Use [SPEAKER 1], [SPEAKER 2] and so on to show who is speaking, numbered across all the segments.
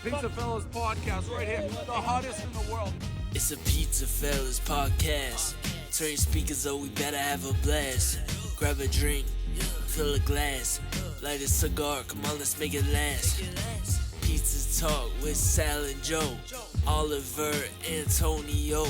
[SPEAKER 1] PizzaFellas Podcast right here, the hottest in the world.
[SPEAKER 2] It's a PizzaFellas Podcast. Turn your speakers up, we better have a blast. Grab a drink, fill a glass, light a cigar, come on, let's make it last. Pizza Talk with Sal and Joe, Oliver, Antonio.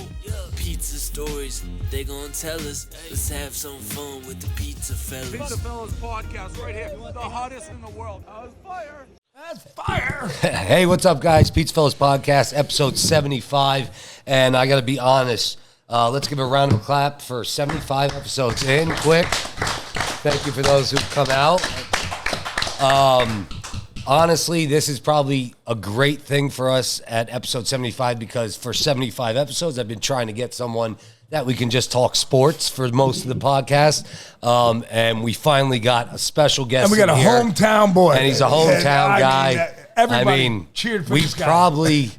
[SPEAKER 2] Pizza stories, they gon' tell us. Let's have some fun with the PizzaFellas.
[SPEAKER 1] PizzaFellas Podcast right here, the hottest in the world. How's fire?
[SPEAKER 3] That's fire.
[SPEAKER 4] Hey, what's up, guys? PizzaFellas Podcast, episode 75. And I got to be honest, let's give a round of clap for 75 episodes in, quick. Thank you for those who've come out. Honestly, this is probably a great thing for us at episode 75 because for 75 episodes, I've been trying to get someone that we can just talk sports for most of the podcast. And we finally got a special guest.
[SPEAKER 3] And we got a
[SPEAKER 4] here.
[SPEAKER 3] hometown boy.
[SPEAKER 4] And he's a hometown guy.
[SPEAKER 3] Everybody cheered for this guy.
[SPEAKER 4] Probably,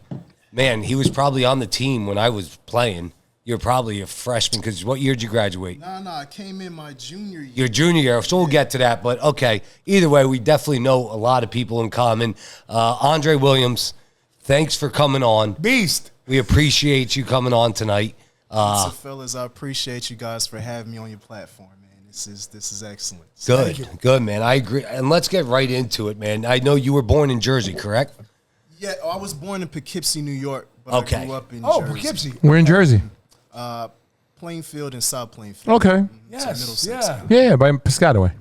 [SPEAKER 4] man, he was probably on the team when I was playing. You're probably a freshman because what year did you graduate?
[SPEAKER 5] No, I came in my junior year.
[SPEAKER 4] Your junior year, so we'll get to that. But, okay, either way, we definitely know a lot of people in common. Andre Williams, thanks for coming on.
[SPEAKER 3] Beast.
[SPEAKER 4] We appreciate you coming on tonight.
[SPEAKER 5] So, fellas, I appreciate you guys for having me on your platform, man. This is excellent.
[SPEAKER 4] Good, man. I agree. And let's get right into it, man. I know you were born in Jersey, correct?
[SPEAKER 5] Yeah, I was born in Poughkeepsie, New York, but
[SPEAKER 4] Okay.
[SPEAKER 5] I grew up in
[SPEAKER 3] Oh,
[SPEAKER 5] Jersey.
[SPEAKER 3] Poughkeepsie.
[SPEAKER 6] We're in Jersey.
[SPEAKER 5] Plainfield and South Plainfield.
[SPEAKER 6] Okay.
[SPEAKER 3] Yes,
[SPEAKER 5] Middlesex.
[SPEAKER 3] yeah.
[SPEAKER 6] Yeah, by Piscataway.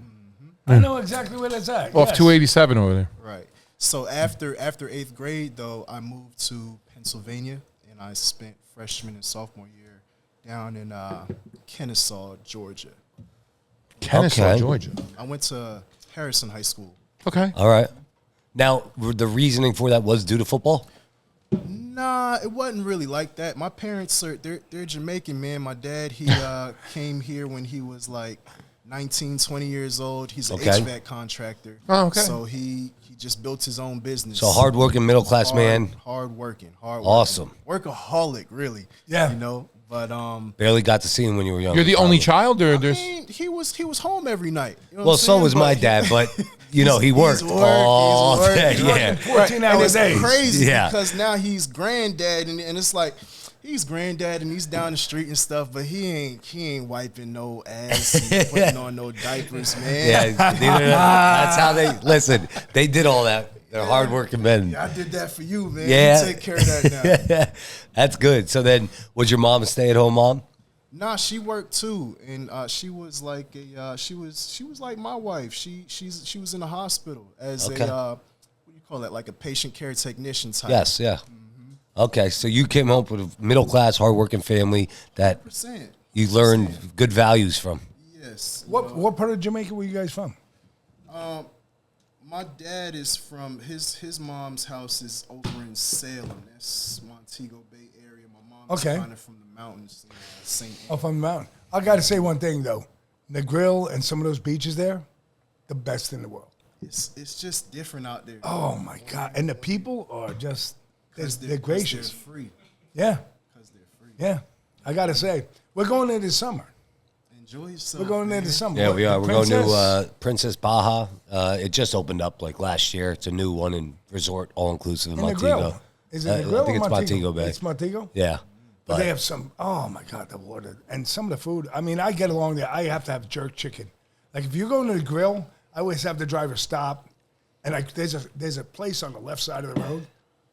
[SPEAKER 3] I know exactly where that's at.
[SPEAKER 6] Off
[SPEAKER 3] yes.
[SPEAKER 6] 287 over there.
[SPEAKER 5] Right. So after 8th grade, though, I moved to Pennsylvania, and I spent freshman and sophomore year down in Kennesaw, Georgia.
[SPEAKER 6] Kennesaw,
[SPEAKER 4] Okay.
[SPEAKER 6] Georgia.
[SPEAKER 5] I went to Harrison High School.
[SPEAKER 6] Okay.
[SPEAKER 4] All right. Now, the reasoning for that was due to football?
[SPEAKER 5] Nah, it wasn't really like that. My parents are they're Jamaican, man. My dad, he came here when he was like 19, 20 years old. He's an
[SPEAKER 4] Okay.
[SPEAKER 5] HVAC contractor.
[SPEAKER 6] Oh, okay.
[SPEAKER 5] So he just built his own business.
[SPEAKER 4] So hard-working, middle-class man.
[SPEAKER 5] Hard working.
[SPEAKER 4] Awesome.
[SPEAKER 5] Workaholic, really.
[SPEAKER 3] Yeah.
[SPEAKER 5] You know, but
[SPEAKER 4] Barely got to see him when you were young.
[SPEAKER 6] You're the only child, or
[SPEAKER 5] I
[SPEAKER 6] there's...
[SPEAKER 5] mean, he was home every night. You know what
[SPEAKER 4] Well,
[SPEAKER 5] I'm
[SPEAKER 4] so
[SPEAKER 5] saying?
[SPEAKER 4] was my
[SPEAKER 5] But
[SPEAKER 4] dad, but, you know, he
[SPEAKER 5] he's
[SPEAKER 4] worked all
[SPEAKER 5] working.
[SPEAKER 4] day.
[SPEAKER 5] He's
[SPEAKER 4] Yeah.
[SPEAKER 5] working
[SPEAKER 3] 14
[SPEAKER 5] and
[SPEAKER 3] hours
[SPEAKER 5] it's
[SPEAKER 3] a day.
[SPEAKER 5] crazy
[SPEAKER 4] Yeah.
[SPEAKER 5] because now he's granddad, and it's like he's granddad and he's down the street and stuff, but he ain't wiping no ass and putting on no diapers, man.
[SPEAKER 4] Yeah, that's how they listen. They did all that. They're hardworking men.
[SPEAKER 5] I did that for you, man.
[SPEAKER 4] Yeah.
[SPEAKER 5] You take care of that now.
[SPEAKER 4] That's good. So then, was your mom a stay-at-home mom?
[SPEAKER 5] Nah, she worked too, and she was like she was like my wife. She was in the hospital as
[SPEAKER 4] Okay.
[SPEAKER 5] a what do you call that? Like a patient care technician type.
[SPEAKER 4] Yes. Yeah. Okay. So you came home with a middle-class, hardworking family that
[SPEAKER 5] 100%.
[SPEAKER 4] you learned good values from.
[SPEAKER 5] Yes.
[SPEAKER 3] What part of Jamaica were you guys from?
[SPEAKER 5] My dad is from his mom's house is over in Salem. That's Montego Bay area. My mom's
[SPEAKER 3] Okay.
[SPEAKER 5] kind of from the mountains, St.
[SPEAKER 3] Off on the mountain. I got to say one thing, though. The grill and some of those beaches there, the best in the world.
[SPEAKER 5] It's just different out there.
[SPEAKER 3] Oh, my God. And the people are just, they're gracious.
[SPEAKER 5] They're free.
[SPEAKER 3] Yeah.
[SPEAKER 5] Because they're free.
[SPEAKER 3] Yeah. I got to say, we're going there this summer.
[SPEAKER 5] Enjoy yourself.
[SPEAKER 3] We're going there
[SPEAKER 5] man.
[SPEAKER 3] this summer.
[SPEAKER 4] Yeah,
[SPEAKER 3] What,
[SPEAKER 4] we are.
[SPEAKER 3] the
[SPEAKER 4] We're going
[SPEAKER 3] Princess?
[SPEAKER 4] to Princess Baja. It just opened up like last year. It's a new one in resort, all-inclusive in
[SPEAKER 3] In the
[SPEAKER 4] Montego.
[SPEAKER 3] grill. Is it the grill
[SPEAKER 4] I think
[SPEAKER 3] or
[SPEAKER 4] it's Montego Bay.
[SPEAKER 3] It's Montego?
[SPEAKER 4] Yeah.
[SPEAKER 3] But they have some, oh my God, the water. And some of the food, I mean, I get along there. I have to have jerk chicken. Like if you're going to the grill, I always have the driver stop. And like there's a place on the left side of the road.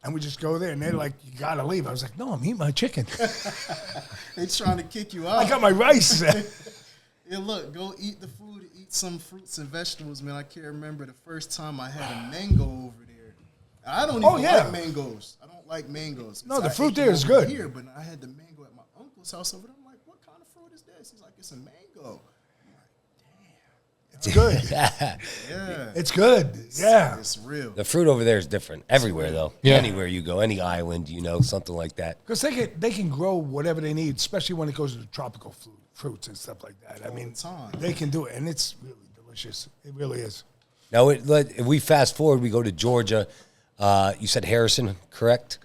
[SPEAKER 3] And we just go there. And they're like, you got to leave. I was like, no, I'm eating my chicken.
[SPEAKER 5] They trying to kick you out.
[SPEAKER 3] I got my rice.
[SPEAKER 5] Yeah, look, go eat the food, eat some fruits and vegetables, man. I can't remember the first time I had a mango over there. I don't even like mangoes. I don't like mangoes.
[SPEAKER 3] No, the
[SPEAKER 5] I
[SPEAKER 3] fruit
[SPEAKER 5] ate
[SPEAKER 3] there
[SPEAKER 5] them
[SPEAKER 3] is
[SPEAKER 5] over
[SPEAKER 3] good.
[SPEAKER 5] Here, but I had the mango at my uncle's house over there. I'm like, what kind of fruit is this? He's like, it's a mango.
[SPEAKER 3] It's good.
[SPEAKER 5] Yeah.
[SPEAKER 3] It's good. Yeah.
[SPEAKER 5] It's real.
[SPEAKER 4] The fruit over there is different everywhere, though.
[SPEAKER 6] Yeah.
[SPEAKER 4] Anywhere you go, any island, something like that.
[SPEAKER 3] Because they can grow whatever they need, especially when it goes to the tropical fruits and stuff like that. I mean,
[SPEAKER 5] time.
[SPEAKER 3] they can do it. And it's really delicious. It really is.
[SPEAKER 4] Now, if we fast forward, we go to Georgia. You said Harrison, correct?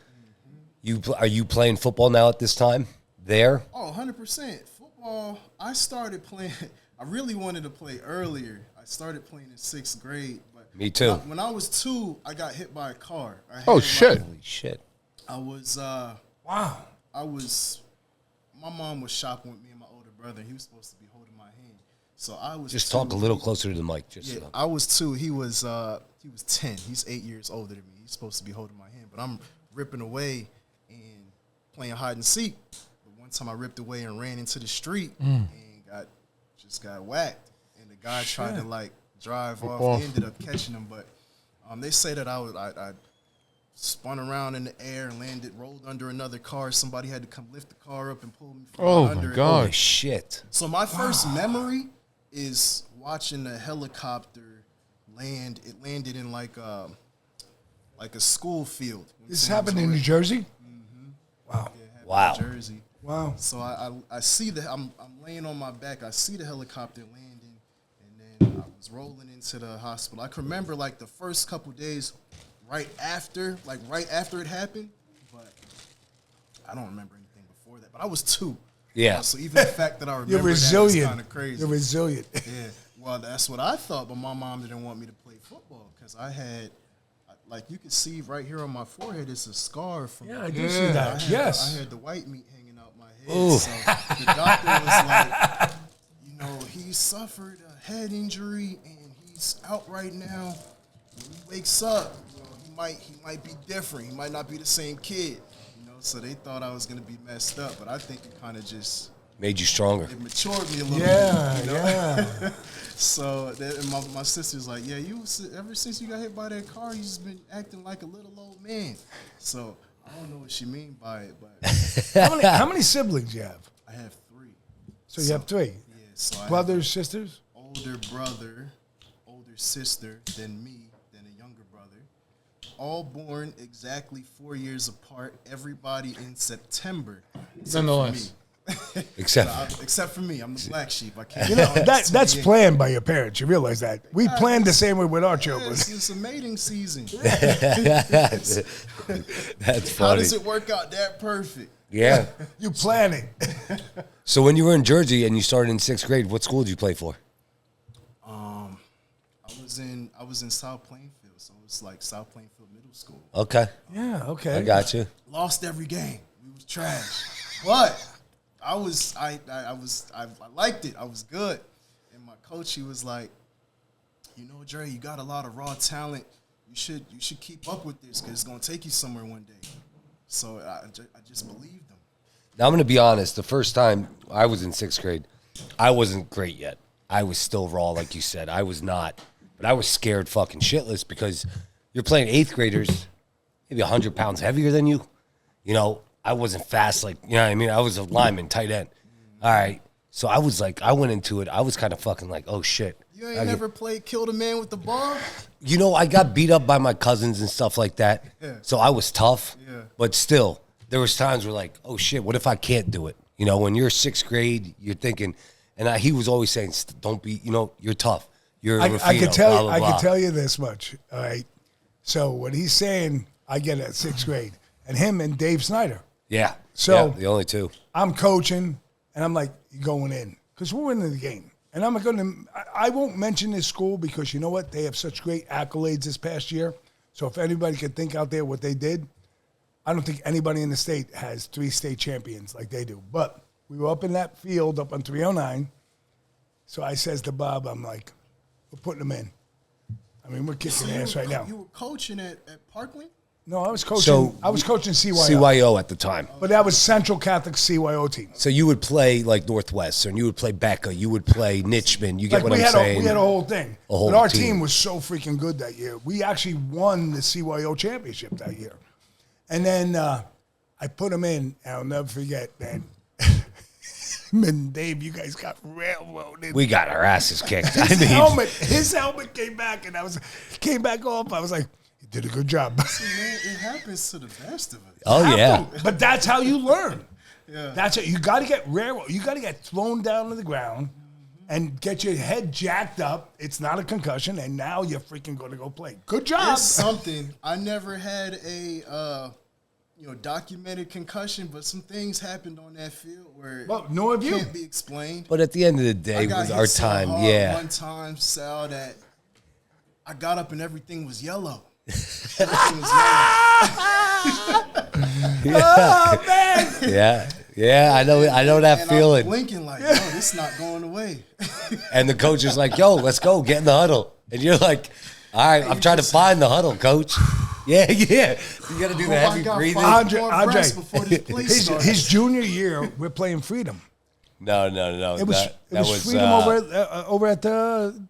[SPEAKER 4] Are you playing football now at this time there?
[SPEAKER 5] Oh, 100%. Football, I started playing. I really wanted to play earlier. I started playing in 6th grade, but
[SPEAKER 4] Me too.
[SPEAKER 5] When I was 2, I got hit by a car.
[SPEAKER 6] Oh, shit.
[SPEAKER 4] Holy shit.
[SPEAKER 5] I was
[SPEAKER 3] Wow.
[SPEAKER 5] my mom was shopping with me and my older brother. He was supposed to be holding my hand. So I was
[SPEAKER 4] Just
[SPEAKER 5] 2.
[SPEAKER 4] talk a little closer to the mic.
[SPEAKER 5] Yeah, I was 2. He was 10. He's 8 years older than me. He's supposed to be holding my hand, but I'm ripping away and playing hide and seek. But one time I ripped away and ran into the street and got whacked. And the guy tried to like drive off. He ended up catching him, but they say that I spun around in the air and rolled under another car. Somebody had to come lift the car up and pull me from under
[SPEAKER 6] my
[SPEAKER 5] it.
[SPEAKER 6] God.
[SPEAKER 4] Holy shit.
[SPEAKER 5] So my first memory is watching a helicopter land. It landed in like a school field.
[SPEAKER 3] This happened in New Jersey?
[SPEAKER 5] Mm-hmm.
[SPEAKER 3] Wow.
[SPEAKER 5] Yeah,
[SPEAKER 4] Wow.
[SPEAKER 5] New Jersey.
[SPEAKER 3] Wow.
[SPEAKER 5] So I see I'm laying on my back. I see the helicopter landing, and then I was rolling into the hospital. I can remember like the first couple days right after it happened, but I don't remember anything before that. But I was 2.
[SPEAKER 4] Yeah.
[SPEAKER 5] So even the fact that I remember
[SPEAKER 3] You're resilient.
[SPEAKER 5] that is kind of crazy.
[SPEAKER 3] You're resilient.
[SPEAKER 5] Yeah. Well, that's what I thought, but my mom didn't want me to play football because I had, like you can see right here on my forehead, it's a scar from.
[SPEAKER 3] Yeah, I do see that. Yes.
[SPEAKER 5] I had the white meat hanging out my head. So the doctor was like, he suffered a head injury and he's out right now. When he wakes up, he might be different. He might not be the same kid. So they thought I was gonna be messed up, but I think it kind of just
[SPEAKER 4] Made you stronger.
[SPEAKER 5] it matured me a little bit.
[SPEAKER 3] Yeah.
[SPEAKER 5] So my sister's like, yeah, ever since you got hit by that car, you just been acting like a little old man. So I don't know what she mean by it, but
[SPEAKER 3] How many siblings you have?
[SPEAKER 5] I have 3.
[SPEAKER 3] So you have 3.
[SPEAKER 5] Yeah, so
[SPEAKER 3] Brothers, sisters?
[SPEAKER 5] I have older brother, older sister, then me, then a younger brother. All born exactly 4 years apart. Everybody in September.
[SPEAKER 6] Nonetheless.
[SPEAKER 5] Except for me, I'm the black sheep. I can't.
[SPEAKER 3] That's planned by your parents. You realize that. We planned the same way with our children.
[SPEAKER 5] It's a mating season.
[SPEAKER 4] That's funny.
[SPEAKER 5] How does it work out that perfect?
[SPEAKER 4] Yeah.
[SPEAKER 3] You plan it.
[SPEAKER 4] So when you were in Jersey and you started in 6th grade, what school did you play for?
[SPEAKER 5] I was in South Plainfield, so it's like South Plainfield Middle School.
[SPEAKER 4] Okay.
[SPEAKER 3] Yeah, okay.
[SPEAKER 4] I got you.
[SPEAKER 5] Lost every game. We was trash, but I liked it. I was good, and my coach, he was like, Dre, you got a lot of raw talent. You should keep up with this because it's gonna take you somewhere one day. So I just believed him.
[SPEAKER 4] Now, I'm going to be honest. The first time I was in 6th grade, I wasn't great yet. I was still raw, like you said. I was not. But I was scared fucking shitless because you're playing 8th graders, maybe 100 pounds heavier than you. I wasn't fast. Like, you know what I mean? I was a lineman, tight end. All right. So I was like, I went into it. I was kind of fucking like, oh, shit.
[SPEAKER 5] You ain't never killed a man with the ball?
[SPEAKER 4] I got beat up by my cousins and stuff like that.
[SPEAKER 5] Yeah.
[SPEAKER 4] So I was tough.
[SPEAKER 5] Yeah.
[SPEAKER 4] But still, there was times where like, oh, shit, what if I can't do it? When you're 6th grade, you're thinking, and he was always saying, don't be, you're tough. You're
[SPEAKER 3] I
[SPEAKER 4] Rufino,
[SPEAKER 3] could tell
[SPEAKER 4] blah,
[SPEAKER 3] you.
[SPEAKER 4] blah,
[SPEAKER 3] I
[SPEAKER 4] blah.
[SPEAKER 3] could tell you this much. All right. So what he's saying, I get it at 6th grade, and him and Dave Snyder.
[SPEAKER 4] Yeah.
[SPEAKER 3] So-
[SPEAKER 4] yeah, the only 2.
[SPEAKER 3] I'm coaching, and I'm like, you're going in because we're winning the game. And I'm going to. I won't mention this school because you know what? They have such great accolades this past year. So if anybody could think out there what they did, I don't think anybody in the state has 3 state champions like they do. But we were up in that field up on 309. So I says to Bob, I'm like, we're putting them in. I mean, we're kicking ass right now.
[SPEAKER 5] You were coaching at Parkland?
[SPEAKER 3] No, I was coaching.
[SPEAKER 4] So-
[SPEAKER 3] I was coaching CYO.
[SPEAKER 4] CYO at the time.
[SPEAKER 3] But that was Central Catholic CYO team.
[SPEAKER 4] So you would play like Northwestern, you would play Becca, you would play Nitchman. You get
[SPEAKER 3] Like
[SPEAKER 4] what
[SPEAKER 3] we
[SPEAKER 4] I'm
[SPEAKER 3] had
[SPEAKER 4] saying?
[SPEAKER 3] we had a whole thing.
[SPEAKER 4] A whole
[SPEAKER 3] but our
[SPEAKER 4] team.
[SPEAKER 3] team was so freaking good that year. We actually won the CYO championship that year. And then I put them in, and I'll never forget, man. And Dave, you guys got railroaded.
[SPEAKER 4] We got our asses kicked.
[SPEAKER 3] His helmet came back, and came back off. I was like, you did a good job.
[SPEAKER 5] Man, it happens to the best of us.
[SPEAKER 4] Oh yeah.
[SPEAKER 3] But that's how you learn.
[SPEAKER 5] Yeah.
[SPEAKER 3] That's it. You got to get railroad. You got to get thrown down to the ground and get your head jacked up. It's not a concussion, and now you're freaking going to go play. Good job.
[SPEAKER 5] It's something. I never had a documented concussion, but some things happened on that field where
[SPEAKER 3] nor have you.
[SPEAKER 5] can't be explained.
[SPEAKER 4] But at the end of the day,
[SPEAKER 5] I
[SPEAKER 4] it
[SPEAKER 5] got
[SPEAKER 4] was
[SPEAKER 5] hit
[SPEAKER 4] our
[SPEAKER 5] so
[SPEAKER 4] time.
[SPEAKER 5] hard
[SPEAKER 4] Yeah.
[SPEAKER 5] one time, Sal, that I got up and everything was yellow. Everything was yellow.
[SPEAKER 3] Oh man!
[SPEAKER 4] Yeah, I know that
[SPEAKER 5] And
[SPEAKER 4] feeling.
[SPEAKER 5] I'm blinking like, yo, this not going away.
[SPEAKER 4] And the coach is like, yo, let's go, get in the huddle. And you're like, all right, I'm trying to find the huddle, coach. Yeah. You got to do the heavy breathing.
[SPEAKER 3] Andre,
[SPEAKER 5] before this play started.
[SPEAKER 3] his junior year, we're playing Freedom.
[SPEAKER 4] No.
[SPEAKER 3] It was Freedom over at the.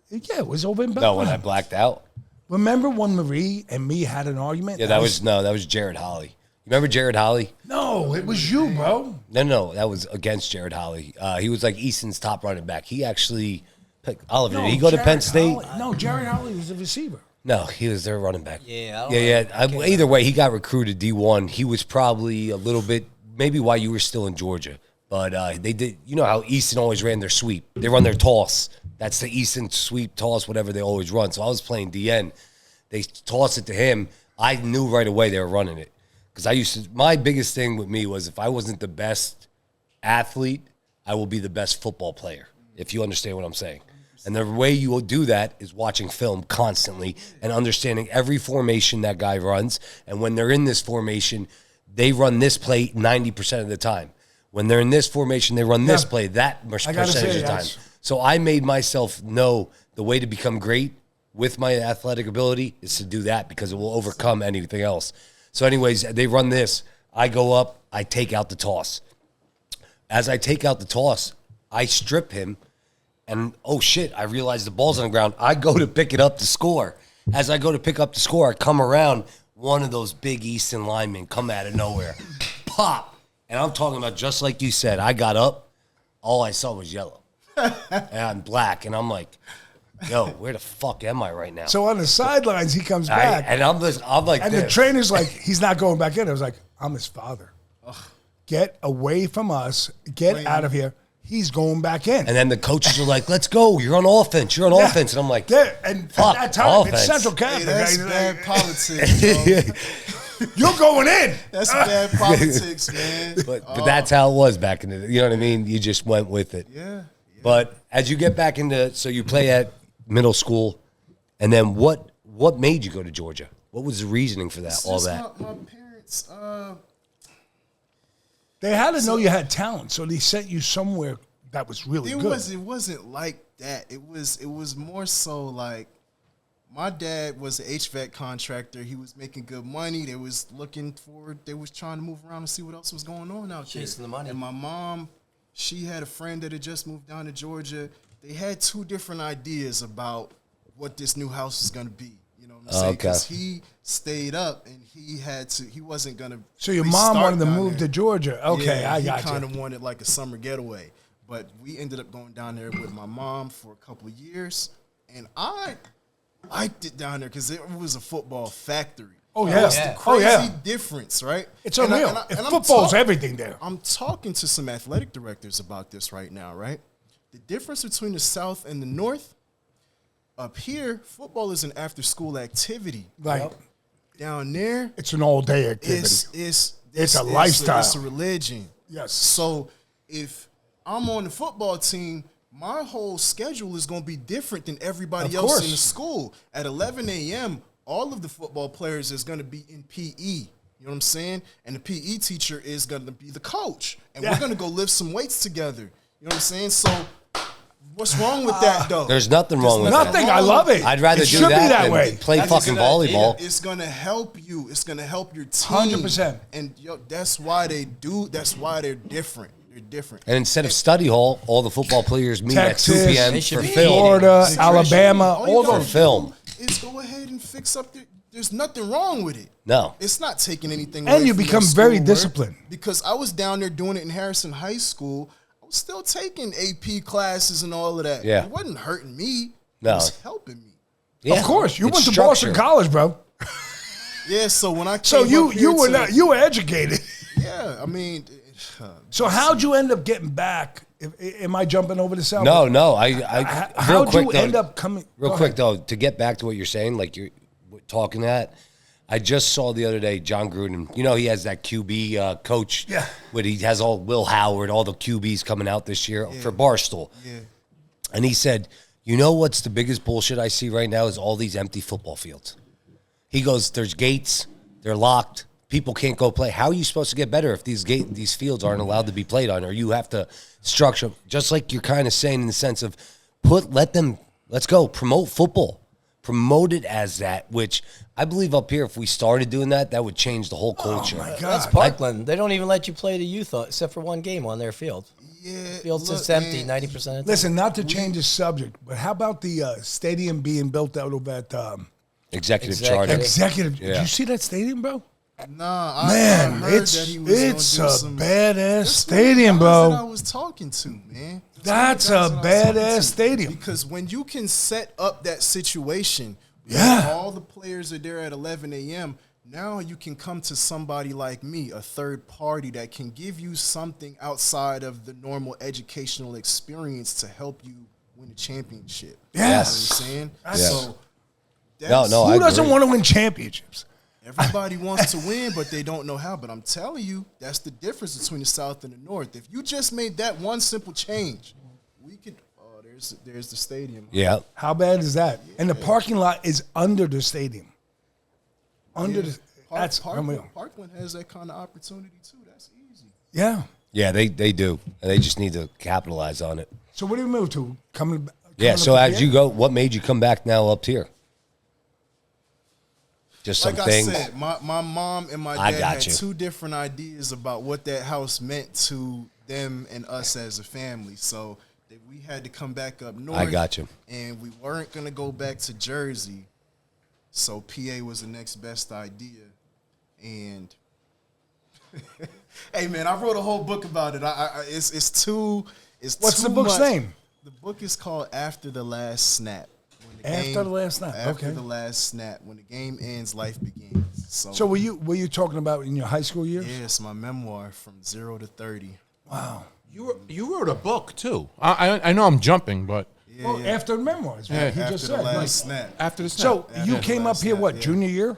[SPEAKER 3] Yeah, it was over in Bethlehem.
[SPEAKER 4] No, when I blacked out.
[SPEAKER 3] Remember when Marie and me had an argument?
[SPEAKER 4] Yeah, that was Jared Holly. You remember Jared Holly?
[SPEAKER 3] No, it was you, bro.
[SPEAKER 4] No, that was against Jared Holly. He was like Easton's top running back. He actually picked Oliver. Did he go to Penn State?
[SPEAKER 3] No, Jared Holly was a receiver.
[SPEAKER 4] No, he was their running back.
[SPEAKER 2] Yeah,
[SPEAKER 4] Either way, he got recruited D1. He was probably a little bit, maybe while you were still in Georgia. But they did, you know how Easton always ran their sweep. They run their toss. That's the Easton sweep, toss, whatever they always run. So I was playing DN. They tossed it to him. I knew right away they were running it. Because my biggest thing with me was if I wasn't the best athlete, I will be the best football player, if you understand what I'm saying. And the way you will do that is watching film constantly and understanding every formation that guy runs. And when they're in this formation, they run this play 90% of the time. When they're in this formation, they run this play that percentage of the time. So I made myself know the way to become great with my athletic ability is to do that because it will overcome anything else. So anyways, they run this. I go up. I take out the toss. As I take out the toss, I strip him. And, oh, shit, I realize the ball's on the ground. I go to pick it up to score. As I go to pick up the score, I come around. One of those big Easton linemen come out of nowhere. Pop. And I'm talking about just like you said. I got up. All I saw was yellow. And I'm black. And I'm like, yo, where the fuck am I right now?
[SPEAKER 3] So on the sidelines, he comes back.
[SPEAKER 4] And I'm like
[SPEAKER 3] and
[SPEAKER 4] this.
[SPEAKER 3] the trainer's like, he's not going back in. I was like, I'm his father. Get away from us. Get out of here. He's going back in.
[SPEAKER 4] And then the coaches are like, let's go. You're on offense. You're on offense. And I'm like,
[SPEAKER 3] and
[SPEAKER 4] fuck
[SPEAKER 3] at that time,
[SPEAKER 4] offense.
[SPEAKER 3] it's Central Catholic.
[SPEAKER 5] That's bad politics, bro.
[SPEAKER 3] You're going in.
[SPEAKER 5] That's bad politics, man.
[SPEAKER 4] But that's how it was back in the day. You know what I mean? You just went with it.
[SPEAKER 5] Yeah.
[SPEAKER 4] But as you get back into, so you play at middle school, and then what made you go to Georgia? What was the reasoning for that? All that?
[SPEAKER 5] My parents,
[SPEAKER 3] They had to know you had talent, so they sent you somewhere that was really good.
[SPEAKER 5] it wasn't like that. It was more so like my dad was an HVAC contractor. He was making good money. They was trying to move around and see what else was going on out there.
[SPEAKER 2] Chasing the money.
[SPEAKER 5] And my mom, she had a friend that had just moved down to Georgia. They had two different ideas about what this new house was going to be. You know what I'm saying? Because he stayed up and he wasn't going to.
[SPEAKER 3] So your mom wanted to move to Georgia. Okay,
[SPEAKER 5] yeah,
[SPEAKER 3] I got
[SPEAKER 5] He
[SPEAKER 3] you.
[SPEAKER 5] kind of wanted like a summer getaway. But we ended up going down there with my mom for a couple of years. And I liked it down there because it was a football factory.
[SPEAKER 3] Oh, yeah.
[SPEAKER 5] That's the crazy
[SPEAKER 3] Oh, yeah.
[SPEAKER 5] difference, right?
[SPEAKER 3] It's unreal. Football's everything there.
[SPEAKER 5] I'm talking to some athletic directors about this right now, right? The difference between the South and the North, up here, football is an after-school activity.
[SPEAKER 3] Right.
[SPEAKER 5] Down there,
[SPEAKER 3] It's an all-day activity.
[SPEAKER 5] it's
[SPEAKER 3] a lifestyle.
[SPEAKER 5] It's a religion.
[SPEAKER 3] Yes.
[SPEAKER 5] So if I'm on the football team, my whole schedule is going to be different than everybody
[SPEAKER 3] Of
[SPEAKER 5] else
[SPEAKER 3] course.
[SPEAKER 5] in the school. At 11 a.m., all of the football players is going to be in PE. You know what I'm saying? And the PE teacher is going to be the coach. And we're going to go lift some weights together. You know what I'm saying? So what's wrong with that, though?
[SPEAKER 4] There's nothing wrong with
[SPEAKER 3] Nothing.
[SPEAKER 4] that.
[SPEAKER 3] I love it.
[SPEAKER 4] I'd rather
[SPEAKER 3] it
[SPEAKER 4] do
[SPEAKER 3] should
[SPEAKER 4] that
[SPEAKER 3] be that
[SPEAKER 4] than
[SPEAKER 3] way.
[SPEAKER 4] play fucking volleyball.
[SPEAKER 5] It's gonna help you. It's gonna help your team.
[SPEAKER 3] 100%.
[SPEAKER 5] And that's why they do. That's why they're different. They're different.
[SPEAKER 4] And instead of study hall, all the football players meet
[SPEAKER 3] Texas,
[SPEAKER 4] at 2 p.m.
[SPEAKER 2] They
[SPEAKER 4] for
[SPEAKER 2] should be
[SPEAKER 4] film.
[SPEAKER 3] Florida,
[SPEAKER 5] Situation.
[SPEAKER 3] Alabama,
[SPEAKER 5] All you
[SPEAKER 3] all
[SPEAKER 5] gotta
[SPEAKER 3] those.
[SPEAKER 5] do
[SPEAKER 4] film.
[SPEAKER 5] Is go ahead and fix up. There's nothing wrong with it.
[SPEAKER 4] No.
[SPEAKER 5] It's not taking anything.
[SPEAKER 3] And
[SPEAKER 5] away
[SPEAKER 3] you
[SPEAKER 5] from
[SPEAKER 3] become
[SPEAKER 5] your
[SPEAKER 3] very
[SPEAKER 5] schoolwork.
[SPEAKER 3] disciplined.
[SPEAKER 5] Because I was down there doing it in Harrison High School. I was still taking AP classes and all of that.
[SPEAKER 4] Yeah.
[SPEAKER 5] It wasn't hurting me.
[SPEAKER 4] No.
[SPEAKER 5] It was helping me.
[SPEAKER 4] Yeah.
[SPEAKER 3] Of course, you
[SPEAKER 4] It's
[SPEAKER 3] went to
[SPEAKER 4] structure.
[SPEAKER 3] Boston College, bro.
[SPEAKER 5] Yeah. So when I came
[SPEAKER 3] So
[SPEAKER 5] up here
[SPEAKER 3] you were educated.
[SPEAKER 5] Yeah. I mean.
[SPEAKER 3] So how'd you end up getting back? Am I jumping over the cell?
[SPEAKER 4] No. Real
[SPEAKER 3] How'd
[SPEAKER 4] quick,
[SPEAKER 3] you
[SPEAKER 4] though,
[SPEAKER 3] end up coming?
[SPEAKER 4] Real
[SPEAKER 3] Go
[SPEAKER 4] quick,
[SPEAKER 3] ahead.
[SPEAKER 4] though, to get back to what you're saying, like you're talking that, I just saw the other day John Gruden. You know, he has that QB coach.
[SPEAKER 3] Yeah.
[SPEAKER 4] But he has all Will Howard, all the QBs coming out this year for Barstool.
[SPEAKER 5] Yeah.
[SPEAKER 4] And he said, You know what's the biggest bullshit I see right now is all these empty football fields. He goes, there's gates, they're locked, people can't go play. How are you supposed to get better if these fields aren't allowed to be played on, or you have to structure, just like you're kind of saying in the sense of let's go, promote football. Promote it as that, which I believe up here, if we started doing that, that would change the whole culture.
[SPEAKER 3] Oh my God.
[SPEAKER 7] That's Parkland. They don't even let you play the youth except for one game on their field.
[SPEAKER 5] Yeah,
[SPEAKER 7] Field's
[SPEAKER 5] look,
[SPEAKER 7] just empty
[SPEAKER 5] man,
[SPEAKER 7] 90% of the time.
[SPEAKER 3] Listen, not to change the subject, but how about the stadium being built out of that
[SPEAKER 4] Executive
[SPEAKER 7] Executive.
[SPEAKER 4] charter.
[SPEAKER 3] executive?
[SPEAKER 4] Yeah.
[SPEAKER 3] Did you see that stadium, bro?
[SPEAKER 5] Nah,
[SPEAKER 3] Man,
[SPEAKER 5] I heard
[SPEAKER 3] it's
[SPEAKER 5] that he was
[SPEAKER 3] it's
[SPEAKER 5] gonna
[SPEAKER 3] a
[SPEAKER 5] do some,
[SPEAKER 3] badass
[SPEAKER 5] That's
[SPEAKER 3] stadium,
[SPEAKER 5] one of the guys that I
[SPEAKER 3] bro.
[SPEAKER 5] was talking to, man.
[SPEAKER 3] That's
[SPEAKER 5] One of
[SPEAKER 3] a
[SPEAKER 5] the guys that I was talking
[SPEAKER 3] badass
[SPEAKER 5] to.
[SPEAKER 3] stadium.
[SPEAKER 5] Because when you can set up that situation,
[SPEAKER 3] Yeah.
[SPEAKER 5] where all the players are there at 11 a.m., now you can come to somebody like me, a third party that can give you something outside of the normal educational experience to help you win a championship.
[SPEAKER 3] Yes.
[SPEAKER 5] You know what I'm saying?
[SPEAKER 3] Yes.
[SPEAKER 5] So
[SPEAKER 4] No, I
[SPEAKER 3] Who doesn't
[SPEAKER 4] agree.
[SPEAKER 3] want to win championships?
[SPEAKER 5] everybody wants to win, but they don't know how. But I'm telling you, that's the difference between the South and the North. If you just made that one simple change, we could. Oh, there's the stadium.
[SPEAKER 4] Yeah.
[SPEAKER 3] How bad is that? And the parking lot is under the stadium. Under the that's unreal.
[SPEAKER 5] Parkland has that kind of opportunity too. That's easy.
[SPEAKER 3] Yeah.
[SPEAKER 4] Yeah, they do. And they just need to capitalize on it.
[SPEAKER 3] So what do you move to? Coming
[SPEAKER 4] Yeah, so
[SPEAKER 3] up
[SPEAKER 4] as
[SPEAKER 3] here?
[SPEAKER 4] you go, what made you come back now up here? Just some
[SPEAKER 5] Like
[SPEAKER 4] things.
[SPEAKER 5] I said, my mom and my
[SPEAKER 4] I
[SPEAKER 5] dad
[SPEAKER 4] got
[SPEAKER 5] had
[SPEAKER 4] you.
[SPEAKER 5] two different ideas about what that house meant to them and us as a family. So we had to come back up north.
[SPEAKER 4] I got you.
[SPEAKER 5] And we weren't gonna go back to Jersey. So PA was the next best idea. And hey man, I wrote a whole book about it. It's too
[SPEAKER 3] What's
[SPEAKER 5] too
[SPEAKER 3] the book's
[SPEAKER 5] much.
[SPEAKER 3] name?
[SPEAKER 5] The book is called After the Last Snap. When
[SPEAKER 3] After the Last Snap,
[SPEAKER 5] After
[SPEAKER 3] okay.
[SPEAKER 5] the last snap. When the game ends, life begins.
[SPEAKER 3] So were you talking about in your high school years?
[SPEAKER 5] yeah, it's my memoir from 0 to 30.
[SPEAKER 3] Wow.
[SPEAKER 6] You wrote a book too. I know I'm jumping, but
[SPEAKER 5] Yeah,
[SPEAKER 3] Well,
[SPEAKER 5] yeah.
[SPEAKER 3] after the memoirs,
[SPEAKER 6] Yeah,
[SPEAKER 3] right? He
[SPEAKER 5] After
[SPEAKER 3] just
[SPEAKER 5] the
[SPEAKER 3] said.
[SPEAKER 5] last
[SPEAKER 3] Like,
[SPEAKER 5] snap.
[SPEAKER 6] after the snap.
[SPEAKER 3] so you
[SPEAKER 5] After
[SPEAKER 3] came
[SPEAKER 5] the
[SPEAKER 3] up
[SPEAKER 5] last
[SPEAKER 3] here,
[SPEAKER 5] snap,
[SPEAKER 3] what,
[SPEAKER 5] yeah.
[SPEAKER 3] junior year?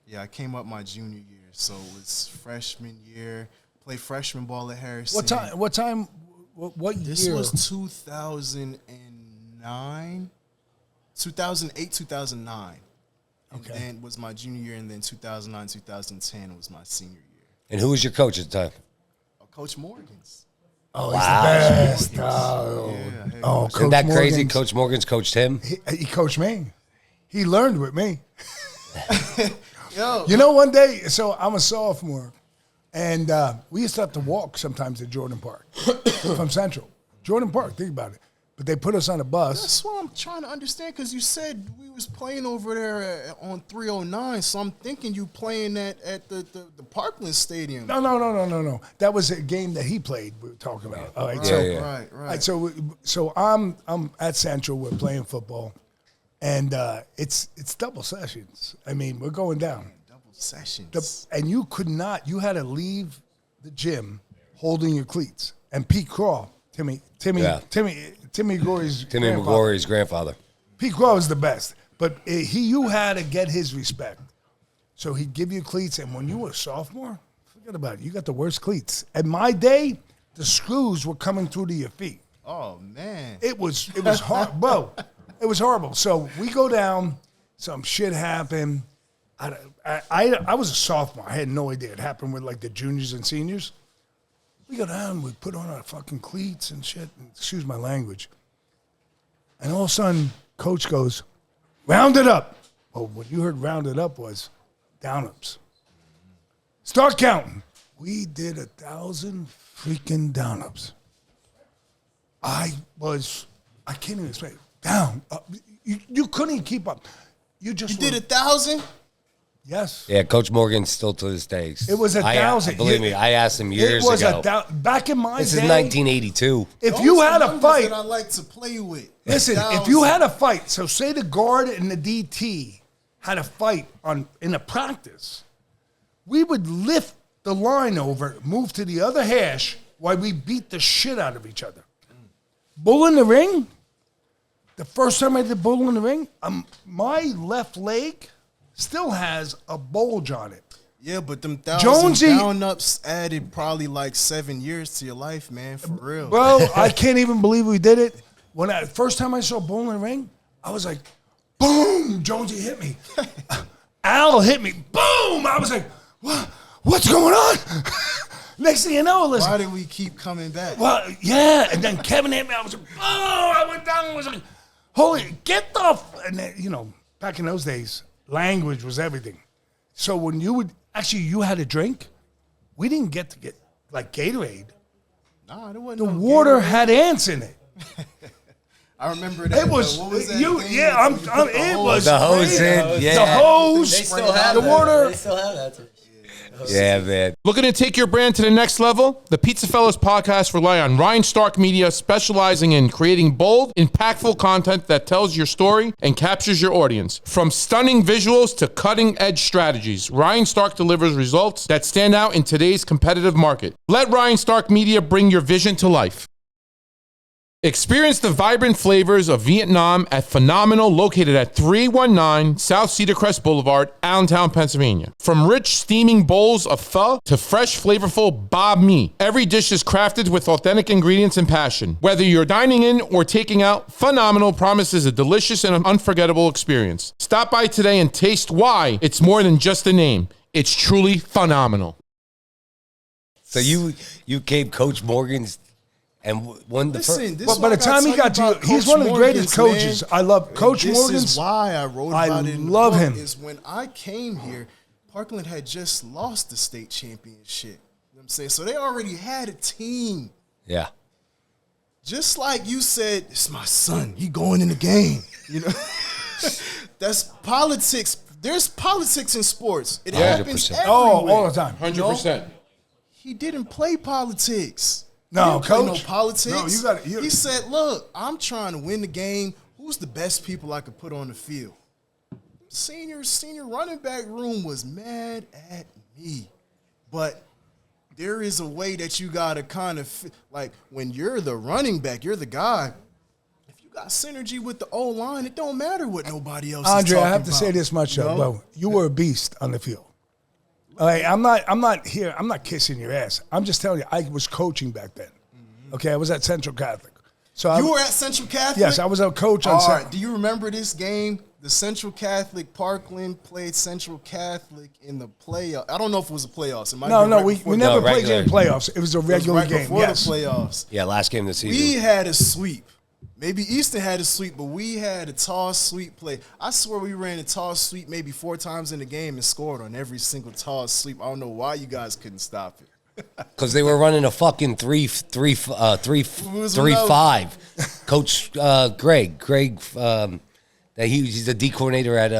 [SPEAKER 5] Yeah, I came up my junior year. So it was freshman year. Played freshman ball at Harrison.
[SPEAKER 3] What time? What
[SPEAKER 5] This
[SPEAKER 3] year?
[SPEAKER 5] was 2009. 2008, 2009. And
[SPEAKER 3] Okay.
[SPEAKER 5] then was my junior year, and then 2009, 2010 was my senior year.
[SPEAKER 4] And who was your coach at the time?
[SPEAKER 5] Coach Morgan's.
[SPEAKER 3] Oh, he's the best. Oh,
[SPEAKER 5] Yeah, hey,
[SPEAKER 3] oh
[SPEAKER 4] Isn't
[SPEAKER 3] Coach
[SPEAKER 4] that crazy?
[SPEAKER 3] Morgan's-
[SPEAKER 4] Coach Morgan's coached him.
[SPEAKER 3] He coached me. He learned with me.
[SPEAKER 5] Yo,
[SPEAKER 3] You know, one day, so I'm a sophomore, and we used to have to walk sometimes to Jordan Park from Central. Jordan Park, think about it. But they put us on a bus.
[SPEAKER 5] that's what I'm trying to understand, because you said we was playing over there on 309, so I'm thinking you playing at the Parkland Stadium.
[SPEAKER 3] No. That was a game that he played. We were talking about. All right,
[SPEAKER 5] Right,
[SPEAKER 3] so
[SPEAKER 4] Yeah.
[SPEAKER 5] right.
[SPEAKER 3] all right, so I'm at Central. We're playing football, and it's double sessions. I mean, we're going down.
[SPEAKER 5] Double sessions.
[SPEAKER 3] And you could not. You had to leave the gym holding your cleats. And Pete Craw, Timmy McGorry's
[SPEAKER 4] Timmy
[SPEAKER 3] grandfather.
[SPEAKER 4] McGorry's grandfather.
[SPEAKER 3] Pete Craw was the best, but you had to get his respect. So he'd give you cleats, and when you were a sophomore, forget about it. You got the worst cleats. In my day, the screws were coming through to your feet.
[SPEAKER 5] Oh man.
[SPEAKER 3] It was hard, bro. It was horrible. So we go down. Some shit happened. I was a sophomore. I had no idea. It happened with like the juniors and seniors. We go down. We put on our fucking cleats and shit. Excuse my language. And all of a sudden, coach goes, "Round it up." Well, what you heard "round it up" was down-ups. Start counting. We did 1,000 freaking down-ups. I can't even explain. Down. You couldn't even keep up. You just
[SPEAKER 5] You did
[SPEAKER 3] were-
[SPEAKER 5] 1,000?
[SPEAKER 3] Yes.
[SPEAKER 4] Yeah, Coach Morgan still to this day.
[SPEAKER 3] It was 1,000.
[SPEAKER 4] Believe me, I asked him years
[SPEAKER 3] It was
[SPEAKER 4] ago.
[SPEAKER 3] back in my
[SPEAKER 4] This
[SPEAKER 3] day.
[SPEAKER 4] is 1982.
[SPEAKER 3] If
[SPEAKER 5] Those
[SPEAKER 3] you
[SPEAKER 5] are
[SPEAKER 3] had a
[SPEAKER 5] numbers
[SPEAKER 3] fight,
[SPEAKER 5] that I like to play with.
[SPEAKER 3] listen. If
[SPEAKER 5] 1,000.
[SPEAKER 3] you had a fight, so say the guard and the DT had a fight in a practice, we would lift the line over, move to the other hash while we beat the shit out of each other. Bull in the ring. The first time I did bull in the ring, my left leg still has a bulge on it.
[SPEAKER 5] Yeah, but them 1,000
[SPEAKER 3] Jonesy-
[SPEAKER 5] down-ups added probably like 7 years to your life, man, for real.
[SPEAKER 3] Bro, I can't even believe we did it. when first time I saw Bull in the ring, I was like, boom, Jonesy hit me. Al hit me, boom. I was like, what's going on? Next thing you know, listen.
[SPEAKER 5] Why do we keep coming back?
[SPEAKER 3] Well, yeah, and then Kevin hit me. I was like, oh, I went down and was like, holy, get the, and then, you know, back in those days, language was everything. So when you had a drink, we didn't get like Gatorade.
[SPEAKER 5] Nah, there wasn't
[SPEAKER 3] The
[SPEAKER 5] no
[SPEAKER 3] water
[SPEAKER 5] Gatorade.
[SPEAKER 3] had ants in it.
[SPEAKER 5] I remember that.
[SPEAKER 3] It was,
[SPEAKER 5] what was that
[SPEAKER 3] you,
[SPEAKER 5] thing
[SPEAKER 3] yeah,
[SPEAKER 5] that you put
[SPEAKER 3] it was
[SPEAKER 4] The hose
[SPEAKER 3] crazy.
[SPEAKER 4] in, yeah.
[SPEAKER 3] The hose,
[SPEAKER 7] They still have
[SPEAKER 3] the
[SPEAKER 7] that.
[SPEAKER 3] water.
[SPEAKER 7] They still have that.
[SPEAKER 4] Yeah, man.
[SPEAKER 6] Looking to take your brand to the next level? The PizzaFellas Podcast rely on RyanStarkMedia, specializing in creating bold, impactful content that tells your story and captures your audience. From stunning visuals to cutting-edge strategies, Ryan Stark delivers results that stand out in today's competitive market. Let Ryan Stark Media bring your vision to life. Experience the vibrant flavors of Vietnam at Phenomenal, located at 319 South Cedar Crest Boulevard, Allentown, Pennsylvania. From rich, steaming bowls of pho to fresh, flavorful banh mi, every dish is crafted with authentic ingredients and passion. Whether you're dining in or taking out, Phenomenal promises a delicious and unforgettable experience. Stop by today and taste why it's more than just a name. It's truly phenomenal.
[SPEAKER 4] So you came Coach Morgan's and won the
[SPEAKER 5] Listen,
[SPEAKER 4] first.
[SPEAKER 5] this
[SPEAKER 3] But
[SPEAKER 5] is
[SPEAKER 3] by
[SPEAKER 5] what
[SPEAKER 3] the
[SPEAKER 5] I
[SPEAKER 3] time he
[SPEAKER 5] gotta
[SPEAKER 3] got
[SPEAKER 5] tell
[SPEAKER 3] to
[SPEAKER 5] you
[SPEAKER 3] you,
[SPEAKER 5] about
[SPEAKER 3] he's
[SPEAKER 5] Coach
[SPEAKER 3] one of the greatest
[SPEAKER 5] Morgan's,
[SPEAKER 3] coaches.
[SPEAKER 5] man.
[SPEAKER 3] I love Coach
[SPEAKER 5] And
[SPEAKER 3] Morgan's.
[SPEAKER 5] This is why I wrote
[SPEAKER 3] I
[SPEAKER 5] about it in the
[SPEAKER 3] love
[SPEAKER 5] book,
[SPEAKER 3] him.
[SPEAKER 5] is when I came here, Parkland had just lost the state championship. You know what I'm saying? So they already had a team.
[SPEAKER 4] Yeah.
[SPEAKER 5] Just like you said, it's my son. He going in the game. You know, that's politics. There's politics in sports. It happens
[SPEAKER 4] 100%.
[SPEAKER 5] everywhere.
[SPEAKER 3] all the time.
[SPEAKER 6] 100%.
[SPEAKER 5] He didn't play politics.
[SPEAKER 3] No,
[SPEAKER 5] he didn't play
[SPEAKER 3] Coach.
[SPEAKER 5] no politics.
[SPEAKER 3] No, you got it.
[SPEAKER 5] He said, "Look, I'm trying to win the game. Who's the best people I could put on the field?" Senior running back room was mad at me, but there is a way that you gotta kind of like when you're the running back, you're the guy. If you got synergy with the O line, it don't matter what nobody else.
[SPEAKER 3] Andre,
[SPEAKER 5] is
[SPEAKER 3] I have to
[SPEAKER 5] talking
[SPEAKER 3] say
[SPEAKER 5] about.
[SPEAKER 3] this much,
[SPEAKER 5] You
[SPEAKER 3] though,
[SPEAKER 5] know?
[SPEAKER 3] bro. You were a beast on the field. Like, I'm not here. I'm not kissing your ass. I'm just telling you, I was coaching back then. Okay, I was at Central Catholic. So
[SPEAKER 5] You were at Central Catholic?
[SPEAKER 3] Yes, I was a coach on
[SPEAKER 5] All
[SPEAKER 3] Central.
[SPEAKER 5] right, do you remember this game? The Central Catholic, Parkland played Central Catholic in the playoff. I don't know if it was the playoffs. It might have
[SPEAKER 3] No,
[SPEAKER 5] been right
[SPEAKER 3] we
[SPEAKER 5] before
[SPEAKER 3] never
[SPEAKER 5] the-
[SPEAKER 3] played
[SPEAKER 4] regular.
[SPEAKER 3] in the playoffs. It was a
[SPEAKER 5] it was
[SPEAKER 3] regular
[SPEAKER 5] right
[SPEAKER 3] game.
[SPEAKER 5] before
[SPEAKER 3] Yes.
[SPEAKER 5] the playoffs.
[SPEAKER 4] Yeah, last game of the season.
[SPEAKER 5] We had a sweep. Maybe Easton had a sweep, but we had a toss sweep play. I swear we ran a toss sweep maybe 4 times in the game and scored on every single toss sweep. I don't know why you guys couldn't stop it.
[SPEAKER 4] Because they were running a fucking 3-5. Coach Greg, he's the D coordinator at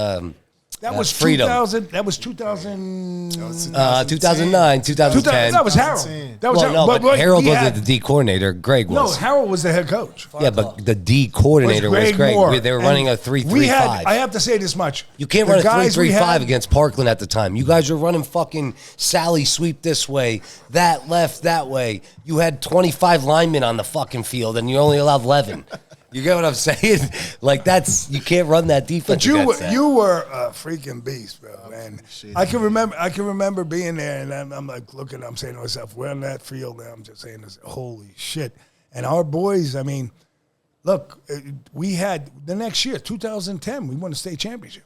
[SPEAKER 3] That was
[SPEAKER 4] Freedom.
[SPEAKER 3] 2000. That was 2000.
[SPEAKER 4] 2009, 2010.
[SPEAKER 3] That was Harold.
[SPEAKER 5] 2010.
[SPEAKER 3] That was
[SPEAKER 4] Well, no, but Harold
[SPEAKER 3] he
[SPEAKER 4] wasn't
[SPEAKER 3] had-
[SPEAKER 4] the D coordinator. Greg
[SPEAKER 3] No,
[SPEAKER 4] was.
[SPEAKER 3] Harold was the head coach.
[SPEAKER 4] Yeah, but the D coordinator was Greg.
[SPEAKER 3] Moore.
[SPEAKER 4] They were
[SPEAKER 3] And
[SPEAKER 4] running a
[SPEAKER 3] we
[SPEAKER 4] 3-3-5.
[SPEAKER 3] had. I have to say this much.
[SPEAKER 4] You can't
[SPEAKER 3] The
[SPEAKER 4] run a
[SPEAKER 3] guys we
[SPEAKER 4] 3-3-5
[SPEAKER 3] had-
[SPEAKER 4] against Parkland at the time. You guys were running fucking Sally sweep this way, that left, that way. You had 25 linemen on the fucking field, and you only allowed 11. You get what I'm saying? Like, you can't run that defense.
[SPEAKER 3] But you
[SPEAKER 4] against that.
[SPEAKER 3] were a freaking beast, bro. And I can remember being there, and I'm like looking. I'm saying to myself, we're on that field, and I'm just saying, this, holy shit. And our boys, I mean, look, we had the next year, 2010, we won the state championship.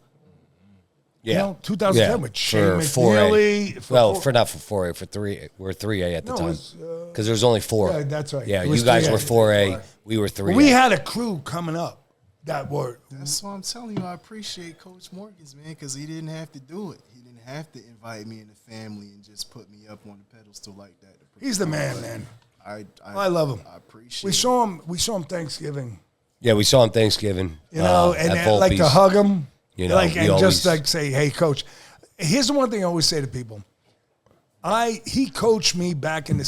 [SPEAKER 4] Yeah.
[SPEAKER 3] You know, 2010 with Shane
[SPEAKER 4] for 4A.
[SPEAKER 3] McNeely.
[SPEAKER 4] Well, not for 4A, for 3. We're 3A at the
[SPEAKER 3] No, it
[SPEAKER 4] time.
[SPEAKER 3] was,
[SPEAKER 4] Because there was only 4.
[SPEAKER 3] yeah, that's right.
[SPEAKER 4] Yeah,
[SPEAKER 3] It was
[SPEAKER 4] you guys
[SPEAKER 3] 3A.
[SPEAKER 4] were 4A. We were 3A.
[SPEAKER 3] We had a crew coming up that were.
[SPEAKER 5] That's why I'm telling you, I appreciate Coach Morgan's, man, because he didn't have to do it. He didn't have to invite me and the family and just put me up on the pedestal like that.
[SPEAKER 3] He's the man, man.
[SPEAKER 5] I
[SPEAKER 3] love him.
[SPEAKER 5] I appreciate
[SPEAKER 3] We saw him Thanksgiving.
[SPEAKER 4] Yeah, we saw him Thanksgiving.
[SPEAKER 3] You know,
[SPEAKER 4] at
[SPEAKER 3] and like to
[SPEAKER 4] Volpe's.
[SPEAKER 3] hug him,
[SPEAKER 4] You know,
[SPEAKER 3] like
[SPEAKER 4] he
[SPEAKER 3] and just
[SPEAKER 4] always-
[SPEAKER 3] like say, "Hey, coach." Here's the one thing I always say to people. He coached me back in the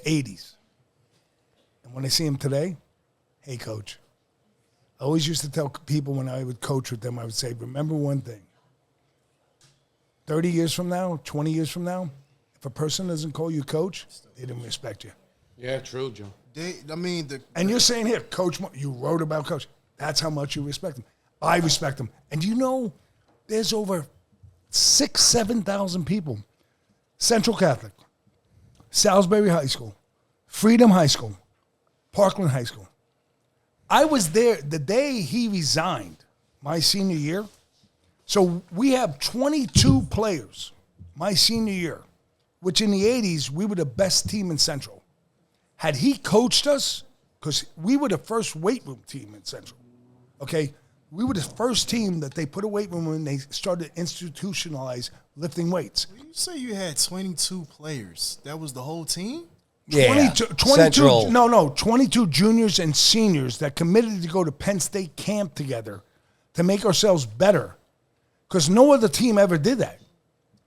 [SPEAKER 3] 80s, and when I see him today, hey, coach. I always used to tell people when I would coach with them, I would say, remember one thing. 30 years from now, 20 years from now, if a person doesn't call you coach, they didn't respect you.
[SPEAKER 6] Yeah, true, Joe.
[SPEAKER 3] And you're saying here, Coach, you wrote about Coach. That's how much you respect him. I respect him. And you know, there's over 6,000, 7,000 people. Central Catholic, Salisbury High School, Freedom High School, Parkland High School. I was there the day he resigned, my senior year. So we have 22 players my senior year, which in the 80s, we were the best team in Central. Had he coached us, because we were the first weight room team in Central, okay? We were the first team that they put a weight room when they started to institutionalize lifting weights.
[SPEAKER 5] You say you had 22 players. That was the whole team?
[SPEAKER 4] Yeah,
[SPEAKER 3] 22,
[SPEAKER 4] Central.
[SPEAKER 3] no, 22 juniors and seniors that committed to go to Penn State camp together to make ourselves better, because no other team ever did that.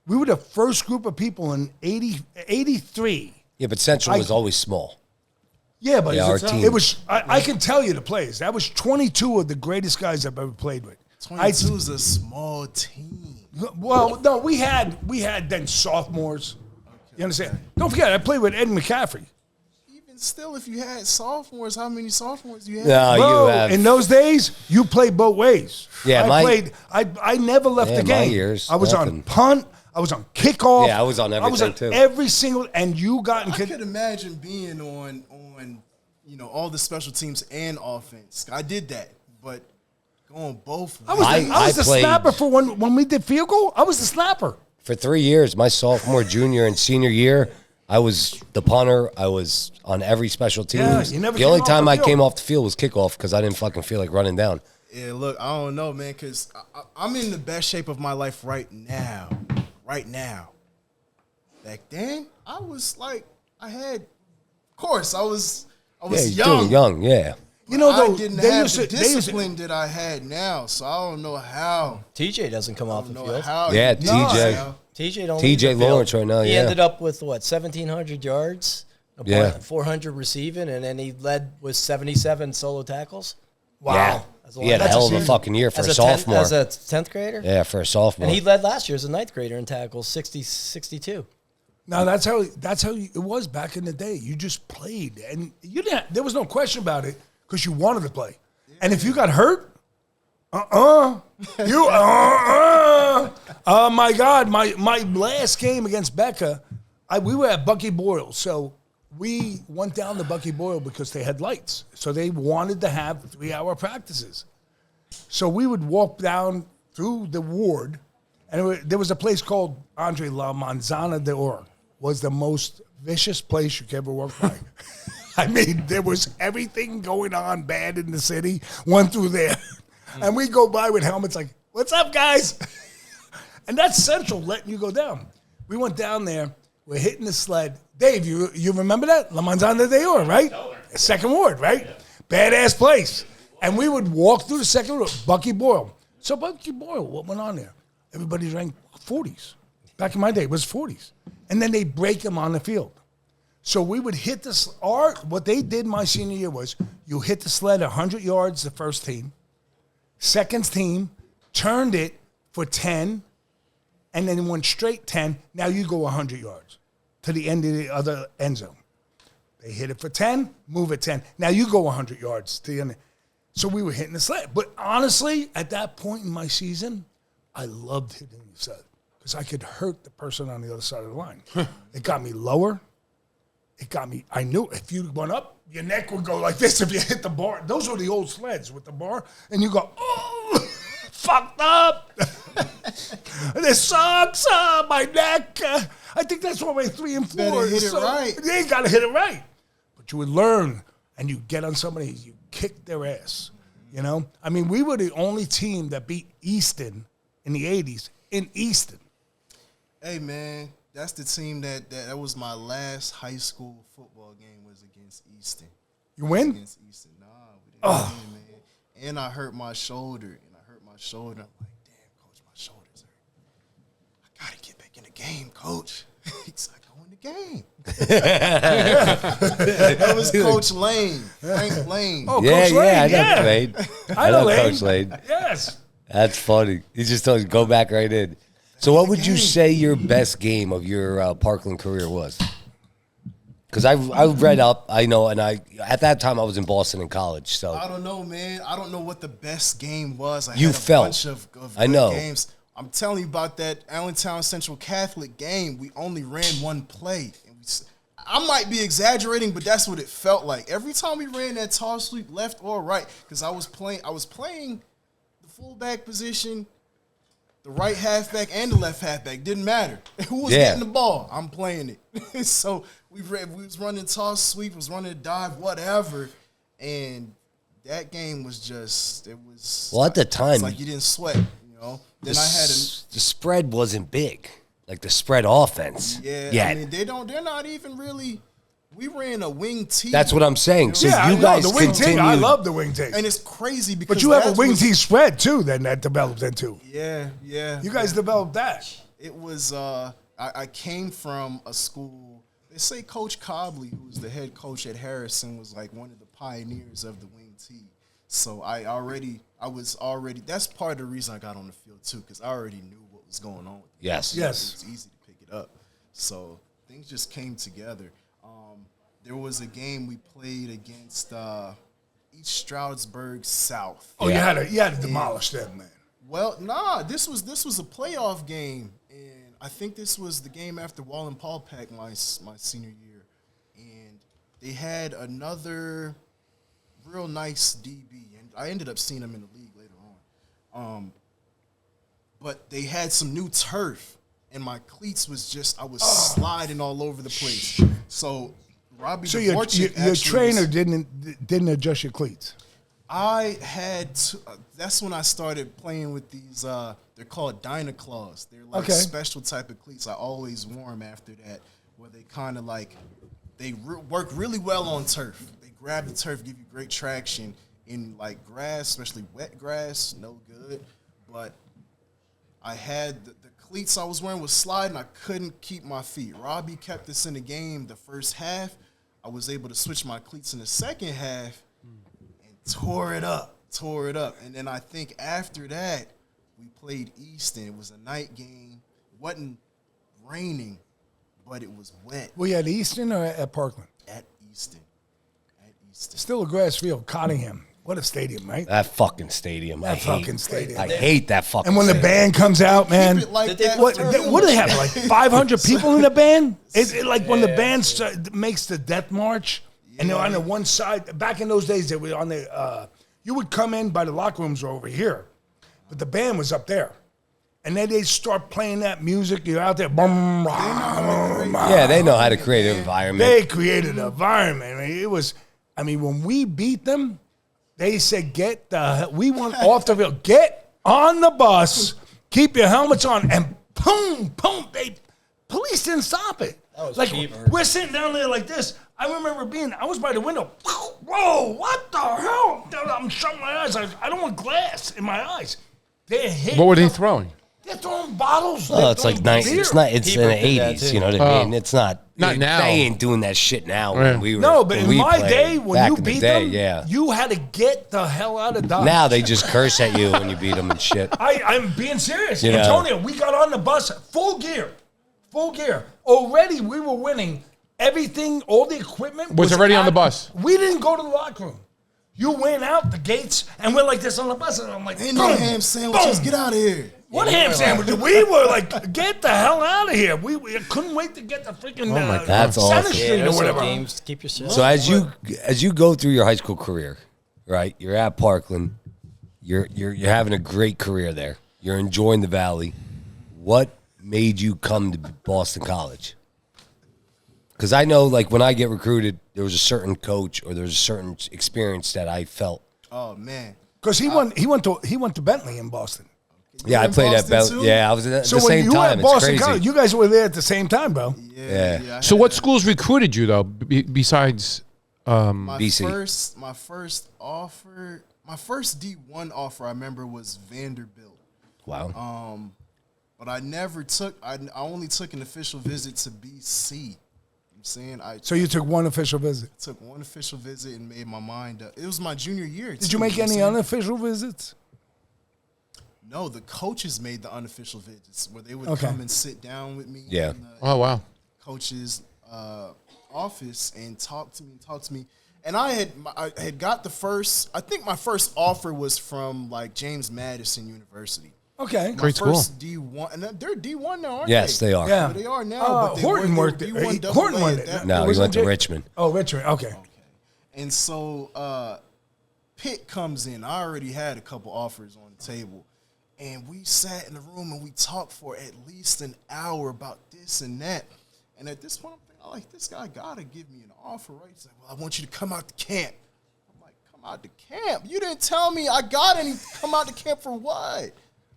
[SPEAKER 3] We were the first group of people in 83.
[SPEAKER 4] Yeah, but Central was always small.
[SPEAKER 3] Yeah, but
[SPEAKER 4] our team.
[SPEAKER 3] it was. I can tell you the plays. That was 22 of the greatest guys I've ever played with.
[SPEAKER 5] 22 is a small team.
[SPEAKER 3] Well, no, we had then sophomores. You understand? Don't forget, I played with Ed McCaffrey.
[SPEAKER 5] Even still, if you had sophomores, how many sophomores do you have?
[SPEAKER 4] No,
[SPEAKER 3] Bro,
[SPEAKER 4] you have.
[SPEAKER 3] in those days, you played both ways.
[SPEAKER 4] Yeah,
[SPEAKER 3] I never left the
[SPEAKER 4] my
[SPEAKER 3] game.
[SPEAKER 4] years,
[SPEAKER 3] I was
[SPEAKER 4] nothing.
[SPEAKER 3] on punt. I was on kickoff.
[SPEAKER 4] Yeah, I was on
[SPEAKER 3] I was on
[SPEAKER 4] everything, too.
[SPEAKER 3] every single, and you got in
[SPEAKER 5] I could imagine being on all the special teams and offense. I did that, but going both ways.
[SPEAKER 3] I was the
[SPEAKER 4] played-
[SPEAKER 3] snapper for when we did field goal. I was the snapper.
[SPEAKER 4] For 3 years, my sophomore, junior, and senior year, I was the punter. I was on every special team.
[SPEAKER 3] Yeah, you never
[SPEAKER 4] the
[SPEAKER 3] came
[SPEAKER 4] only
[SPEAKER 3] off
[SPEAKER 4] time
[SPEAKER 3] the
[SPEAKER 4] I
[SPEAKER 3] field.
[SPEAKER 4] came off the field was kickoff because I didn't fucking feel like running down.
[SPEAKER 5] Yeah, look, I don't know, man, because I'm in the best shape of my life right now. Right now. Back then, I was like, of course, I was
[SPEAKER 4] Yeah, you're
[SPEAKER 5] young.
[SPEAKER 4] still young, yeah.
[SPEAKER 3] You know,
[SPEAKER 5] I
[SPEAKER 3] though,
[SPEAKER 5] didn't
[SPEAKER 3] they
[SPEAKER 5] have
[SPEAKER 3] used
[SPEAKER 5] the
[SPEAKER 3] to- they used to-
[SPEAKER 5] discipline that I had now, so I don't know how.
[SPEAKER 7] TJ doesn't come off the field.
[SPEAKER 4] Yeah,
[SPEAKER 5] you do
[SPEAKER 4] TJ.
[SPEAKER 5] now.
[SPEAKER 7] TJ don't.
[SPEAKER 4] TJ
[SPEAKER 7] leave the field.
[SPEAKER 4] Lawrence right now,
[SPEAKER 7] He
[SPEAKER 4] yeah.
[SPEAKER 7] ended up with what 1,700 yards,
[SPEAKER 4] Yeah.
[SPEAKER 7] 400 receiving, and then he led with 77 solo tackles.
[SPEAKER 3] Wow.
[SPEAKER 4] Yeah.
[SPEAKER 7] That's a
[SPEAKER 4] He had a
[SPEAKER 7] lot.
[SPEAKER 4] hell of a fucking year for a sophomore.
[SPEAKER 7] As a 10th grader.
[SPEAKER 4] Yeah, for a sophomore.
[SPEAKER 7] And he led last year as a 9th grader in tackles, 62.
[SPEAKER 3] Now that's how it was back in the day. You just played, and you didn't. There was no question about it because you wanted to play. And if you got hurt, my God, my last game against Becca, we were at Bucky Boyle, so we went down to Bucky Boyle because they had lights, so they wanted to have 3-hour practices. So we would walk down through the ward, and there was a place called Andre La Manzana de Oro. Was the most vicious place you could ever walk by. I mean, there was everything going on bad in the city. Went through there, and we go by with helmets like, "What's up, guys?" And that's Central letting you go down. We went down there. We're hitting the sled. Dave, you remember that? La Manzana de Oro, right? Second ward, right? Badass place. And we would walk through the second ward, Bucky Boyle. So Bucky Boyle, what went on there? Everybody drank 40s. Back in my day, it was 40s. And then they break them on the field. So we would hit what they did my senior year was you hit the sled 100 yards the first team. Second team turned it for 10 and then went straight 10. Now you go 100 yards to the end of the other end zone. They hit it for 10, move it 10. Now you go 100 yards to the end. So we were hitting the sled. But honestly, at that point in my season, I loved hitting the sled because I could hurt the person on the other side of the line. It got me lower. I knew if you went up, your neck would go like this if you hit the bar. Those were the old sleds with the bar. And you go, oh, fucked up. This sucks, my neck. I think that's why my 3 and 4.
[SPEAKER 5] Better hit it right.
[SPEAKER 3] You ain't got to hit it right. But you would learn, and you get on somebody, you kick their ass. You know? I mean, we were the only team that beat Easton in the 80s in Easton.
[SPEAKER 5] Hey, man, that's the team that was my last high school football game was against Easton.
[SPEAKER 3] You win?
[SPEAKER 5] Against Easton. Nah, we didn't win, man. And I hurt my shoulder. I'm like, damn, coach, my shoulder's hurt. I got to get back in the game, coach. He's like, go in the game. That was Coach Lane, Frank Lane.
[SPEAKER 3] Oh,
[SPEAKER 4] yeah,
[SPEAKER 3] Coach Lane,
[SPEAKER 4] I know
[SPEAKER 3] yeah.
[SPEAKER 4] Lane.
[SPEAKER 3] I know Lane.
[SPEAKER 4] Coach Lane.
[SPEAKER 3] Yes.
[SPEAKER 4] That's funny. He just told you go back right in. So what would you say your best game of your Parkland career was? Because I read up, I know, and at that time I was in Boston in college. So
[SPEAKER 5] I don't know, man. I don't know what the best game was. I
[SPEAKER 4] You
[SPEAKER 5] had a
[SPEAKER 4] felt.
[SPEAKER 5] bunch of
[SPEAKER 4] I
[SPEAKER 5] good
[SPEAKER 4] know.
[SPEAKER 5] games. I'm telling you about that Allentown Central Catholic game. We only ran one play. And I might be exaggerating, but that's what it felt like. Every time we ran that toss sweep, left or right, because I was playing the fullback position, the right halfback and the left halfback. Didn't matter. Who was getting the ball? I'm playing it. So we was running toss sweep, was running dive, whatever, and that game was just
[SPEAKER 4] at the time,
[SPEAKER 5] it's like you didn't sweat, you know. Then
[SPEAKER 4] the spread wasn't big, like the spread offense.
[SPEAKER 5] Yeah. I mean, they're not even really. We ran a wing tee.
[SPEAKER 4] That's what I'm saying. So
[SPEAKER 3] Yeah,
[SPEAKER 4] you guys
[SPEAKER 3] the wing tee.
[SPEAKER 4] continued.
[SPEAKER 3] I love the wing tee.
[SPEAKER 5] and it's crazy because
[SPEAKER 3] But you have a wing tee spread too. Then that developed into.
[SPEAKER 5] Yeah.
[SPEAKER 3] You guys developed that.
[SPEAKER 5] It was. I came from a school. They say Coach Cobley, who was the head coach at Harrison, was like one of the pioneers of the wing tee. So I was already. That's part of the reason I got on the field too, because I already knew what was going on. With
[SPEAKER 4] Yes.
[SPEAKER 5] It was easy to pick it up. So things just came together. There was a game we played against East Stroudsburg South.
[SPEAKER 3] Oh,
[SPEAKER 4] Yeah.
[SPEAKER 3] you had to demolish them, man.
[SPEAKER 5] Well, nah, this was a playoff game, and I think this was the game after Wallen Paul Pack my senior year, and they had another real nice DB, and I ended up seeing him in the league later on. But they had some new turf, and my cleats was I was sliding all over the place. So Robbie
[SPEAKER 3] So your trainer didn't adjust your cleats.
[SPEAKER 5] I had to, that's when I started playing with these, they're called Dynaclaws. They're like special type of cleats. I always wore them after that, where they kind of like, they work really well on turf. They grab the turf, give you great traction. In like grass, especially wet grass, no good. But I had the cleats I was wearing was sliding. I couldn't keep my feet. Robbie kept us in the game the first half. I was able to switch my cleats in the second half and tore it up. And then I think after that, we played Easton. It was a night game. It wasn't raining, but it was wet.
[SPEAKER 3] Were you at Easton or at Parkland?
[SPEAKER 5] At Easton.
[SPEAKER 3] Still a grass field, Cottingham. What a stadium, right?
[SPEAKER 4] That fucking stadium. I hate that fucking.
[SPEAKER 3] And when the band comes out, man,
[SPEAKER 5] Keep it like that.
[SPEAKER 3] what do they have? Like 500 people in the band? Is it like when the band makes the death march, and they're on the one side? Back in those days, they were on the. You would come in by the locker rooms over here, but the band was up there, and then they start playing that music. You're out there, boom,
[SPEAKER 4] Yeah, they know how to create an environment.
[SPEAKER 3] They created an environment. I mean, when we beat them, they said, we went off the field. Get on the bus, keep your helmets on, and boom, boom. Police didn't stop it.
[SPEAKER 7] That was
[SPEAKER 3] like,
[SPEAKER 7] cheaper.
[SPEAKER 3] we're sitting down there like this. I remember I was by the window. Whoa, what the hell? I'm shutting my eyes. I don't want glass in my eyes. They hit.
[SPEAKER 6] What were they throwing?
[SPEAKER 3] They're throwing bottles.
[SPEAKER 4] Oh, it's like nice.
[SPEAKER 3] beer.
[SPEAKER 4] It's not. It's in the
[SPEAKER 7] People did that
[SPEAKER 4] '80s.
[SPEAKER 7] too.
[SPEAKER 4] You know what I mean? It's not.
[SPEAKER 6] Not now.
[SPEAKER 4] They ain't doing that shit now.
[SPEAKER 6] Right.
[SPEAKER 4] When we were.
[SPEAKER 3] No, but
[SPEAKER 4] when
[SPEAKER 3] in
[SPEAKER 4] we
[SPEAKER 3] my
[SPEAKER 4] played,
[SPEAKER 3] day, when
[SPEAKER 4] back
[SPEAKER 3] you
[SPEAKER 4] in the
[SPEAKER 3] beat
[SPEAKER 4] day,
[SPEAKER 3] them,
[SPEAKER 4] yeah.
[SPEAKER 3] you had to get the hell out of Dodge.
[SPEAKER 4] Now they just curse at you when you beat them and shit.
[SPEAKER 3] I'm being serious.
[SPEAKER 4] You know.
[SPEAKER 3] Antonio, we got on the bus, full gear. Already we were winning. Everything, all the equipment
[SPEAKER 6] Was already on the bus.
[SPEAKER 3] We didn't go to the locker room. You went out the gates, and we're like this on the bus, and I'm like,
[SPEAKER 5] Ain't no
[SPEAKER 3] boom,
[SPEAKER 5] ham sandwiches.
[SPEAKER 3] boom.
[SPEAKER 5] Get out of here.
[SPEAKER 3] What ham sandwiches? We were like, get the hell out of here. We couldn't wait to get the freaking
[SPEAKER 6] my God.
[SPEAKER 4] That's
[SPEAKER 3] Center
[SPEAKER 4] awesome.
[SPEAKER 3] Street or
[SPEAKER 7] those are
[SPEAKER 3] whatever.
[SPEAKER 7] games. Keep yourself.
[SPEAKER 4] So as you go through your high school career, right? You're at Parkland. You're having a great career there. You're enjoying the Valley. What made you come to Boston College? Because I know, like, when I get recruited, there was a certain coach or there was a certain experience that I felt.
[SPEAKER 5] Oh man.
[SPEAKER 3] Because he went to Bentley in Boston.
[SPEAKER 4] Yeah, I
[SPEAKER 5] in
[SPEAKER 4] played at
[SPEAKER 5] Boston,
[SPEAKER 4] Bell.
[SPEAKER 5] too?
[SPEAKER 4] Yeah, I was at
[SPEAKER 3] So
[SPEAKER 4] the
[SPEAKER 3] when
[SPEAKER 4] same
[SPEAKER 3] you were
[SPEAKER 4] time.
[SPEAKER 3] at
[SPEAKER 4] It's
[SPEAKER 3] Boston
[SPEAKER 4] crazy.
[SPEAKER 3] College, you guys were there at the same time, bro.
[SPEAKER 4] Yeah.
[SPEAKER 5] I
[SPEAKER 6] So
[SPEAKER 5] had
[SPEAKER 6] what schools recruited you though? Besides,
[SPEAKER 5] my
[SPEAKER 4] BC?
[SPEAKER 5] my first offer, my first D1 offer I remember was Vanderbilt.
[SPEAKER 4] Wow.
[SPEAKER 5] But I never took. I only took an official visit to BC. I'm saying I
[SPEAKER 3] So you took one official visit.
[SPEAKER 5] took one official visit and made my mind up. It was my junior year.
[SPEAKER 3] Did you make any unofficial visits?
[SPEAKER 5] No, the coaches made the unofficial visits where they would
[SPEAKER 3] Okay.
[SPEAKER 5] come and sit down with me.
[SPEAKER 4] Yeah.
[SPEAKER 5] In the
[SPEAKER 6] oh wow,
[SPEAKER 5] coach's office and talk to me. And I had got the first. I think my first offer was from like James Madison University.
[SPEAKER 3] Okay.
[SPEAKER 6] Great school.
[SPEAKER 5] First D1, and they're D1 now, aren't
[SPEAKER 4] Yes, they are.
[SPEAKER 3] Yeah.
[SPEAKER 5] They are now. But they
[SPEAKER 3] Horton
[SPEAKER 5] were
[SPEAKER 3] worked there.
[SPEAKER 5] D1
[SPEAKER 3] Horton
[SPEAKER 5] AA
[SPEAKER 3] went
[SPEAKER 5] at
[SPEAKER 3] there.
[SPEAKER 5] that
[SPEAKER 4] No,
[SPEAKER 5] point.
[SPEAKER 4] he
[SPEAKER 3] Wasn't
[SPEAKER 4] went to
[SPEAKER 3] it?
[SPEAKER 4] Richmond.
[SPEAKER 3] Oh, Richmond. Okay.
[SPEAKER 5] And so Pitt comes in. I already had a couple offers on the table. And we sat in the room and we talked for at least an hour about this and that. And at this point, I'm thinking, like, this guy got to give me an offer, right? He's like, well, I want you to come out to camp. I'm like, come out to camp? You didn't tell me I got any. Come out to camp for what?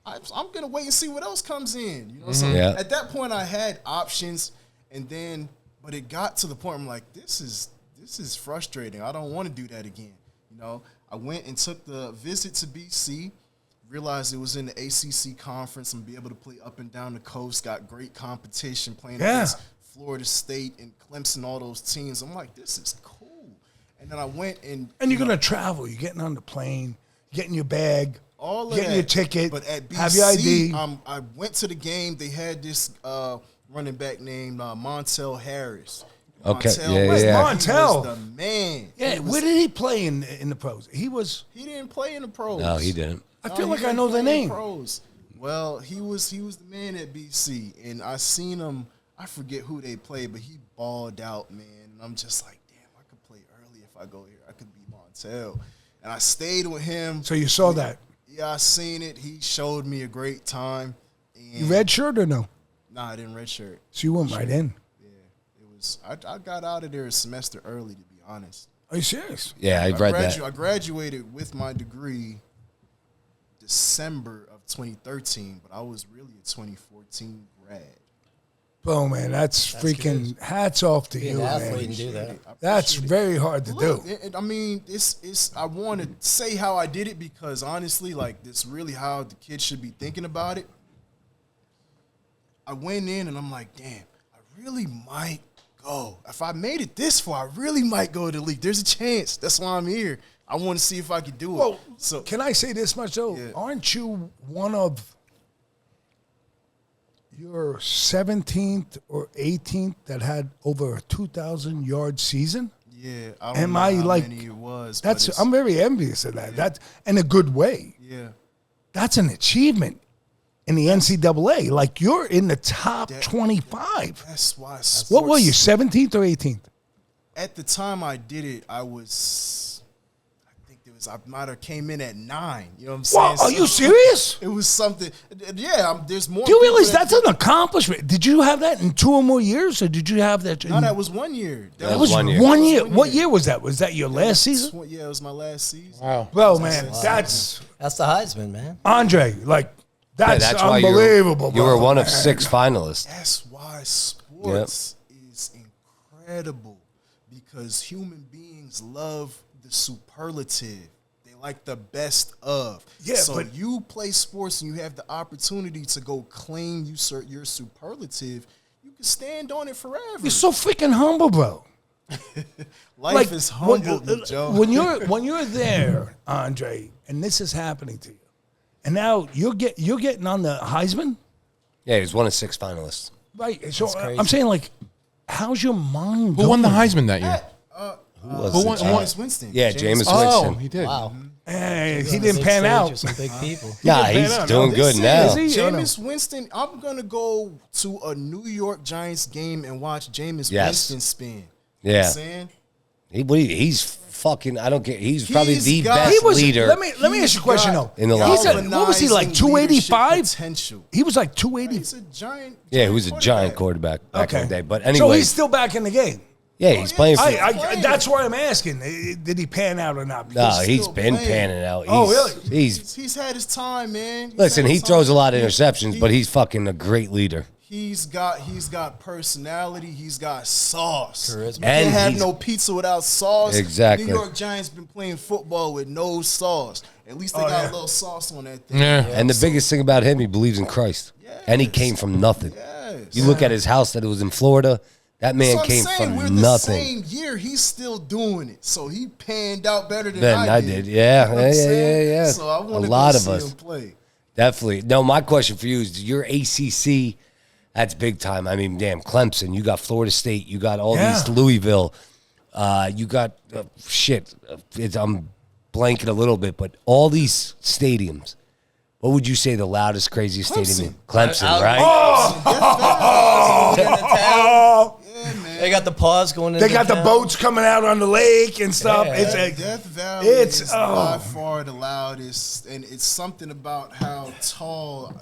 [SPEAKER 5] I'm going to wait and see what else comes in. You know, so
[SPEAKER 4] Yeah.
[SPEAKER 5] at that point, I had options. And then, but it got to the point, I'm like, this is frustrating. I don't want to do that again. You know, I went and took the visit to BC. Realized it was in the ACC conference and be able to play up and down the coast. Got great competition playing against Florida State and Clemson, all those teams. I'm like, this is cool. And then I went and
[SPEAKER 3] you're going to travel. You're getting on the plane, getting your bag,
[SPEAKER 5] all of
[SPEAKER 3] getting
[SPEAKER 5] that.
[SPEAKER 3] your ticket,
[SPEAKER 5] But at BC,
[SPEAKER 3] have your ID.
[SPEAKER 5] I went to the game. They had this running back named Montel Harris.
[SPEAKER 4] Okay,
[SPEAKER 5] Montel
[SPEAKER 4] yeah,
[SPEAKER 5] was,
[SPEAKER 4] yeah.
[SPEAKER 5] He
[SPEAKER 3] Montel.
[SPEAKER 5] was the man.
[SPEAKER 3] Yeah, where did he play in the pros? He
[SPEAKER 5] He didn't play in the pros.
[SPEAKER 4] No, he didn't.
[SPEAKER 3] I feel
[SPEAKER 5] he
[SPEAKER 3] like I
[SPEAKER 5] didn't
[SPEAKER 3] know the
[SPEAKER 5] play in
[SPEAKER 3] name.
[SPEAKER 5] Pros. Well, he was the man at BC, and I seen him. I forget who they played, but he balled out, man. And I'm just like, damn, I could play early if I go here. I could be Montel, and I stayed with him.
[SPEAKER 3] So you saw that.
[SPEAKER 5] Yeah, I seen it. He showed me a great time. And
[SPEAKER 3] You red shirt or no?
[SPEAKER 5] Nah, I didn't red shirt.
[SPEAKER 3] So you went right in.
[SPEAKER 5] Yeah, it was. I got out of there a semester early, to be honest.
[SPEAKER 3] Are you serious?
[SPEAKER 4] Yeah, I've read that.
[SPEAKER 5] I graduated with my degree December of 2013, but I was really a 2014 grad.
[SPEAKER 3] Bro, man, that's freaking hats off to
[SPEAKER 7] Being
[SPEAKER 3] you,
[SPEAKER 7] an
[SPEAKER 3] man.
[SPEAKER 7] athlete and do that.
[SPEAKER 3] That's very hard to
[SPEAKER 5] Look,
[SPEAKER 3] do.
[SPEAKER 5] I mean, it's. I want to say how I did it because honestly, like, this really how the kids should be thinking about it. I went in and I'm like, damn, I really might go. If I made it this far, I really might go to the league. There's a chance. That's why I'm here. I want to see if I could do it.
[SPEAKER 3] Well,
[SPEAKER 5] So
[SPEAKER 3] can I say this much, though?
[SPEAKER 5] Yeah.
[SPEAKER 3] Aren't you one of your 17th or 18th that had over a 2,000-yard season?
[SPEAKER 5] yeah, I don't
[SPEAKER 3] Am
[SPEAKER 5] know
[SPEAKER 3] I
[SPEAKER 5] how
[SPEAKER 3] like
[SPEAKER 5] many it was. but
[SPEAKER 3] that's?
[SPEAKER 5] it's-
[SPEAKER 3] I'm very envious of that. That's in a good way.
[SPEAKER 5] yeah.
[SPEAKER 3] That's an achievement in the NCAA. Like you're in the top
[SPEAKER 5] That-
[SPEAKER 3] 25.
[SPEAKER 5] That's why.
[SPEAKER 3] What were you,
[SPEAKER 5] sports-
[SPEAKER 3] 17th or 18th?
[SPEAKER 5] At the time I did it, I think there was. I might have came in at 9. You know what I'm saying?
[SPEAKER 3] Wow, are you serious?
[SPEAKER 5] It was something. Yeah, there's more.
[SPEAKER 3] Do you
[SPEAKER 5] people
[SPEAKER 3] realize
[SPEAKER 5] that-
[SPEAKER 3] that's an accomplishment? Did you have that in 2 or more years, or did you have that?
[SPEAKER 5] No, that was 1 year.
[SPEAKER 3] That was
[SPEAKER 4] 1 year.
[SPEAKER 3] 1 year.
[SPEAKER 5] One
[SPEAKER 3] What
[SPEAKER 5] year.
[SPEAKER 3] year was that? Was that your last season?
[SPEAKER 5] Yeah, it was my last season.
[SPEAKER 6] Wow.
[SPEAKER 3] Bro, man, that's
[SPEAKER 7] That's the Heisman, man.
[SPEAKER 3] Andre. Like
[SPEAKER 4] Yeah,
[SPEAKER 3] that's
[SPEAKER 4] why
[SPEAKER 3] unbelievable.
[SPEAKER 4] You were
[SPEAKER 3] bro,
[SPEAKER 4] one of
[SPEAKER 3] man.
[SPEAKER 4] 6 finalists.
[SPEAKER 5] That's why sports is incredible because human beings love the superlative. They like the best of.
[SPEAKER 3] Yeah,
[SPEAKER 5] so
[SPEAKER 3] but-
[SPEAKER 5] you play sports and you have the opportunity to go claim your superlative. You can stand on it forever.
[SPEAKER 3] You're so freaking humble, bro.
[SPEAKER 5] Life is humble, Joe.
[SPEAKER 3] when you're there, Andre, and this is happening to you, and now you're getting on the Heisman,
[SPEAKER 4] Yeah, he was one of 6 finalists.
[SPEAKER 3] right? So
[SPEAKER 7] crazy.
[SPEAKER 3] I'm saying, like, how's your mind?
[SPEAKER 6] Who won the
[SPEAKER 3] going?
[SPEAKER 6] Heisman that year?
[SPEAKER 4] Who was
[SPEAKER 6] Who
[SPEAKER 4] it?
[SPEAKER 6] won-
[SPEAKER 5] Jameis Winston.
[SPEAKER 4] Yeah, Jameis
[SPEAKER 6] Oh,
[SPEAKER 4] Winston.
[SPEAKER 6] he did.
[SPEAKER 7] Wow.
[SPEAKER 3] Hey, he
[SPEAKER 7] On the
[SPEAKER 3] didn't
[SPEAKER 7] big
[SPEAKER 3] pan
[SPEAKER 7] stage
[SPEAKER 3] out.
[SPEAKER 7] with some big people.
[SPEAKER 4] Nah,
[SPEAKER 3] didn't
[SPEAKER 4] he's
[SPEAKER 3] pan out.
[SPEAKER 4] doing
[SPEAKER 3] No,
[SPEAKER 4] good
[SPEAKER 3] this
[SPEAKER 4] now.
[SPEAKER 3] is he?
[SPEAKER 5] Jameis Winston, I'm going to go to a New York Giants game and watch Jameis
[SPEAKER 4] Yes.
[SPEAKER 5] Winston spin. You know what
[SPEAKER 4] Yeah.
[SPEAKER 5] I'm saying?
[SPEAKER 4] He's fucking. I don't get. He's probably
[SPEAKER 5] He's
[SPEAKER 4] the
[SPEAKER 5] got-
[SPEAKER 4] best
[SPEAKER 3] He was.
[SPEAKER 4] leader.
[SPEAKER 3] Let me ask you a question though.
[SPEAKER 4] In the
[SPEAKER 3] He's
[SPEAKER 4] locker
[SPEAKER 3] a,
[SPEAKER 4] room.
[SPEAKER 3] what was he like?
[SPEAKER 5] Galvanizing
[SPEAKER 3] 285.
[SPEAKER 5] leadership potential.
[SPEAKER 3] He was like 280.
[SPEAKER 5] He's a giant.
[SPEAKER 4] Yeah, he was a giant quarterback back in the day. But
[SPEAKER 3] so
[SPEAKER 4] anyway,
[SPEAKER 3] he's still back in the game.
[SPEAKER 4] yeah, he's playing for.
[SPEAKER 3] I that's why I'm asking. Did he pan out or not?
[SPEAKER 4] No,
[SPEAKER 3] Because-
[SPEAKER 4] he's
[SPEAKER 5] still
[SPEAKER 4] been
[SPEAKER 5] playing.
[SPEAKER 4] panning out.
[SPEAKER 3] Oh,
[SPEAKER 4] He's-
[SPEAKER 3] really?
[SPEAKER 4] He's
[SPEAKER 5] He's had his time, man.
[SPEAKER 4] listen. He throws a lot of interceptions, but he's fucking a great leader.
[SPEAKER 5] He's got personality. He's got sauce.
[SPEAKER 7] Charisma.
[SPEAKER 5] You
[SPEAKER 4] And
[SPEAKER 5] can't have
[SPEAKER 4] he's-
[SPEAKER 5] no pizza without sauce.
[SPEAKER 4] Exactly.
[SPEAKER 5] New York Giants been playing football with no sauce. At least they got
[SPEAKER 3] yeah.
[SPEAKER 5] a little sauce on that thing.
[SPEAKER 6] Yeah.
[SPEAKER 4] And the biggest thing about him, he believes in Christ, and he came from nothing.
[SPEAKER 5] Yes.
[SPEAKER 4] You look at his house that it was in Florida. That man
[SPEAKER 5] So I'm
[SPEAKER 4] came
[SPEAKER 5] saying, we're
[SPEAKER 4] from
[SPEAKER 5] the
[SPEAKER 4] nothing.
[SPEAKER 5] same year. He's still doing it. So he panned out better than
[SPEAKER 4] Than
[SPEAKER 5] I
[SPEAKER 4] I
[SPEAKER 5] did.
[SPEAKER 4] did. Yeah,
[SPEAKER 5] You know what I'm
[SPEAKER 4] yeah,
[SPEAKER 5] saying?
[SPEAKER 4] yeah.
[SPEAKER 5] So I
[SPEAKER 4] A
[SPEAKER 5] want to
[SPEAKER 4] lot
[SPEAKER 5] go
[SPEAKER 4] of
[SPEAKER 5] see
[SPEAKER 4] us.
[SPEAKER 5] him play.
[SPEAKER 4] Definitely. No, my question for you is: your ACC, that's big time. I mean, damn, Clemson. You got Florida State. You got all
[SPEAKER 3] Yeah.
[SPEAKER 4] these Louisville. You got shit. I'm blanking a little bit, but all these stadiums. What would you say the loudest, craziest stadium?
[SPEAKER 5] Clemson.
[SPEAKER 4] Clemson, right?
[SPEAKER 3] Oh,
[SPEAKER 5] Yeah, man.
[SPEAKER 7] They got the pause going in.
[SPEAKER 3] they got the boats coming out on the lake and stuff.
[SPEAKER 7] Yeah.
[SPEAKER 3] It's a,
[SPEAKER 5] Death Valley
[SPEAKER 3] it's-
[SPEAKER 5] is
[SPEAKER 3] oh.
[SPEAKER 5] by far the loudest, and it's something about how tall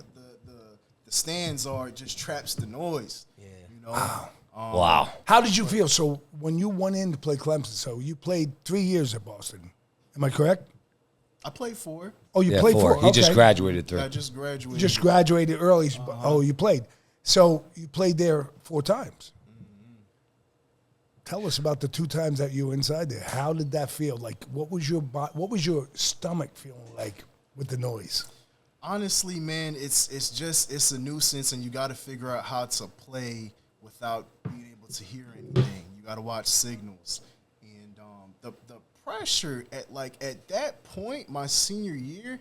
[SPEAKER 5] the stands are. It just traps the noise. Yeah. You know.
[SPEAKER 4] Wow.
[SPEAKER 3] How did you feel? So when you went in to play Clemson, so you played 3 years at Boston. Am I correct?
[SPEAKER 5] I played 4.
[SPEAKER 3] Oh, you
[SPEAKER 4] Yeah,
[SPEAKER 3] played
[SPEAKER 4] 4.
[SPEAKER 3] four.
[SPEAKER 4] He just
[SPEAKER 3] Okay.
[SPEAKER 4] graduated 3.
[SPEAKER 5] I just graduated.
[SPEAKER 3] Just graduated early. Oh, you played. So you played there 4 times. Tell us about the 2 times that you were inside there. How did that feel? Like, what was your stomach feeling like with the noise?
[SPEAKER 5] Honestly, man, it's a nuisance, and you got to figure out how to play without being able to hear anything. You got to watch signals, and the pressure at that point, my senior year,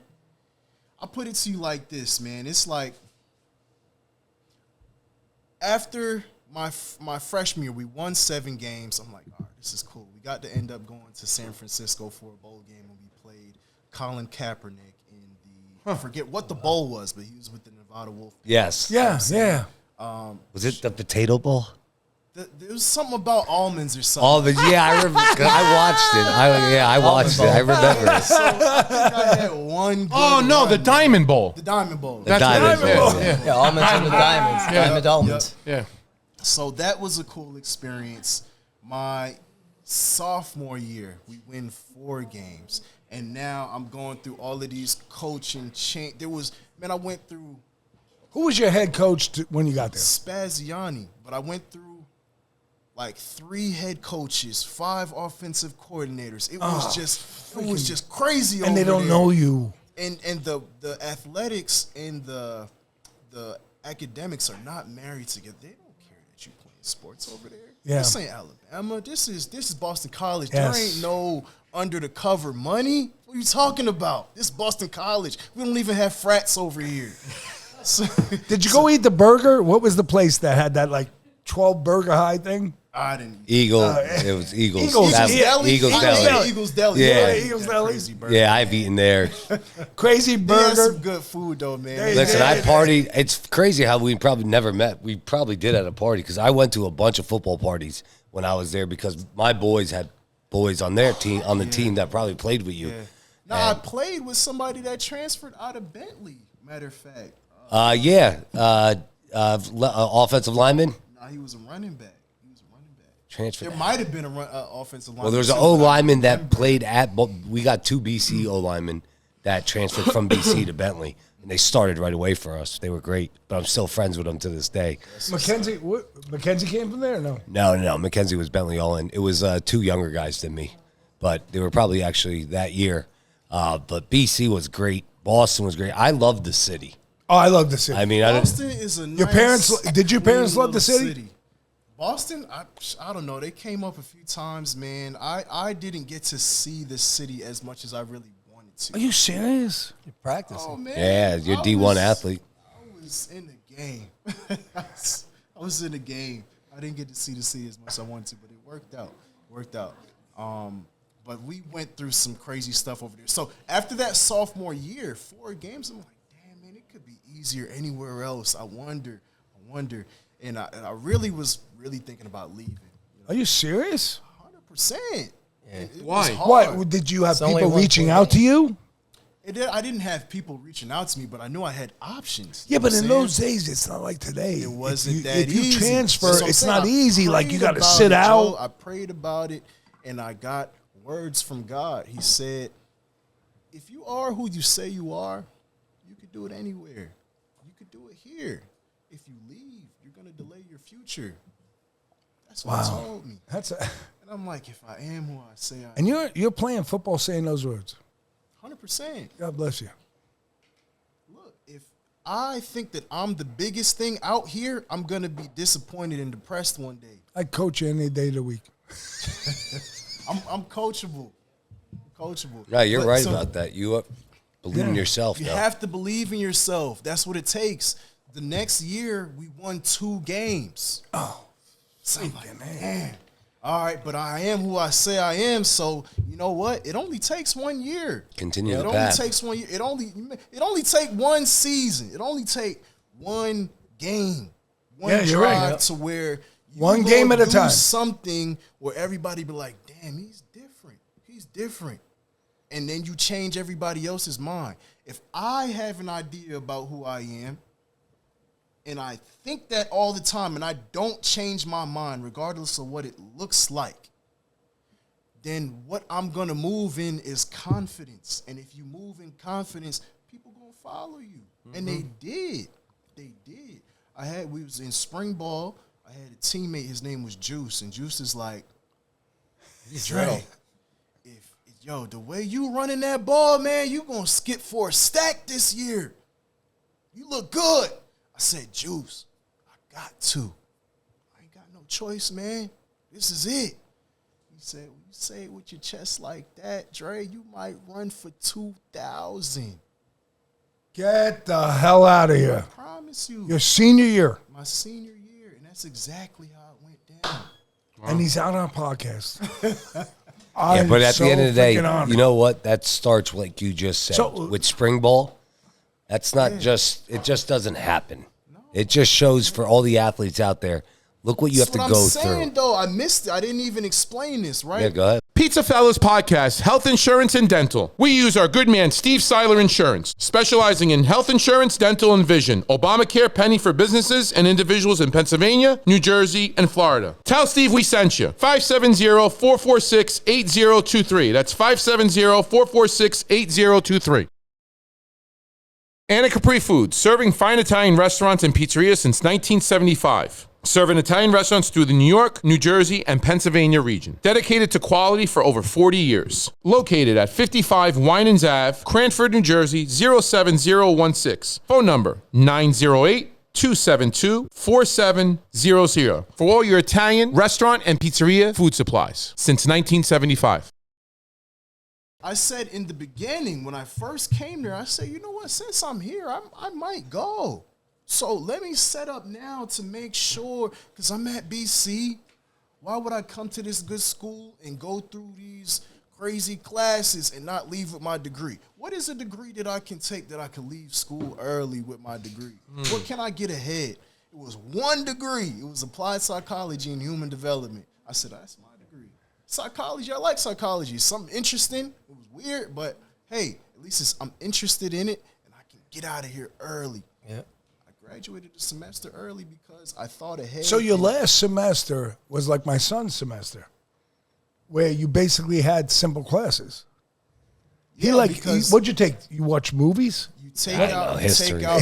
[SPEAKER 5] I put it to you like this, man. It's like after my freshman year, we won 7 games. I'm like, all right, this is cool. We got to end up going to San Francisco for a bowl game when we played Colin Kaepernick in the I forget what the bowl was, but he was with the Nevada Wolf.
[SPEAKER 4] Yes.
[SPEAKER 3] Yeah, yeah.
[SPEAKER 4] Was it the Potato Bowl?
[SPEAKER 5] There was something about almonds or something.
[SPEAKER 4] Oh, but yeah, I remember. I watched it. I watched it. I remember it.
[SPEAKER 5] So I think I had one.
[SPEAKER 6] Oh, no, the Diamond Bowl.
[SPEAKER 5] The Diamond Bowl.
[SPEAKER 4] The Diamond Bowl.
[SPEAKER 7] Yeah, almonds and the diamonds. Diamond almonds.
[SPEAKER 6] Yeah.
[SPEAKER 5] So that was a cool experience. My sophomore year, we win 4 games. And now I'm going through all of these coaching change. I went through
[SPEAKER 3] Who was your head coach when you got there?
[SPEAKER 5] Spaziani, but I went through like 3 head coaches, 5 offensive coordinators. It was just crazy.
[SPEAKER 3] And they
[SPEAKER 5] over
[SPEAKER 3] don't
[SPEAKER 5] there.
[SPEAKER 3] know you.
[SPEAKER 5] And the athletics and the academics are not married together. They don't care that you playing sports over there.
[SPEAKER 3] Yeah.
[SPEAKER 5] This ain't Alabama. This is Boston College.
[SPEAKER 3] Yes.
[SPEAKER 5] There ain't no under the cover money. What are you talking about? This is Boston College. We don't even have frats over here. So,
[SPEAKER 3] Did you go eat the burger? What was the place that had that like 12 burger high thing?
[SPEAKER 5] I didn't.
[SPEAKER 4] Eagle. It was Eagles.
[SPEAKER 3] Eagles
[SPEAKER 4] That-
[SPEAKER 3] Deli.
[SPEAKER 4] Eagles
[SPEAKER 3] Eagles
[SPEAKER 4] Deli.
[SPEAKER 3] Deli.
[SPEAKER 5] Eagles Deli.
[SPEAKER 4] Yeah.
[SPEAKER 3] Eagles Deli.
[SPEAKER 5] Crazy burger.
[SPEAKER 4] Yeah, I've eaten there.
[SPEAKER 3] Crazy
[SPEAKER 5] They had
[SPEAKER 3] burger.
[SPEAKER 5] some good food though, man.
[SPEAKER 3] They-
[SPEAKER 4] Listen, I partied. It's crazy how we probably never met. We probably did at a party because I went to a bunch of football parties when I was there because my boys had boys on their team, on the team that probably played with you.
[SPEAKER 5] Yeah. No, I played with somebody that transferred out of Bentley. Matter of fact,
[SPEAKER 4] Offensive lineman
[SPEAKER 5] he was a running back.
[SPEAKER 4] transferred.
[SPEAKER 5] There might have been an offensive line.
[SPEAKER 4] Well, there's an O lineman that played at. We got 2 BC O linemen that transferred from BC to Bentley, and they started right away for us. They were great, but I'm still friends with them to this day.
[SPEAKER 3] Mackenzie came from there or no?
[SPEAKER 4] No, Mackenzie was Bentley all in. It was 2 younger guys than me, but they were probably actually that year. But BC was great. Boston was great. I loved the city.
[SPEAKER 3] Oh, I love the city.
[SPEAKER 4] I mean,
[SPEAKER 5] Boston is a
[SPEAKER 3] Your
[SPEAKER 5] nice,
[SPEAKER 3] parents- did your parents
[SPEAKER 5] clean
[SPEAKER 3] love the
[SPEAKER 5] little
[SPEAKER 3] city?
[SPEAKER 5] Boston, I don't know. They came up a few times, man. I didn't get to see the city as much as I really wanted to.
[SPEAKER 3] Are you serious?
[SPEAKER 7] You're practicing.
[SPEAKER 5] Oh man,
[SPEAKER 4] Yeah, you're
[SPEAKER 5] I
[SPEAKER 4] D1 athlete.
[SPEAKER 5] I was in the game. I was in the game. I didn't get to see the city as much as I wanted to, but it worked out. But we went through some crazy stuff over there. So after that sophomore year, 4 games, I'm like, damn, man, it could be easier anywhere else. I wonder. And I really was thinking about leaving.
[SPEAKER 3] Are you serious?
[SPEAKER 5] 100%.
[SPEAKER 7] Yeah.
[SPEAKER 6] Why?
[SPEAKER 3] What? Did you have
[SPEAKER 7] It's only
[SPEAKER 3] people
[SPEAKER 7] one
[SPEAKER 3] reaching
[SPEAKER 7] for
[SPEAKER 3] out
[SPEAKER 7] me.
[SPEAKER 3] to you?
[SPEAKER 5] I didn't have people reaching out to me, but I knew I had options.
[SPEAKER 3] Yeah,
[SPEAKER 5] You know
[SPEAKER 3] but
[SPEAKER 5] what
[SPEAKER 3] in
[SPEAKER 5] I'm
[SPEAKER 3] those
[SPEAKER 5] saying?
[SPEAKER 3] days, it's not like today.
[SPEAKER 5] It wasn't
[SPEAKER 3] if you,
[SPEAKER 5] that
[SPEAKER 3] if you
[SPEAKER 5] easy.
[SPEAKER 3] transfer,
[SPEAKER 5] That's what I'm
[SPEAKER 3] it's
[SPEAKER 5] saying.
[SPEAKER 3] not
[SPEAKER 5] I
[SPEAKER 3] easy. Like, you
[SPEAKER 5] prayed
[SPEAKER 3] got to
[SPEAKER 5] about
[SPEAKER 3] sit
[SPEAKER 5] it,
[SPEAKER 3] out.
[SPEAKER 5] Joe. I prayed about it, and I got words from God. He said, if you are who you say you are, you could do it anywhere. You could do it here. If you leave, you're going to delay your future. That's what he told me.
[SPEAKER 3] That's
[SPEAKER 5] And I'm like, if I am who I say I
[SPEAKER 3] and
[SPEAKER 5] am,
[SPEAKER 3] you're playing football saying those words.
[SPEAKER 5] 100%.
[SPEAKER 3] God bless you.
[SPEAKER 5] Look, if I think that I'm the biggest thing out here, I'm going to be disappointed and depressed one day.
[SPEAKER 3] I coach you any day of the week.
[SPEAKER 5] I'm coachable. Coachable.
[SPEAKER 4] Yeah, you're
[SPEAKER 5] But
[SPEAKER 4] right
[SPEAKER 5] so
[SPEAKER 4] about that. You believe in yourself,
[SPEAKER 5] You
[SPEAKER 4] though.
[SPEAKER 5] have to believe in yourself. That's what it takes. The next year, we won 2 games.
[SPEAKER 3] Oh,
[SPEAKER 5] So I'm like, man, all right, but I am who I say I am. So you know what? It only takes 1 year.
[SPEAKER 4] Continue the
[SPEAKER 5] It
[SPEAKER 4] path.
[SPEAKER 5] only takes 1 year. It only take one season. It only take one game, one
[SPEAKER 3] Yeah, you're
[SPEAKER 5] drive
[SPEAKER 3] right.
[SPEAKER 5] to where you
[SPEAKER 3] One
[SPEAKER 5] gonna
[SPEAKER 3] game at a
[SPEAKER 5] do
[SPEAKER 3] time.
[SPEAKER 5] something where everybody be like, damn, he's different. He's different. And then you change everybody else's mind. If I have an idea about who I am, and I think that all the time, and I don't change my mind regardless of what it looks like, then what I'm going to move in is confidence. And if you move in confidence, people going to follow you. And they did. They did. We was in spring ball. I had a teammate, his name was Juice, and Juice is like, Dre, yo, the way you running that ball, man, you going to skip for a stack this year. You look good. I said, Juice, I got to. I ain't got no choice, man. This is it. He said, when you say it with your chest like that, Dre, you might run for 2,000.
[SPEAKER 3] Get the hell out of here.
[SPEAKER 5] I promise you.
[SPEAKER 3] Your senior year.
[SPEAKER 5] My senior year, and that's exactly how it went down.
[SPEAKER 3] And he's out on a podcast.
[SPEAKER 4] Yeah, but at the end of the day,
[SPEAKER 3] you
[SPEAKER 4] you know what? That starts like you just said.
[SPEAKER 3] So-
[SPEAKER 4] with spring ball, that's not just, it just doesn't happen. It just shows for all the athletes out there, look what you have to go
[SPEAKER 5] I'm saying,
[SPEAKER 4] through.
[SPEAKER 5] though, I missed it. I didn't even explain this, right?
[SPEAKER 4] Yeah, go ahead.
[SPEAKER 6] PizzaFellas Podcast, health insurance and dental. We use our good man, Steve Seiler Insurance, specializing in health insurance, dental, and vision. Obamacare penny for businesses and individuals in Pennsylvania, New Jersey, and Florida. Tell Steve we sent you. 570-446-8023. That's 570-446-8023. Anna Capri Foods, serving fine Italian restaurants and pizzerias since 1975. Serving Italian restaurants through the New York, New Jersey, and Pennsylvania region. Dedicated to quality for over 40 years. Located at 55 Winans Ave, Cranford, New Jersey, 07016. Phone number 908-272-4700. For all your Italian, restaurant, and pizzeria food supplies. Since 1975.
[SPEAKER 5] I said in the beginning, when I first came there, I said, you know what, since I'm here, I might go. So let me set up now to make sure, because I'm at BC. Why would I come to this good school and go through these crazy classes and not leave with my degree? What is a degree that I can take that I can leave school early with my degree? What can I get ahead? It was one degree. It was applied psychology and human development. I said, that's my degree. Psychology, I like psychology. Something interesting. It was weird, but hey, at least I'm interested in it, and I can get out of here early.
[SPEAKER 7] Yeah.
[SPEAKER 5] Graduated a semester early because I thought ahead.
[SPEAKER 3] So your last semester was like my son's semester, where you basically had simple classes.
[SPEAKER 5] because
[SPEAKER 3] What'd you take? You watch movies?
[SPEAKER 5] you take
[SPEAKER 4] I know,
[SPEAKER 5] out,
[SPEAKER 4] history.
[SPEAKER 5] all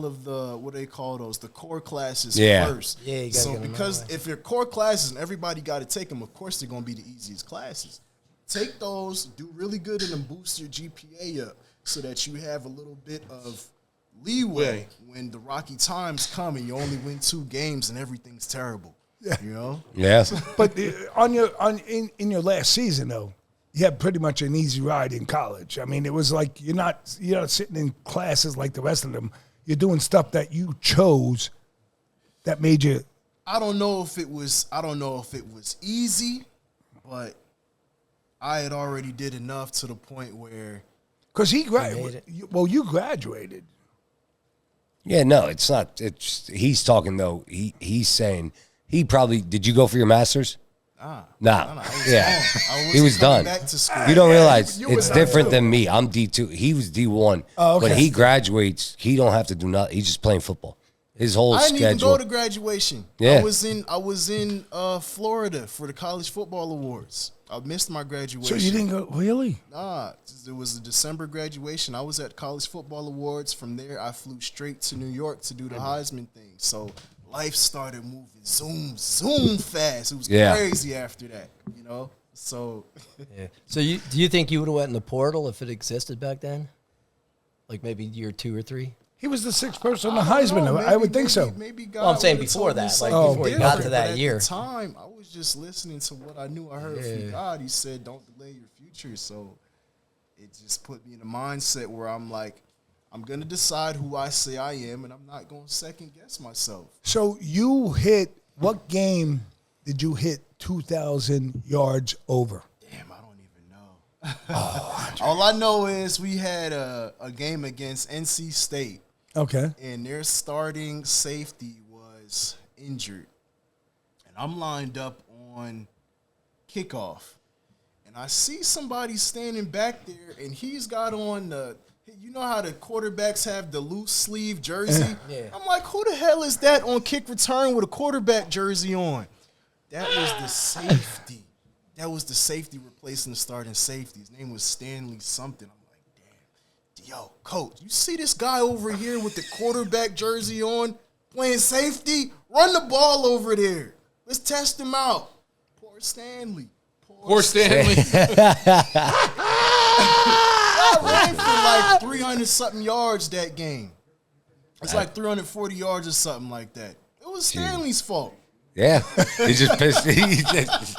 [SPEAKER 5] of the what do they call those, the core classes
[SPEAKER 4] Yeah.
[SPEAKER 5] first.
[SPEAKER 7] Yeah, you gotta
[SPEAKER 5] so
[SPEAKER 7] get 'em
[SPEAKER 5] because
[SPEAKER 7] out.
[SPEAKER 5] if your core classes and everybody got to take them, of course they're gonna be the easiest classes. Take those, do really good in them, boost your GPA up so that you have a little bit of leeway when the rocky times come and you only win 2 games and everything's terrible. Yeah. You know?
[SPEAKER 4] Yeah.
[SPEAKER 3] But in your last season though, you had pretty much an easy ride in college. I mean, it was like you're not sitting in classes like the rest of them. You're doing stuff that you chose that made you.
[SPEAKER 5] I don't know if it was easy, but I had already did enough to the point where
[SPEAKER 3] Because he graduated. Well, you graduated.
[SPEAKER 4] Yeah, no, it's not. It's he's talking though. He's saying he probably did. You go for your master's?
[SPEAKER 5] No,
[SPEAKER 4] Nah.
[SPEAKER 5] I was
[SPEAKER 4] Yeah,
[SPEAKER 5] gone.
[SPEAKER 4] he was
[SPEAKER 5] coming
[SPEAKER 4] done.
[SPEAKER 5] Back to school.
[SPEAKER 4] You don't realize
[SPEAKER 3] you
[SPEAKER 4] it's
[SPEAKER 3] were done
[SPEAKER 4] different
[SPEAKER 3] too.
[SPEAKER 4] than me. I'm D2. He was D1.
[SPEAKER 3] Oh, okay.
[SPEAKER 4] When he graduates, he don't have to do nothing. He's just playing football. His whole
[SPEAKER 5] I didn't even
[SPEAKER 4] schedule.
[SPEAKER 5] go to graduation.
[SPEAKER 4] Yeah.
[SPEAKER 5] I was in Florida for the college football awards. I missed my graduation.
[SPEAKER 3] So you didn't go really?
[SPEAKER 5] Nah, it was a December graduation. I was at college football awards. From there, I flew straight to New York to do the Heisman thing. So life started moving zoom fast. It was crazy after that, you know? So
[SPEAKER 7] Yeah. So do you think you would have went in the portal if it existed back then? Like maybe year 2 or 3?
[SPEAKER 3] He was the 6th person on the
[SPEAKER 5] I don't
[SPEAKER 3] Heisman.
[SPEAKER 5] know,
[SPEAKER 3] I would think so.
[SPEAKER 5] Maybe God
[SPEAKER 7] Well, I'm saying
[SPEAKER 5] would've
[SPEAKER 7] before
[SPEAKER 5] told me
[SPEAKER 7] that,
[SPEAKER 5] something
[SPEAKER 7] like before
[SPEAKER 3] you
[SPEAKER 7] got to
[SPEAKER 5] different,
[SPEAKER 7] that
[SPEAKER 5] but
[SPEAKER 7] year.
[SPEAKER 5] At the time, I was just listening to what I knew I heard from God. He said, don't delay your future. So it just put me in a mindset where I'm like, I'm going to decide who I say I am, and I'm not going to second guess myself.
[SPEAKER 3] So you hit what game did you hit 2,000 yards over?
[SPEAKER 5] Damn, I don't even know. All I know is we had a game against NC State.
[SPEAKER 3] Okay.
[SPEAKER 5] And their starting safety was injured. And I'm lined up on kickoff. And I see somebody standing back there, and he's got on you know how the quarterbacks have the loose sleeve jersey?
[SPEAKER 7] Yeah.
[SPEAKER 5] I'm like, who the hell is that on kick return with a quarterback jersey on? That was the safety. That was the safety replacing the starting safety. His name was Stanley something. I'm like, damn. Yo, coach, you see this guy over here with the quarterback jersey on playing safety? Run the ball over there. Let's test him out. Poor Stanley.
[SPEAKER 6] Poor Stanley.
[SPEAKER 5] I ran for like 300-something yards that game. It's like 340 yards or something like that. It was Stanley's fault.
[SPEAKER 4] Yeah, he just pissed. He just,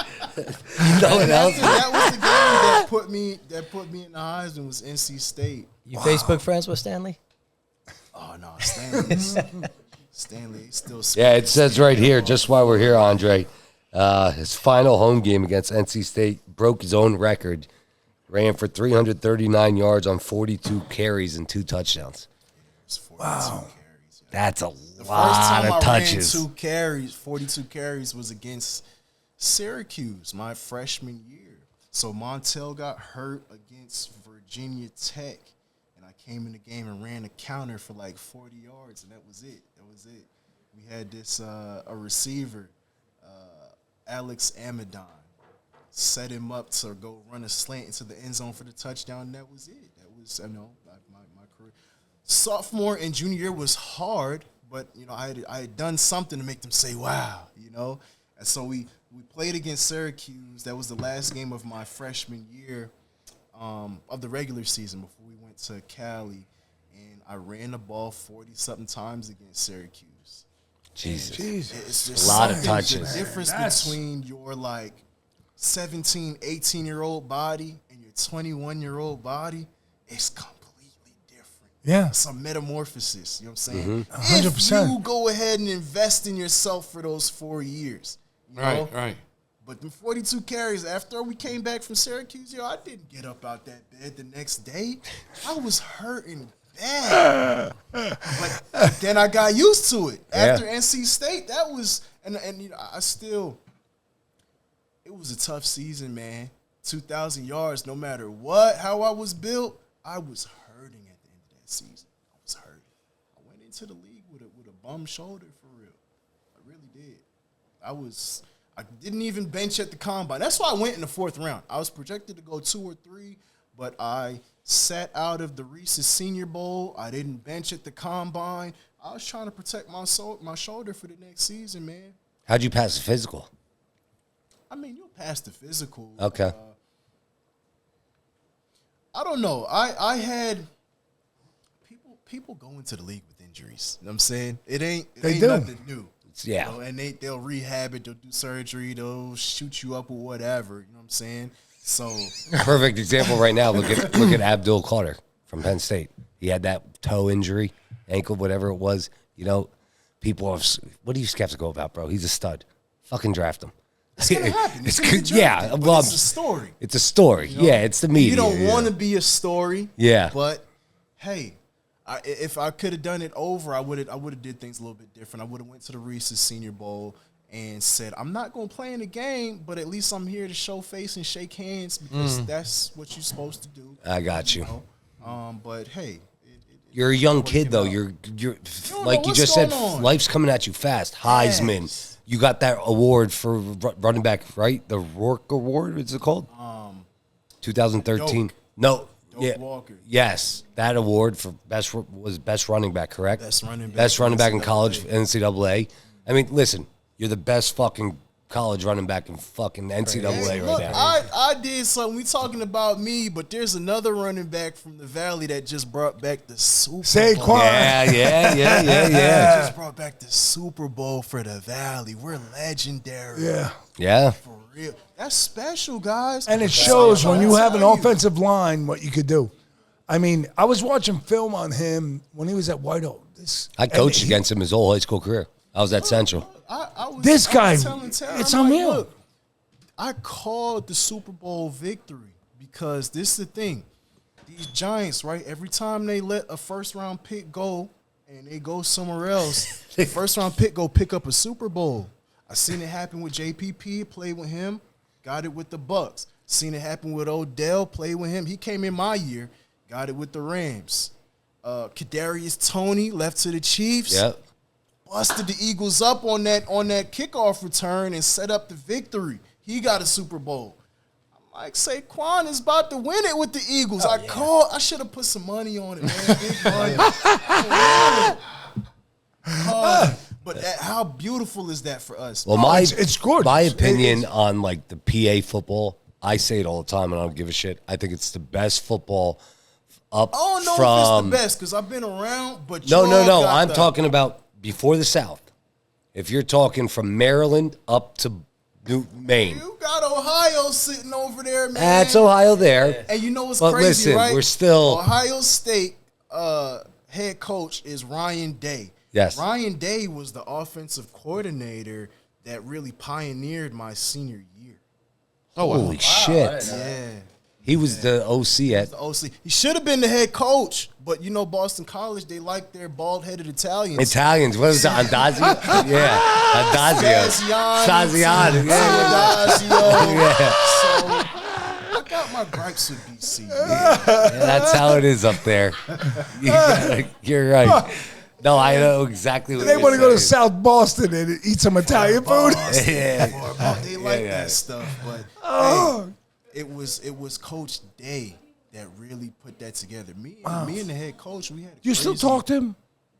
[SPEAKER 4] no one else.
[SPEAKER 5] That was the game that put me in the Heisman was NC State.
[SPEAKER 7] You Facebook friends with Stanley?
[SPEAKER 5] Oh no, Stanley still.
[SPEAKER 4] Yeah, it says right here, just while we're here, Andre, his final home game against NC State broke his own record. Ran for 339 yards on 42 carries and 2 touchdowns.
[SPEAKER 3] Wow.
[SPEAKER 4] That's a
[SPEAKER 5] The
[SPEAKER 4] lot
[SPEAKER 5] first time
[SPEAKER 4] of
[SPEAKER 5] I
[SPEAKER 4] touches.
[SPEAKER 5] ran 42 carries was against Syracuse my freshman year. So Montel got hurt against Virginia Tech, and I came in the game and ran a counter for like 40 yards, and that was it. We had this a receiver, Alex Amadon, set him up to go run a slant into the end zone for the touchdown, and that was it. That was, my career. Sophomore and junior year was hard, but, I had done something to make them say, wow, And so we played against Syracuse. That was the last game of my freshman year of the regular season before we went to Cali, and I ran the ball 40-something times against Syracuse.
[SPEAKER 4] Jesus.
[SPEAKER 5] It's just
[SPEAKER 4] A lot of
[SPEAKER 5] something,
[SPEAKER 4] touches.
[SPEAKER 5] The difference between your, 17, 18-year-old body and your 21-year-old body is completely different.
[SPEAKER 3] Yeah.
[SPEAKER 5] It's a metamorphosis, you know what I'm saying?
[SPEAKER 3] 100%.
[SPEAKER 5] If you go ahead and invest in yourself for those 4 years, you know?
[SPEAKER 6] Right.
[SPEAKER 5] But the 42 carries, after we came back from Syracuse, I didn't get up out that bed the next day. I was hurting bad. But then I got used to it. After NC State, that was, and I still, it was a tough season, man. 2,000 yards, no matter how I was built, I was hurting at the end of that season. I was hurting. I went into the league with a bum shoulder for real. I really did. I didn't even bench at the combine. That's why I went in the 4th round. I was projected to go 2 or 3, but I sat out of the Reese's Senior Bowl. I didn't bench at the combine. I was trying to protect my shoulder for the next season, man.
[SPEAKER 4] How'd you pass the physical?
[SPEAKER 5] You'll pass the physical.
[SPEAKER 4] Okay.
[SPEAKER 5] I don't know. I had people go into the league with injuries. You know what I'm saying? It ain't nothing new.
[SPEAKER 4] Yeah.
[SPEAKER 5] And they'll rehab it, they'll do surgery, they'll shoot you up or whatever. You know what I'm saying? So
[SPEAKER 4] Perfect example right now. Look at Abdul Carter from Penn State. He had that toe injury, ankle, whatever it was. People are, what are you skeptical about, bro? He's a stud. Fucking draft him.
[SPEAKER 5] it's gonna happen.
[SPEAKER 4] It's
[SPEAKER 5] gonna
[SPEAKER 4] good.
[SPEAKER 5] get
[SPEAKER 4] Yeah,
[SPEAKER 5] drafted,
[SPEAKER 4] well,
[SPEAKER 5] but it's a story.
[SPEAKER 4] It's a story. Yeah, it's the media.
[SPEAKER 5] You don't
[SPEAKER 4] yeah.
[SPEAKER 5] want to be a story.
[SPEAKER 4] Yeah.
[SPEAKER 5] But hey, if I could have done it over, I would have did things a little bit different. I would have went to the Reese's Senior Bowl and said, I'm not going to play in the game, but at least I'm here to show face and shake hands because that's what you're supposed to do.
[SPEAKER 4] I got you.
[SPEAKER 5] But hey,
[SPEAKER 4] You're a young kid though. You're like you
[SPEAKER 5] what's
[SPEAKER 4] just said.
[SPEAKER 5] going on.
[SPEAKER 4] Life's coming at you fast. Heisman.
[SPEAKER 5] Yes.
[SPEAKER 4] You got that award for running back, right? The Rourke Award. What's it called? 2013. No.
[SPEAKER 5] Doak Walker.
[SPEAKER 4] Yes, that award for best running back, correct?
[SPEAKER 5] Best running back.
[SPEAKER 4] Best running back in
[SPEAKER 5] NCAA.
[SPEAKER 4] college, NCAA. I mean, listen, you're the best fucking college running back in fucking NCAA right
[SPEAKER 5] Look,
[SPEAKER 4] now.
[SPEAKER 5] I did something. We talking about me, but there's another running back from the Valley that just brought back the Super Bowl.
[SPEAKER 3] Saquon.
[SPEAKER 4] Yeah.
[SPEAKER 5] Just brought back the Super Bowl for the Valley. We're legendary.
[SPEAKER 4] Yeah.
[SPEAKER 5] For real. That's special, guys.
[SPEAKER 3] And it shows when you have an
[SPEAKER 5] Tell you.
[SPEAKER 3] offensive line what you could do. I mean, I was watching film on him when he was at White Oak.
[SPEAKER 4] I coached against him his whole high school career. I was at Central.
[SPEAKER 5] I was,
[SPEAKER 3] This guy,
[SPEAKER 5] was telling Terry,
[SPEAKER 3] it's
[SPEAKER 5] I'm like,
[SPEAKER 3] unreal.
[SPEAKER 5] look, I called the Super Bowl victory because this is the thing. These Giants, right? Every time they let a first-round pick go and they go somewhere else, the first-round pick go pick up a Super Bowl. I seen it happen with JPP, played with him, got it with the Bucks. Seen it happen with Odell, played with him. He came in my year, got it with the Rams. Kadarius Toney left to the Chiefs.
[SPEAKER 4] Yep.
[SPEAKER 5] Busted the Eagles up on that kickoff return and set up the victory. He got a Super Bowl. I'm like, Saquon is about to win it with the Eagles. I should have put some money on it, man. Big money. But how beautiful is that for us?
[SPEAKER 4] Well,
[SPEAKER 3] it's gorgeous.
[SPEAKER 4] My opinion on like the PA football, I say it all the time and I don't give a shit. I think it's the best football up
[SPEAKER 5] I don't know
[SPEAKER 4] from...
[SPEAKER 5] if it's the best because I've been around, but
[SPEAKER 4] No.
[SPEAKER 5] got
[SPEAKER 4] I'm
[SPEAKER 5] the-
[SPEAKER 4] talking about before the South. If you're talking from Maryland up to Maine.
[SPEAKER 5] You got Ohio sitting over there, man.
[SPEAKER 4] That's Ohio there.
[SPEAKER 5] And you know what's
[SPEAKER 4] But
[SPEAKER 5] crazy,
[SPEAKER 4] listen,
[SPEAKER 5] right?
[SPEAKER 4] we're still...
[SPEAKER 5] Ohio State head coach is Ryan Day.
[SPEAKER 4] Yes.
[SPEAKER 5] Ryan Day was the offensive coordinator that really pioneered my senior year.
[SPEAKER 4] Holy shit.
[SPEAKER 5] Yeah.
[SPEAKER 4] He was the OC at...
[SPEAKER 5] The OC. He should have been the head coach, but you know Boston College, they like their bald-headed Italians.
[SPEAKER 4] Italians. What is it? Andazio? Yeah. Andazio. Saziano. Yeah.
[SPEAKER 5] Andazio.
[SPEAKER 4] Yeah.
[SPEAKER 5] So I got my gripes with BC.
[SPEAKER 4] Yeah, that's how it is up there. You're right. No, I know exactly what
[SPEAKER 3] They
[SPEAKER 4] you're
[SPEAKER 3] want to go to
[SPEAKER 4] saying.
[SPEAKER 3] South Boston and eat some Italian food.
[SPEAKER 4] Yeah.
[SPEAKER 5] They like
[SPEAKER 4] yeah.
[SPEAKER 5] that stuff, but hey, it was Coach Day that really put that together. Me and the head coach, we had.
[SPEAKER 3] You still talk to him?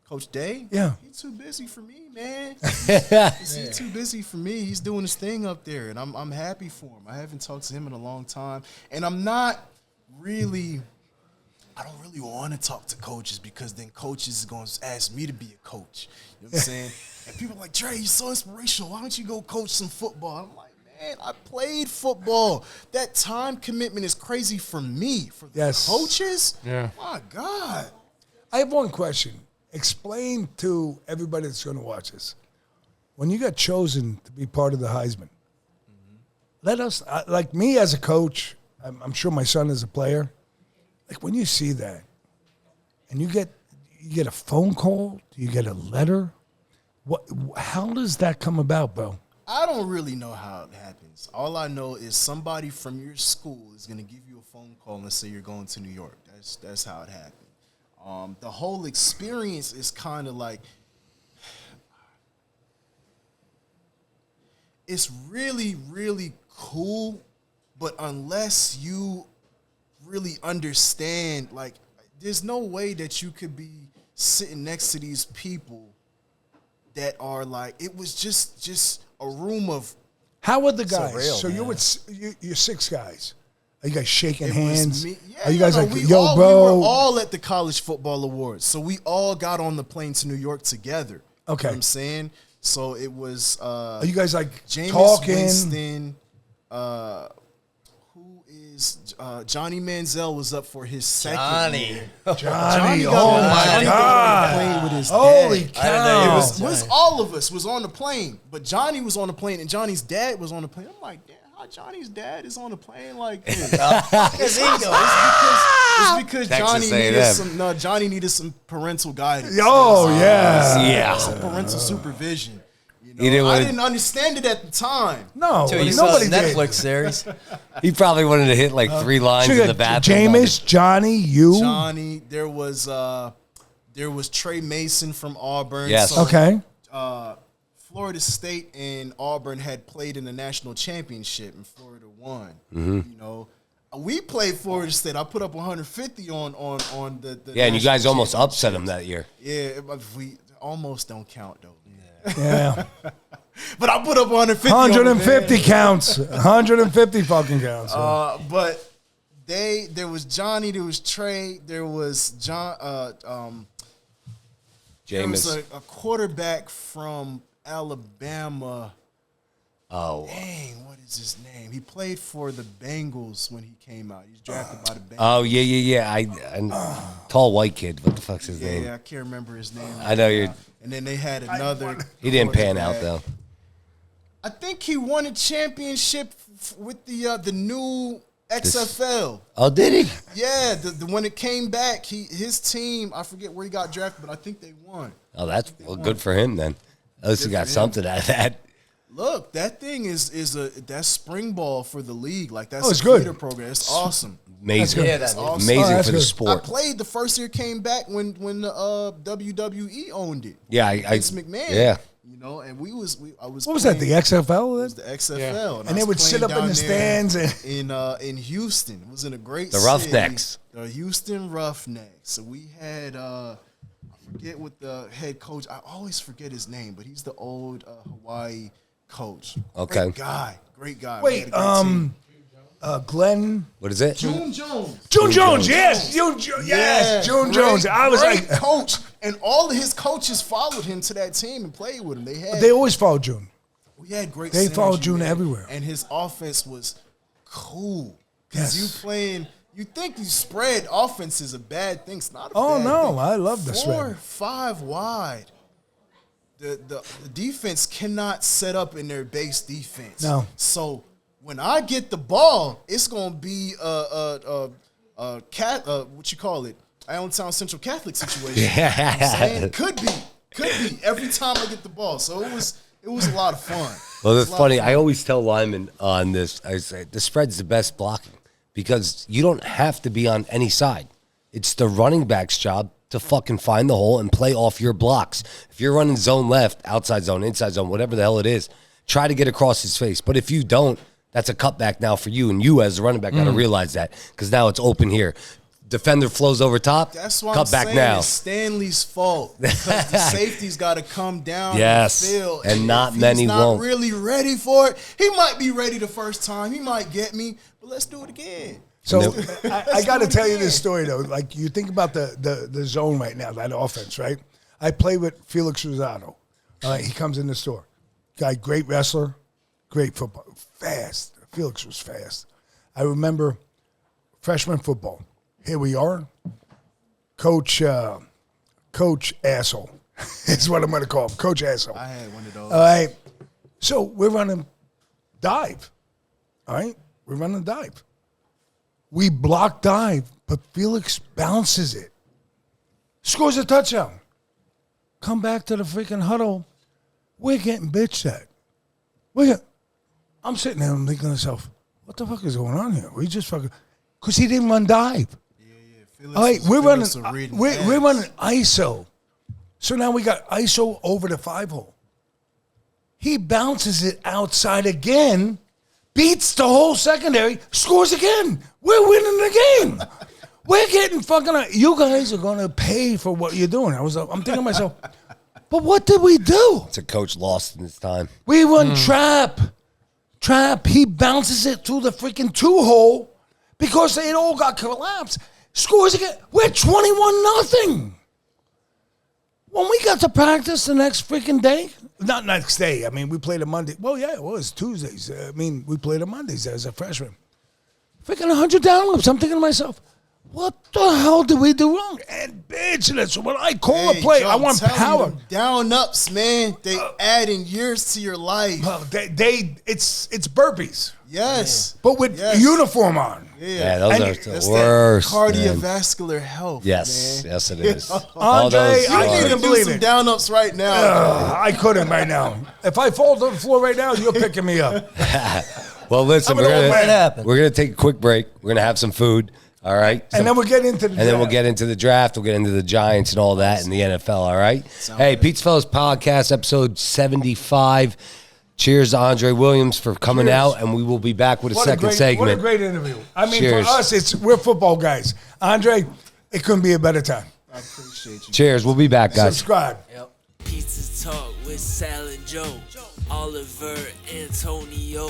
[SPEAKER 5] Coach Day?
[SPEAKER 3] Yeah.
[SPEAKER 5] He's too busy for me, man. He's too busy for me. He's doing his thing up there, and I'm happy for him. I haven't talked to him in a long time, and I don't really want to talk to coaches because then coaches is going to ask me to be a coach. You know what I'm saying? And people are like, Dre, you're so inspirational. Why don't you go coach some football? I'm like, man, I played football. That time commitment is crazy for me. For the
[SPEAKER 3] Yes.
[SPEAKER 5] coaches?
[SPEAKER 6] Yeah.
[SPEAKER 5] My God.
[SPEAKER 3] I have one question. Explain to everybody that's going to watch this. When you got chosen to be part of the Heisman, let us, like me as a coach, I'm sure my son is a player. Like when you see that, and you get a phone call, do you get a letter? How does that come about, bro?
[SPEAKER 5] I don't really know how it happens. All I know is somebody from your school is going to give you a phone call and say you're going to New York. That's how it happened. The whole experience is kind of like, it's really, really cool, but unless you really understand, like, there's no way that you could be sitting next to these people that are like, it was just a room of.
[SPEAKER 3] How were the guys?
[SPEAKER 7] Surreal,
[SPEAKER 3] So
[SPEAKER 7] man.
[SPEAKER 3] you're 6 guys. Are you guys shaking
[SPEAKER 5] It was
[SPEAKER 3] hands?
[SPEAKER 5] me. Yeah,
[SPEAKER 3] Are you guys like,
[SPEAKER 5] we
[SPEAKER 3] yo, bro?
[SPEAKER 5] We were all at the College Football Awards, so we all got on the plane to New York together.
[SPEAKER 3] Okay.
[SPEAKER 5] You know what I'm saying? So it was
[SPEAKER 3] Are you guys like
[SPEAKER 5] Jameis
[SPEAKER 3] talking?
[SPEAKER 5] Winston, Johnny Manziel was up for his second year.
[SPEAKER 3] Johnny,
[SPEAKER 5] got
[SPEAKER 3] oh
[SPEAKER 5] on the
[SPEAKER 3] my
[SPEAKER 5] plane
[SPEAKER 3] God.
[SPEAKER 5] with his
[SPEAKER 3] Holy
[SPEAKER 5] dad.
[SPEAKER 3] cow.
[SPEAKER 5] It was all of us was on the plane, but Johnny was on the plane and Johnny's dad was on the plane. I'm like, damn, how Johnny's dad is on the plane like this? It's because
[SPEAKER 4] Texas
[SPEAKER 5] Johnny needed some parental guidance.
[SPEAKER 3] Oh, yeah.
[SPEAKER 4] Yeah.
[SPEAKER 5] Some parental supervision. You
[SPEAKER 4] He didn't
[SPEAKER 5] know, I
[SPEAKER 4] wanna-
[SPEAKER 5] didn't understand it at the time.
[SPEAKER 3] No,
[SPEAKER 7] Until you saw the
[SPEAKER 3] nobody did.
[SPEAKER 7] Netflix series.
[SPEAKER 4] He probably wanted to hit like 3 lines in the bathroom.
[SPEAKER 3] Jameis, Johnny, you.
[SPEAKER 5] Johnny, there was Trey Mason from Auburn.
[SPEAKER 4] Yes.
[SPEAKER 5] So,
[SPEAKER 3] Okay.
[SPEAKER 5] Florida State and Auburn had played in the national championship, and Florida won.
[SPEAKER 4] Mm-hmm.
[SPEAKER 5] You know, we played Florida State. I put up 150 on the
[SPEAKER 4] Yeah, and you guys
[SPEAKER 5] national
[SPEAKER 4] almost
[SPEAKER 5] championship.
[SPEAKER 4] upset him that year.
[SPEAKER 5] Yeah, but we almost don't count though.
[SPEAKER 3] Yeah.
[SPEAKER 5] But I put up 150.
[SPEAKER 3] 150 counts. 150 fucking counts.
[SPEAKER 5] But there was Johnny, there was Trey, there was John. There was
[SPEAKER 4] Jameis.
[SPEAKER 5] a quarterback from Alabama.
[SPEAKER 4] Oh.
[SPEAKER 5] Dang, what is his name? He played for the Bengals when he came out. He was drafted by the Bengals.
[SPEAKER 4] Oh, yeah. I tall white kid. What the fuck's his name?
[SPEAKER 5] Yeah, I can't remember his name.
[SPEAKER 4] I know you're.
[SPEAKER 5] And then they had another.
[SPEAKER 4] He didn't pan out
[SPEAKER 5] quarterback.
[SPEAKER 4] though.
[SPEAKER 5] I think he won a championship with the new XFL.
[SPEAKER 4] Oh, did he?
[SPEAKER 5] Yeah, when it came back, his team, I forget where he got drafted, but I think they won.
[SPEAKER 4] Oh, that's good for him then. At least he got something out of that.
[SPEAKER 5] Look, that thing that's spring ball for the league. Like that's
[SPEAKER 3] it's
[SPEAKER 5] a
[SPEAKER 3] good.
[SPEAKER 5] feeder program. It's awesome.
[SPEAKER 4] Amazing.
[SPEAKER 7] Yeah,
[SPEAKER 5] That's
[SPEAKER 7] that
[SPEAKER 5] awesome.
[SPEAKER 4] Amazing
[SPEAKER 3] that's
[SPEAKER 4] for the
[SPEAKER 3] good.
[SPEAKER 5] I
[SPEAKER 4] sport.
[SPEAKER 5] played the first year came back when the WWE owned it.
[SPEAKER 4] Yeah, I
[SPEAKER 5] Vince McMahon.
[SPEAKER 4] Yeah.
[SPEAKER 5] You know, and I was.
[SPEAKER 3] What was that? The
[SPEAKER 5] playing-
[SPEAKER 3] XFL?
[SPEAKER 5] It was the XFL,
[SPEAKER 3] And
[SPEAKER 5] I
[SPEAKER 3] they
[SPEAKER 5] was
[SPEAKER 3] would sit
[SPEAKER 5] playing
[SPEAKER 3] up in
[SPEAKER 5] down
[SPEAKER 3] the
[SPEAKER 5] there
[SPEAKER 3] stands
[SPEAKER 5] in Houston. It was in a great
[SPEAKER 4] The
[SPEAKER 5] city,
[SPEAKER 4] Roughnecks.
[SPEAKER 5] the Houston Roughnecks. So we had I forget what the head coach. I always forget his name, but he's the old Hawaii coach.
[SPEAKER 4] Okay.
[SPEAKER 5] Great guy. We
[SPEAKER 3] Wait,
[SPEAKER 5] had a great team.
[SPEAKER 3] Glenn.
[SPEAKER 4] What is it?
[SPEAKER 5] June Jones.
[SPEAKER 3] June Jones, yes. June
[SPEAKER 5] Great-
[SPEAKER 3] Jones. I was
[SPEAKER 5] great
[SPEAKER 3] like,
[SPEAKER 5] coach, and all of his coaches folled him to that team and played with him.
[SPEAKER 3] they always follow June.
[SPEAKER 5] We had great.
[SPEAKER 3] They followed
[SPEAKER 5] synergy,
[SPEAKER 3] June
[SPEAKER 5] man.
[SPEAKER 3] everywhere.
[SPEAKER 5] and his offense was cool. Because
[SPEAKER 3] Yes.
[SPEAKER 5] you think you spread offense is a bad thing. It's not a
[SPEAKER 3] Oh,
[SPEAKER 5] bad
[SPEAKER 3] no,
[SPEAKER 5] thing.
[SPEAKER 3] I love the
[SPEAKER 5] 4,
[SPEAKER 3] spread.
[SPEAKER 5] 5 wide. The defense cannot set up in their base defense.
[SPEAKER 3] No.
[SPEAKER 5] So when I get the ball, it's gonna be what you call it? Allentown Central Catholic situation. You know what I'm saying? Could be every time I get the ball. So it was a lot of fun.
[SPEAKER 4] Well,
[SPEAKER 5] It was
[SPEAKER 4] that's
[SPEAKER 5] a lot
[SPEAKER 4] funny.
[SPEAKER 5] of fun.
[SPEAKER 4] I always tell linemen on this, I say, the spread's the best blocking because you don't have to be on any side. It's the running back's job to fucking find the hole and play off your blocks. If you're running zone left, outside zone, inside zone, whatever the hell it is, try to get across his face. But if you don't, that's a cutback now for you. And you as a running back got to realize that because now it's open here. Defender flows over top,
[SPEAKER 5] That's why
[SPEAKER 4] cut
[SPEAKER 5] I'm
[SPEAKER 4] back
[SPEAKER 5] saying
[SPEAKER 4] now.
[SPEAKER 5] it's Stanley's fault because the safety's got to come down
[SPEAKER 4] Yes,
[SPEAKER 5] the field.
[SPEAKER 4] and not
[SPEAKER 5] if
[SPEAKER 4] many
[SPEAKER 5] he's not
[SPEAKER 4] won't.
[SPEAKER 5] really ready for it. He might be ready the first time. He might get me, but let's do it again.
[SPEAKER 3] So I got to tell you this story though. Like you think about the zone right now, that offense, right? I play with Felix Rosado. He comes in the store. Guy, great wrestler, great football, fast. Felix was fast. I remember freshman football. Here we are, Coach Asshole is what I'm going to call him, Coach Asshole.
[SPEAKER 5] I had one of those.
[SPEAKER 3] All right. So we're running dive. All right. We're running dive. We block dive, but Felix bounces it. Scores a touchdown. Come back to the freaking huddle. We're getting bitched at. I'm sitting there and I'm thinking to myself, what the fuck is going on here? We just fucking, because he didn't run dive.
[SPEAKER 5] Felix
[SPEAKER 3] All right,
[SPEAKER 5] was-
[SPEAKER 3] we're
[SPEAKER 5] Felix
[SPEAKER 3] running.
[SPEAKER 5] was reading
[SPEAKER 3] We're
[SPEAKER 5] ads.
[SPEAKER 3] running ISO. So now we got ISO over the 5-hole. He bounces it outside again, beats the whole secondary, scores again. We're winning the game. We're getting fucking. You guys are gonna pay for what you're doing. I'm thinking to myself, but what did we do?
[SPEAKER 4] It's a coach lost in his time.
[SPEAKER 3] We run trap. He bounces it through the freaking 2-hole because it all got collapsed. Scores again. We're 21-0. When we got to practice the next freaking day, not next day. I mean, we played a Monday. Well, yeah, it was Tuesdays. I mean, we played a Mondays as a freshman. Freaking 100 downloops. I'm thinking to myself, what the hell did we do wrong? And bitch, so when I call a play,
[SPEAKER 5] Joe,
[SPEAKER 3] I want
[SPEAKER 5] I'm telling
[SPEAKER 3] power.
[SPEAKER 5] you, them down ups, man. They adding years to your life.
[SPEAKER 3] Well, it's burpees,
[SPEAKER 5] Yes.
[SPEAKER 3] but with
[SPEAKER 5] Yes.
[SPEAKER 3] uniform on.
[SPEAKER 4] Yeah, those
[SPEAKER 3] And
[SPEAKER 4] are
[SPEAKER 5] That's
[SPEAKER 4] the worst.
[SPEAKER 5] that
[SPEAKER 4] man.
[SPEAKER 5] cardiovascal health.
[SPEAKER 4] Yes,
[SPEAKER 5] man.
[SPEAKER 4] yes, it is. All
[SPEAKER 3] Andre,
[SPEAKER 4] those
[SPEAKER 3] I
[SPEAKER 5] You
[SPEAKER 3] need
[SPEAKER 5] need
[SPEAKER 3] to
[SPEAKER 5] to
[SPEAKER 3] believe
[SPEAKER 5] do some
[SPEAKER 3] it.
[SPEAKER 5] down ups right now.
[SPEAKER 3] I couldn't right now. If I fall to the floor right now, you're picking me up.
[SPEAKER 4] Well, listen,
[SPEAKER 3] I'm an old man.
[SPEAKER 4] we're gonna take a quick break. We're gonna have some food. All right,
[SPEAKER 3] And then we'll get into the
[SPEAKER 4] and then we'll
[SPEAKER 3] draft.
[SPEAKER 4] get into the draft. We'll get into the Giants and all that in the NFL. All right. Hey, PizzaFellas Podcast, episode 75. Cheers to Andre Williams for coming
[SPEAKER 3] Cheers.
[SPEAKER 4] out, and we will be back with a second segment.
[SPEAKER 3] What a great interview. I mean,
[SPEAKER 4] Cheers.
[SPEAKER 3] for us, we're football guys. Andre, it couldn't be a better time.
[SPEAKER 5] I appreciate you.
[SPEAKER 4] Cheers. We'll be back, guys.
[SPEAKER 3] Subscribe.
[SPEAKER 2] Pizza Talk with Sal and Joe, Oliver, Antonio.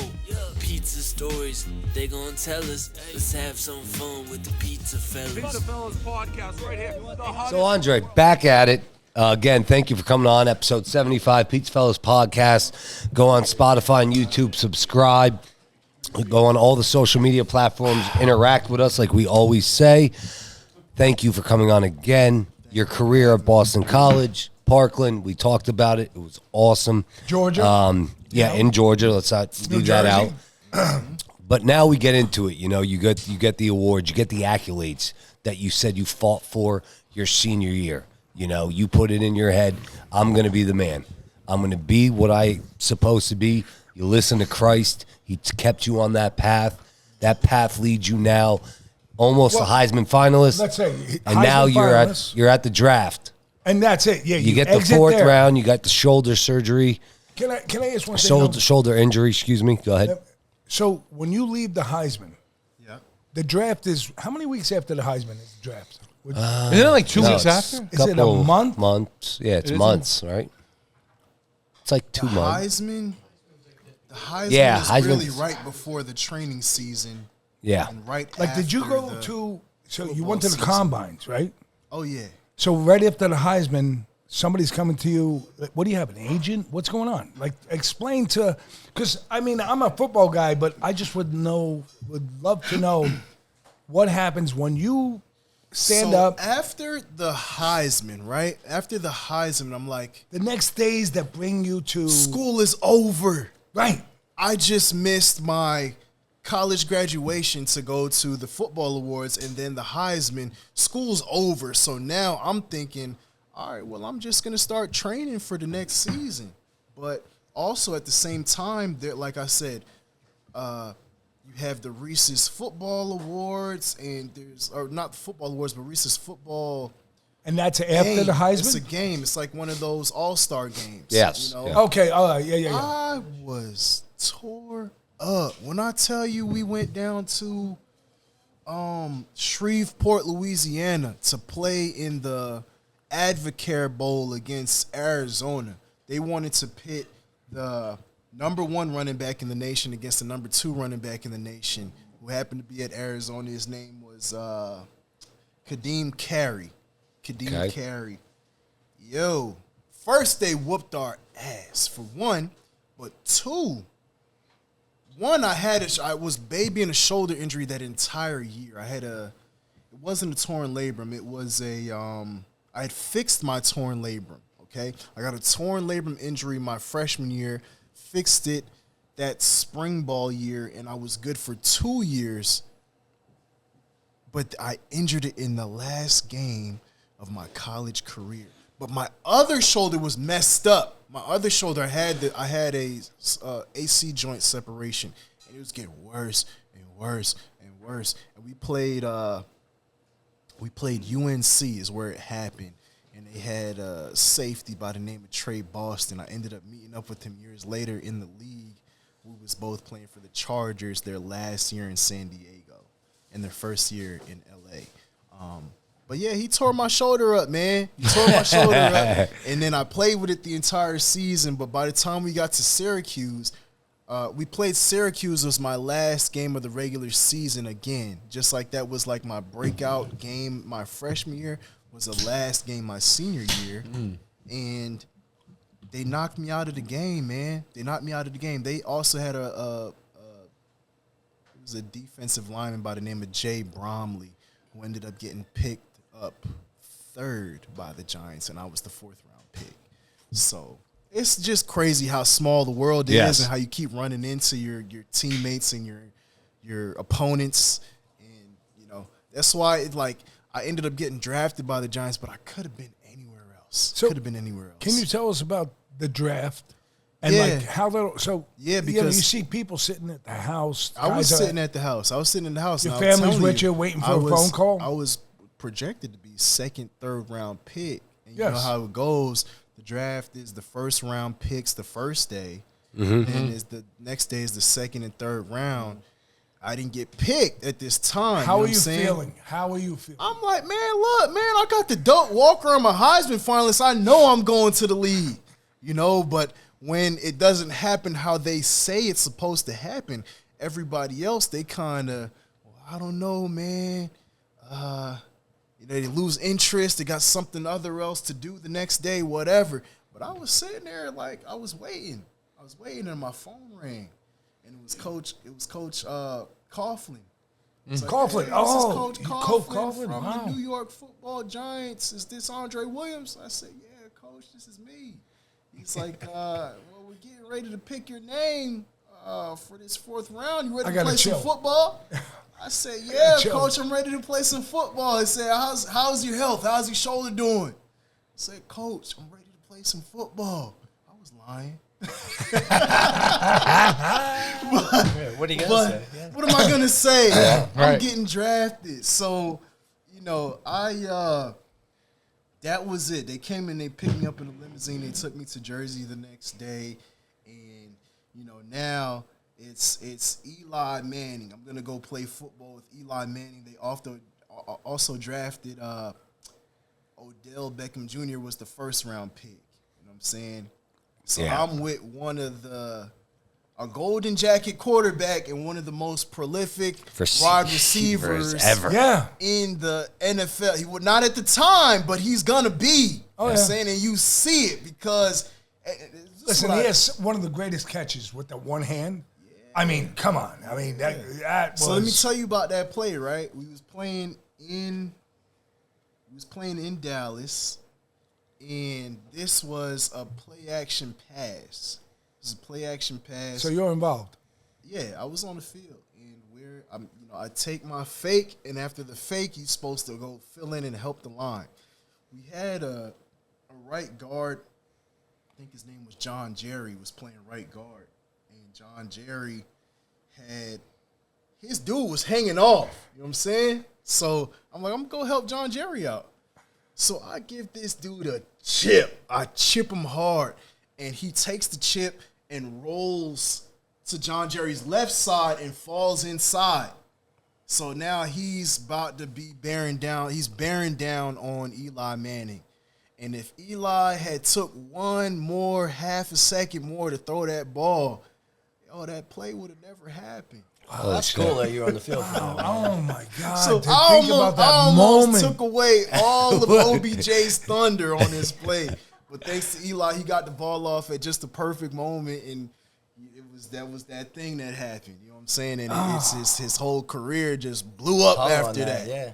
[SPEAKER 2] Pizza stories, they gon' tell us. Let's have some fun with the Pizza Fellas.
[SPEAKER 1] PizzaFellas Podcast right here. The hottest.
[SPEAKER 4] So, Andre, back at it. Again, thank you for coming on episode 75, PizzaFellas Podcast. Go on Spotify and YouTube, subscribe. Go on all the social media platforms, interact with us like we always say. Thank you for coming on again. Your career at Boston College, Parkland, we talked about it. It was awesome.
[SPEAKER 3] Georgia.
[SPEAKER 4] In Georgia. Let's not leave that out. But now we get into it. You know, you get the awards, you get the accolades that you said you fought for your senior year. You know, you put it in your head, I'm going to be the man. I'm going to be what I'm supposed to be. You listen to Christ. He kept you on that path. That path leads you now almost a Heisman finalist.
[SPEAKER 3] Let's say
[SPEAKER 4] and
[SPEAKER 3] Heisman
[SPEAKER 4] now
[SPEAKER 3] finalist.
[SPEAKER 4] you're at the draft.
[SPEAKER 3] And that's it. Yeah,
[SPEAKER 4] You get the fourth
[SPEAKER 3] there.
[SPEAKER 4] round. You got the shoulder surgery.
[SPEAKER 3] Can I ask one thing?
[SPEAKER 4] Shoulder injury, excuse me. Go ahead.
[SPEAKER 3] So when you leave the Heisman,
[SPEAKER 5] Yeah.
[SPEAKER 3] the draft is how many weeks after the Heisman is the draft?
[SPEAKER 6] Isn't it like 2 weeks after?
[SPEAKER 3] Is it a month?
[SPEAKER 4] Months. Yeah, it's months, right? It's like 2 months.
[SPEAKER 5] The Heisman
[SPEAKER 4] Yeah,
[SPEAKER 5] is
[SPEAKER 4] Heisman's-
[SPEAKER 5] really right before the training season.
[SPEAKER 4] Yeah.
[SPEAKER 5] And right
[SPEAKER 3] Like, did you
[SPEAKER 5] after
[SPEAKER 3] go
[SPEAKER 5] the
[SPEAKER 3] to? So you
[SPEAKER 5] football
[SPEAKER 3] went to the
[SPEAKER 5] season.
[SPEAKER 3] combines, right?
[SPEAKER 5] Oh, yeah.
[SPEAKER 3] So right after the Heisman, somebody's coming to you. Like, what do you have? An agent? What's going on? Like, explain to. Because I mean, I'm a football guy, but I just would love to know what happens when you stand up.
[SPEAKER 5] After the Heisman, right? After the Heisman, I'm like,
[SPEAKER 3] The next days that bring you to
[SPEAKER 5] school is over.
[SPEAKER 3] right.
[SPEAKER 5] I just missed my college graduation to go to the football awards and then the Heisman. School's over. So now I'm thinking, all right, well, I'm just going to start training for the next season. But also at the same time, there, like I said, you have the Reese's Football Awards and or not the football awards, but Reese's Football
[SPEAKER 3] And that's after
[SPEAKER 5] game.
[SPEAKER 3] the Heisman.
[SPEAKER 5] It's a game. It's like one of those all-star games.
[SPEAKER 4] Yes,
[SPEAKER 5] You know?
[SPEAKER 4] yeah.
[SPEAKER 3] Okay. All right. Yeah.
[SPEAKER 5] I was tore up. When I tell you we went down to Shreveport, Louisiana to play in the Advocare Bowl against Arizona. They wanted to pit the number 1 running back in the nation against the number 2 running back in the nation who happened to be at Arizona. His name was Kadeem Carey.
[SPEAKER 4] Okay.
[SPEAKER 5] Carey. Yo, first they whooped our ass for one, but two, I was babying a shoulder injury that entire year. It wasn't a torn labrum. It was I had fixed my torn labrum, okay? I got a torn labrum injury my freshman year, fixed it that spring ball year, and I was good for 2 years, but I injured it in the last game of my college career. But my other shoulder was messed up. My other shoulder, I had a AC joint separation, and it was getting worse and worse and worse. And we played UNC is where it happened, and they had a safety by the name of Trey Boston. I ended up meeting up with him years later in the league. We was both playing for the Chargers their last year in San Diego and their first year in LA. But yeah, he tore my shoulder up, man. He tore my shoulder up. And then I played with it the entire season. But by the time we got to Syracuse, we played Syracuse was my last game of the regular season again. Just like that was like my breakout game my freshman year was the last game my senior year. And they knocked me out of the game, man. They knocked me out of the game. They also had it was a defensive lineman by the name of Jay Bromley who ended up getting picked up 3rd by the Giants, and I was the 4th round pick. So it's just crazy how small the world is and how you keep running into your teammates and your opponents. And, you know, that's why I ended up getting drafted by the Giants, but I could have been anywhere else.
[SPEAKER 3] Can you tell us about the draft? And
[SPEAKER 5] Yeah.
[SPEAKER 3] like how little, so
[SPEAKER 5] Yeah,
[SPEAKER 3] you know,
[SPEAKER 5] because-
[SPEAKER 3] you see people sitting at the house.
[SPEAKER 5] I was
[SPEAKER 3] guys are-
[SPEAKER 5] sitting at the house. Your
[SPEAKER 3] family's with you waiting for a phone call?
[SPEAKER 5] I was projected to be 2nd, 3rd round pick. And you
[SPEAKER 3] Yes.
[SPEAKER 5] know how it goes. The draft is the 1st round picks the first day. And is the next day is the 2nd and 3rd round. I didn't get picked at this time.
[SPEAKER 3] How
[SPEAKER 5] know
[SPEAKER 3] are
[SPEAKER 5] what
[SPEAKER 3] you
[SPEAKER 5] I'm saying?
[SPEAKER 3] feeling? How are you feeling?
[SPEAKER 5] I'm like, man, look, man, I got the Doak Walker. I'm a Heisman finalist. I know I'm going to the league, you know, but when it doesn't happen how they say it's supposed to happen, everybody else, they kind of, well, I don't know, man. they lose interest. They got something other else to do the next day, whatever. But I was sitting there like I was waiting. And my phone rang, and it was Coach Coughlin.
[SPEAKER 3] Coughlin.
[SPEAKER 5] Hey,
[SPEAKER 3] Oh,
[SPEAKER 5] this is Coach
[SPEAKER 3] Coughlin.
[SPEAKER 5] from
[SPEAKER 3] Wow.
[SPEAKER 5] the New York Football Giants. Is this Andre Williams? I said, yeah, Coach, this is me. He's like, well, we're getting ready to pick your name for this 4th round. You ready to play some football? I said, yeah, Coach, I'm ready to play some football. He said, how's your health? How's your shoulder doing? I said, Coach, I'm ready to play some football. I was lying.
[SPEAKER 7] What are you gonna say? Yeah.
[SPEAKER 5] What am I gonna say? I'm
[SPEAKER 6] Right.
[SPEAKER 5] getting drafted. So, that was it. They came and they picked me up in a limousine. They took me to Jersey the next day, and now it's Eli Manning. I'm gonna go play football with Eli Manning. They also drafted Odell Beckham Jr. was the 1st round pick. You know what I'm saying? So I'm with one of a golden jacket quarterback and one of the most prolific wide receivers
[SPEAKER 4] ever.
[SPEAKER 3] Yeah.
[SPEAKER 5] in the NFL. He would not at the time, but he's gonna be. You know what I'm saying? And you see it because
[SPEAKER 3] Listen, he has one of the greatest catches with the one hand. I mean, come on. I mean, that was.
[SPEAKER 5] So let me tell you about that play, right? We was playing in Dallas, and this was a play action pass. This is a play action pass.
[SPEAKER 3] So you're involved.
[SPEAKER 5] Yeah, I was on the field, and I take my fake, and after the fake, you're supposed to go fill in and help the line. We had a right guard. I think his name was John Jerry, was playing right guard, and John Jerry his dude was hanging off. You know what I'm saying? So I'm like, I'm gonna go help John Jerry out. So I give this dude a chip. I chip him hard, and he takes the chip and rolls to John Jerry's left side and falls inside. So now he's about to be bearing down. He's bearing down on Eli Manning. And if Eli had took half a second more to throw that ball, that play would have never happened.
[SPEAKER 7] Oh, that's cool that you're on the field for that.
[SPEAKER 3] Oh my God!
[SPEAKER 5] So
[SPEAKER 3] to
[SPEAKER 5] I
[SPEAKER 3] think about that
[SPEAKER 5] almost
[SPEAKER 3] moment.
[SPEAKER 5] took away all of OBJ's thunder on this play. But thanks to Eli, he got the ball off at just the perfect moment, and that was that thing that happened. You know what I'm saying? And it's his whole career just blew up after that.
[SPEAKER 7] Yeah.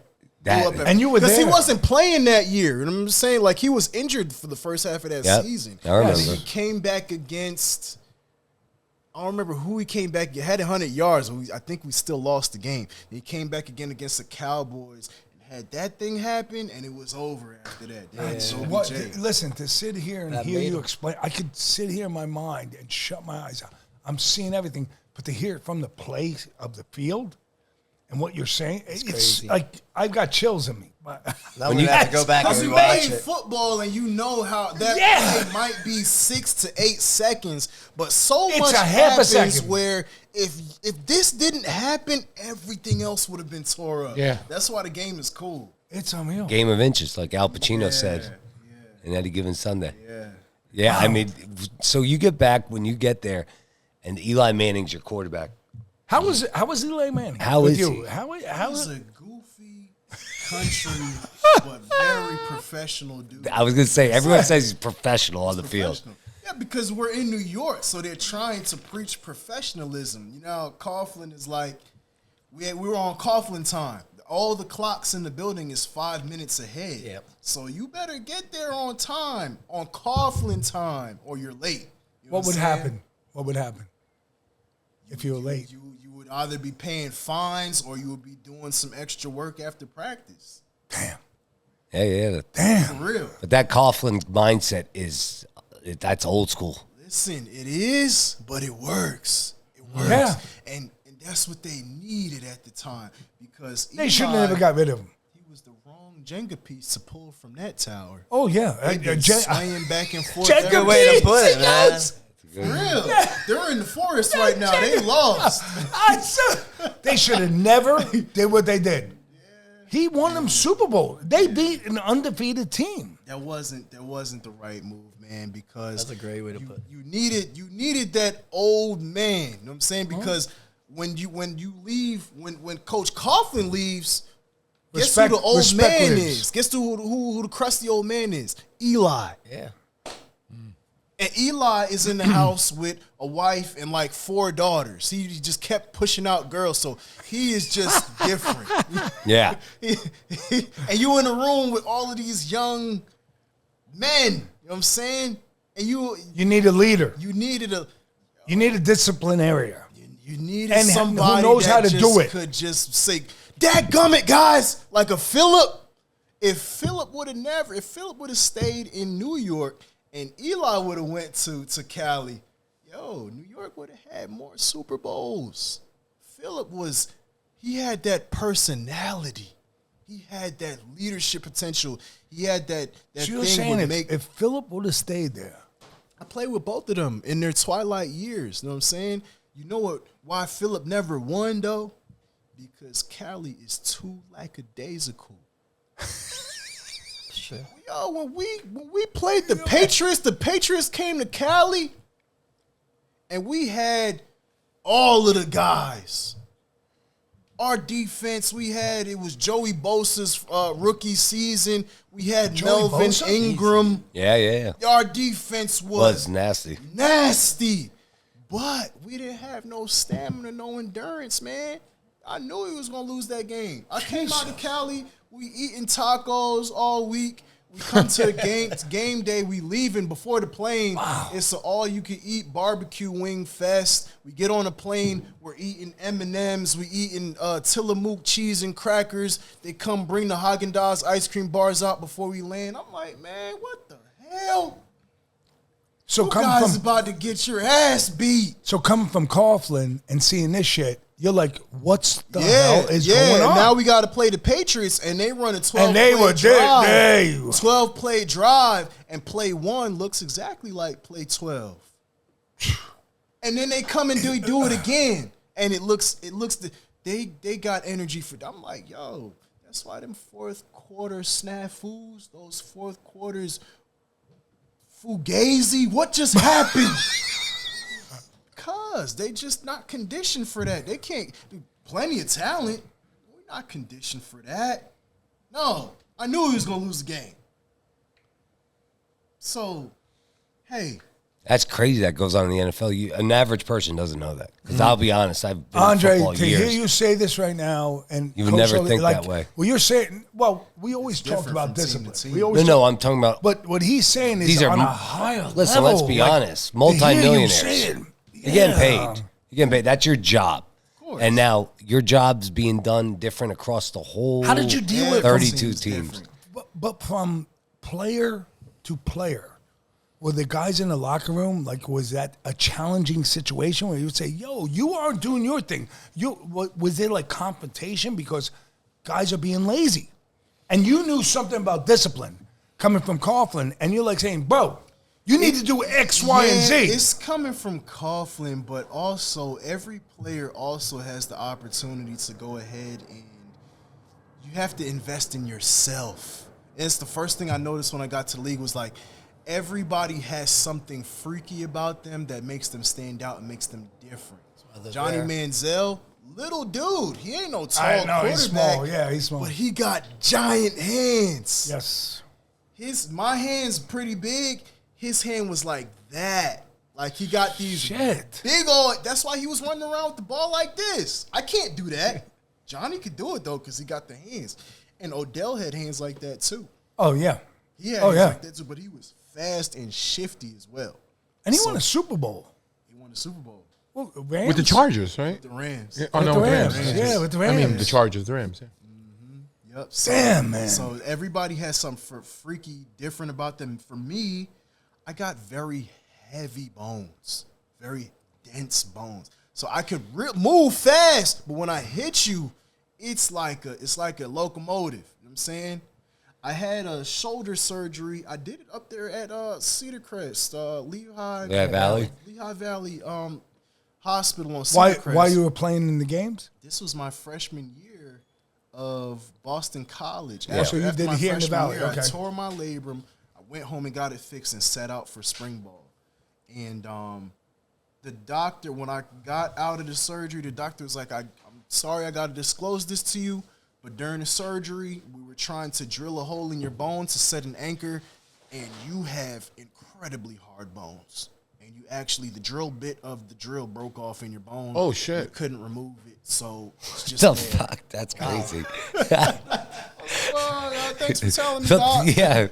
[SPEAKER 3] And you were there.
[SPEAKER 5] Because he wasn't playing that year. You know what I'm saying? Like, he was injured for the first half of that season.
[SPEAKER 4] I remember.
[SPEAKER 5] He came back against, I don't remember who he came back. He had 100 yards. I think we still lost the game. He came back again against the Cowboys and had that thing happen, and it was over after that.
[SPEAKER 3] Listen, to sit here and hear you explain, I could sit here in my mind and shut my eyes out. I'm seeing everything, but to hear it from the play of the field and what you're saying, it's
[SPEAKER 7] crazy.
[SPEAKER 3] like I've got chills in me.
[SPEAKER 7] Now when you have to go back and
[SPEAKER 5] Because you
[SPEAKER 7] rewatch
[SPEAKER 5] played
[SPEAKER 7] it.
[SPEAKER 5] football and you know how that play might be 6 to 8 seconds, but so much
[SPEAKER 3] a half a
[SPEAKER 5] happens
[SPEAKER 3] second.
[SPEAKER 5] where if this didn't happen, everything else would have been tore up.
[SPEAKER 6] Yeah.
[SPEAKER 5] That's why the game is cool.
[SPEAKER 3] It's unreal.
[SPEAKER 4] Game of inches, like Al Pacino said in Any Given Sunday.
[SPEAKER 5] Yeah.
[SPEAKER 4] Yeah, I mean, so you get back when you get there, and Eli Manning's your quarterback.
[SPEAKER 3] How was Eli Manning?
[SPEAKER 4] How
[SPEAKER 3] with
[SPEAKER 4] is
[SPEAKER 3] you?
[SPEAKER 4] he?
[SPEAKER 3] How
[SPEAKER 5] He's a goofy, country, but very professional dude.
[SPEAKER 4] I was going to say, everyone says he's professional on the field.
[SPEAKER 5] Professional. Yeah, because we're in New York, so they're trying to preach professionalism. You know, Coughlin is like, we were on Coughlin time. All the clocks in the building is 5 minutes ahead.
[SPEAKER 7] Yep.
[SPEAKER 5] So you better get there on time, on Coughlin time, or you're late. You know
[SPEAKER 3] What would
[SPEAKER 5] I'm saying?
[SPEAKER 3] happen? What would happen if you were late?
[SPEAKER 5] You would either be paying fines or you would be doing some extra work after practice.
[SPEAKER 3] Damn.
[SPEAKER 4] Yeah.
[SPEAKER 3] Damn.
[SPEAKER 5] For real.
[SPEAKER 4] But that Coughlin mindset that's old school.
[SPEAKER 5] Listen, it is, but it works. It works.
[SPEAKER 3] Yeah.
[SPEAKER 5] And that's what they needed at the time because
[SPEAKER 3] They shouldn't have ever got rid of him.
[SPEAKER 5] He was the wrong Jenga piece to pull from that tower.
[SPEAKER 3] Oh, yeah.
[SPEAKER 5] They've been swaying back and forth.
[SPEAKER 3] Jenga
[SPEAKER 5] every-
[SPEAKER 7] Way to put it, man.
[SPEAKER 5] For real. They're in the forest right now. They lost.
[SPEAKER 3] They should have never did what they did. He won them Super Bowl. They beat an undefeated team.
[SPEAKER 5] That wasn't the right move, man, because
[SPEAKER 7] That's a great way to put it.
[SPEAKER 5] You needed that old man. You know what I'm saying? Because when you leave, when Coach Coughlin leaves, Guess who the old man
[SPEAKER 3] lives.
[SPEAKER 5] is? Guess who the crusty old man is? Eli.
[SPEAKER 7] Yeah.
[SPEAKER 5] And Eli is in the house with a wife and like 4 daughters. He just kept pushing out girls, so he is just different.
[SPEAKER 4] Yeah.
[SPEAKER 5] And you in a room with all of these young men. You know what I'm saying? And you
[SPEAKER 3] need a leader.
[SPEAKER 5] You needed
[SPEAKER 3] a disciplinarian.
[SPEAKER 5] You needed
[SPEAKER 3] And
[SPEAKER 5] somebody
[SPEAKER 3] who knows
[SPEAKER 5] that
[SPEAKER 3] how to
[SPEAKER 5] just
[SPEAKER 3] do it.
[SPEAKER 5] could just say, "Dadgummit, guys!" Like a Philip. If Philip would have stayed in New York and Eli would have went to Cali, New York would have had more Super Bowls. Philip he had that personality. He had that leadership potential. He had that
[SPEAKER 3] So you're
[SPEAKER 5] thing
[SPEAKER 3] saying
[SPEAKER 5] would make.
[SPEAKER 3] if Philip would have stayed there,
[SPEAKER 5] I played with both of them in their twilight years. You know what I'm saying? You know what? Why Philip never won though? Because Cali is too lackadaisical.
[SPEAKER 7] Sure.
[SPEAKER 5] Yo, when we played the Patriots came to Cali, and we had all of the guys. Our defense, it was Joey Bosa's rookie season. We had Melvin
[SPEAKER 3] Bosa?
[SPEAKER 5] Ingram.
[SPEAKER 4] Yeah.
[SPEAKER 5] Our defense
[SPEAKER 4] Was nasty.
[SPEAKER 5] nasty. But we didn't have no stamina, no endurance, man. I knew he was going to lose that game. I came out to Cali. We eating tacos all week. We come to the game day. We leaving before the plane. Wow. It's an all-you-can-eat barbecue wing fest. We get on a plane. We're eating M&Ms. We eating Tillamook cheese and crackers. They come bring the Haagen-Dazs ice cream bars out before we land. I'm like, man, what the hell?
[SPEAKER 3] so
[SPEAKER 5] You
[SPEAKER 3] coming
[SPEAKER 5] guys
[SPEAKER 3] from
[SPEAKER 5] about to get your ass beat.
[SPEAKER 3] so coming from Coughlin and seeing this shit, you're like, what's the hell is going on?
[SPEAKER 5] Now we got to play the Patriots, and they run a 12
[SPEAKER 3] And they were dead.
[SPEAKER 5] 12-play drive, and play 1 looks exactly like play 12. And then they come and do it again, and it looks they got energy for. I'm like, yo, that's why them fourth quarter snafus, those fourth quarters, fugazi. What just happened? Cause they just not conditioned for that. They can't do plenty of talent. We're not conditioned for that. No, I knew he was gonna lose the game. So, hey,
[SPEAKER 4] That's crazy that goes on in the NFL. An average person doesn't know that. Because I'll be honest, I've been
[SPEAKER 3] Andre,
[SPEAKER 4] in football
[SPEAKER 3] to
[SPEAKER 4] years.
[SPEAKER 3] hear you say this right now, and
[SPEAKER 4] You would
[SPEAKER 3] Coach
[SPEAKER 4] never
[SPEAKER 3] Sully,
[SPEAKER 4] think
[SPEAKER 3] like,
[SPEAKER 4] that way.
[SPEAKER 3] Well, you're saying, we always talk
[SPEAKER 5] different
[SPEAKER 3] about
[SPEAKER 5] from team to
[SPEAKER 3] discipline.
[SPEAKER 5] team.
[SPEAKER 3] We always
[SPEAKER 4] No, I'm talking about.
[SPEAKER 3] But what he's saying is
[SPEAKER 4] These are
[SPEAKER 3] on a higher level.
[SPEAKER 4] Listen, let's be honest.
[SPEAKER 3] to hear you
[SPEAKER 4] Multi-millionaires.
[SPEAKER 3] saying,
[SPEAKER 4] You're getting
[SPEAKER 3] yeah.
[SPEAKER 4] paid. You're getting paid. That's your job. And now your job's being done different across the whole.
[SPEAKER 3] How did you deal with
[SPEAKER 4] 32 teams?
[SPEAKER 3] But from player to player, were the guys in the locker room, like, was that a challenging situation where you would say, yo, you aren't doing your thing? Was there like confrontation because guys are being lazy? And you knew something about discipline coming from Coughlin, and you're like saying, bro, you need to do X, Y, and Z.
[SPEAKER 5] It's coming from Coughlin, but also every player also has the opportunity to go ahead and you have to invest in yourself. And it's the first thing I noticed when I got to the league was like, everybody has something freaky about them that makes them stand out and makes them different. Johnny Manziel, little dude. He ain't no tall quarterback.
[SPEAKER 3] He's small. Yeah, he's small.
[SPEAKER 5] But he got giant hands.
[SPEAKER 3] Yes.
[SPEAKER 5] My hand's pretty big. His hand was like that. Like he got these big old. That's why he was running around with the ball like this. I can't do that. Johnny could do it though because he got the hands. And Odell had hands like that too.
[SPEAKER 3] Oh, yeah.
[SPEAKER 5] He had hands like that too, but he was fast and shifty as well.
[SPEAKER 3] And he won a Super Bowl.
[SPEAKER 5] He won the Super Bowl.
[SPEAKER 3] Well, Rams?
[SPEAKER 6] With the Chargers, right?
[SPEAKER 5] The Rams.
[SPEAKER 6] Yeah,
[SPEAKER 3] With
[SPEAKER 6] no,
[SPEAKER 3] the
[SPEAKER 6] with
[SPEAKER 3] Rams. Yeah, with the Rams.
[SPEAKER 6] I mean, the Chargers, the Rams, yeah.
[SPEAKER 5] Yep.
[SPEAKER 3] Damn, man.
[SPEAKER 5] So everybody has something freaky different about them. For me, I got very heavy bones, very dense bones. So I could move fast, but when I hit you, it's like a locomotive. You know what I'm saying? I had a shoulder surgery. I did it up there at Cedar Crest, Lehigh
[SPEAKER 4] Valley
[SPEAKER 5] Hospital on Cedar Crest.
[SPEAKER 3] While you were playing in the games?
[SPEAKER 5] This was my freshman year of Boston College.
[SPEAKER 3] Yeah. So you did
[SPEAKER 5] my
[SPEAKER 3] it here in the
[SPEAKER 5] freshman
[SPEAKER 3] Valley.
[SPEAKER 5] year,
[SPEAKER 3] Okay.
[SPEAKER 5] I tore my labrum. I went home and got it fixed and set out for spring ball. And the doctor, when I got out of the surgery, the doctor was like, I'm sorry I got to disclose this to you, But during the surgery, we were trying to drill a hole in your bone to set an anchor, and you have incredibly hard bones. And you actually, the drill bit of the drill broke off in your bone.
[SPEAKER 6] Oh, shit.
[SPEAKER 5] You couldn't remove it, so it's just
[SPEAKER 4] The
[SPEAKER 5] there.
[SPEAKER 4] fuck? That's crazy.
[SPEAKER 5] Well, thanks for telling me, Doc.
[SPEAKER 4] Yeah.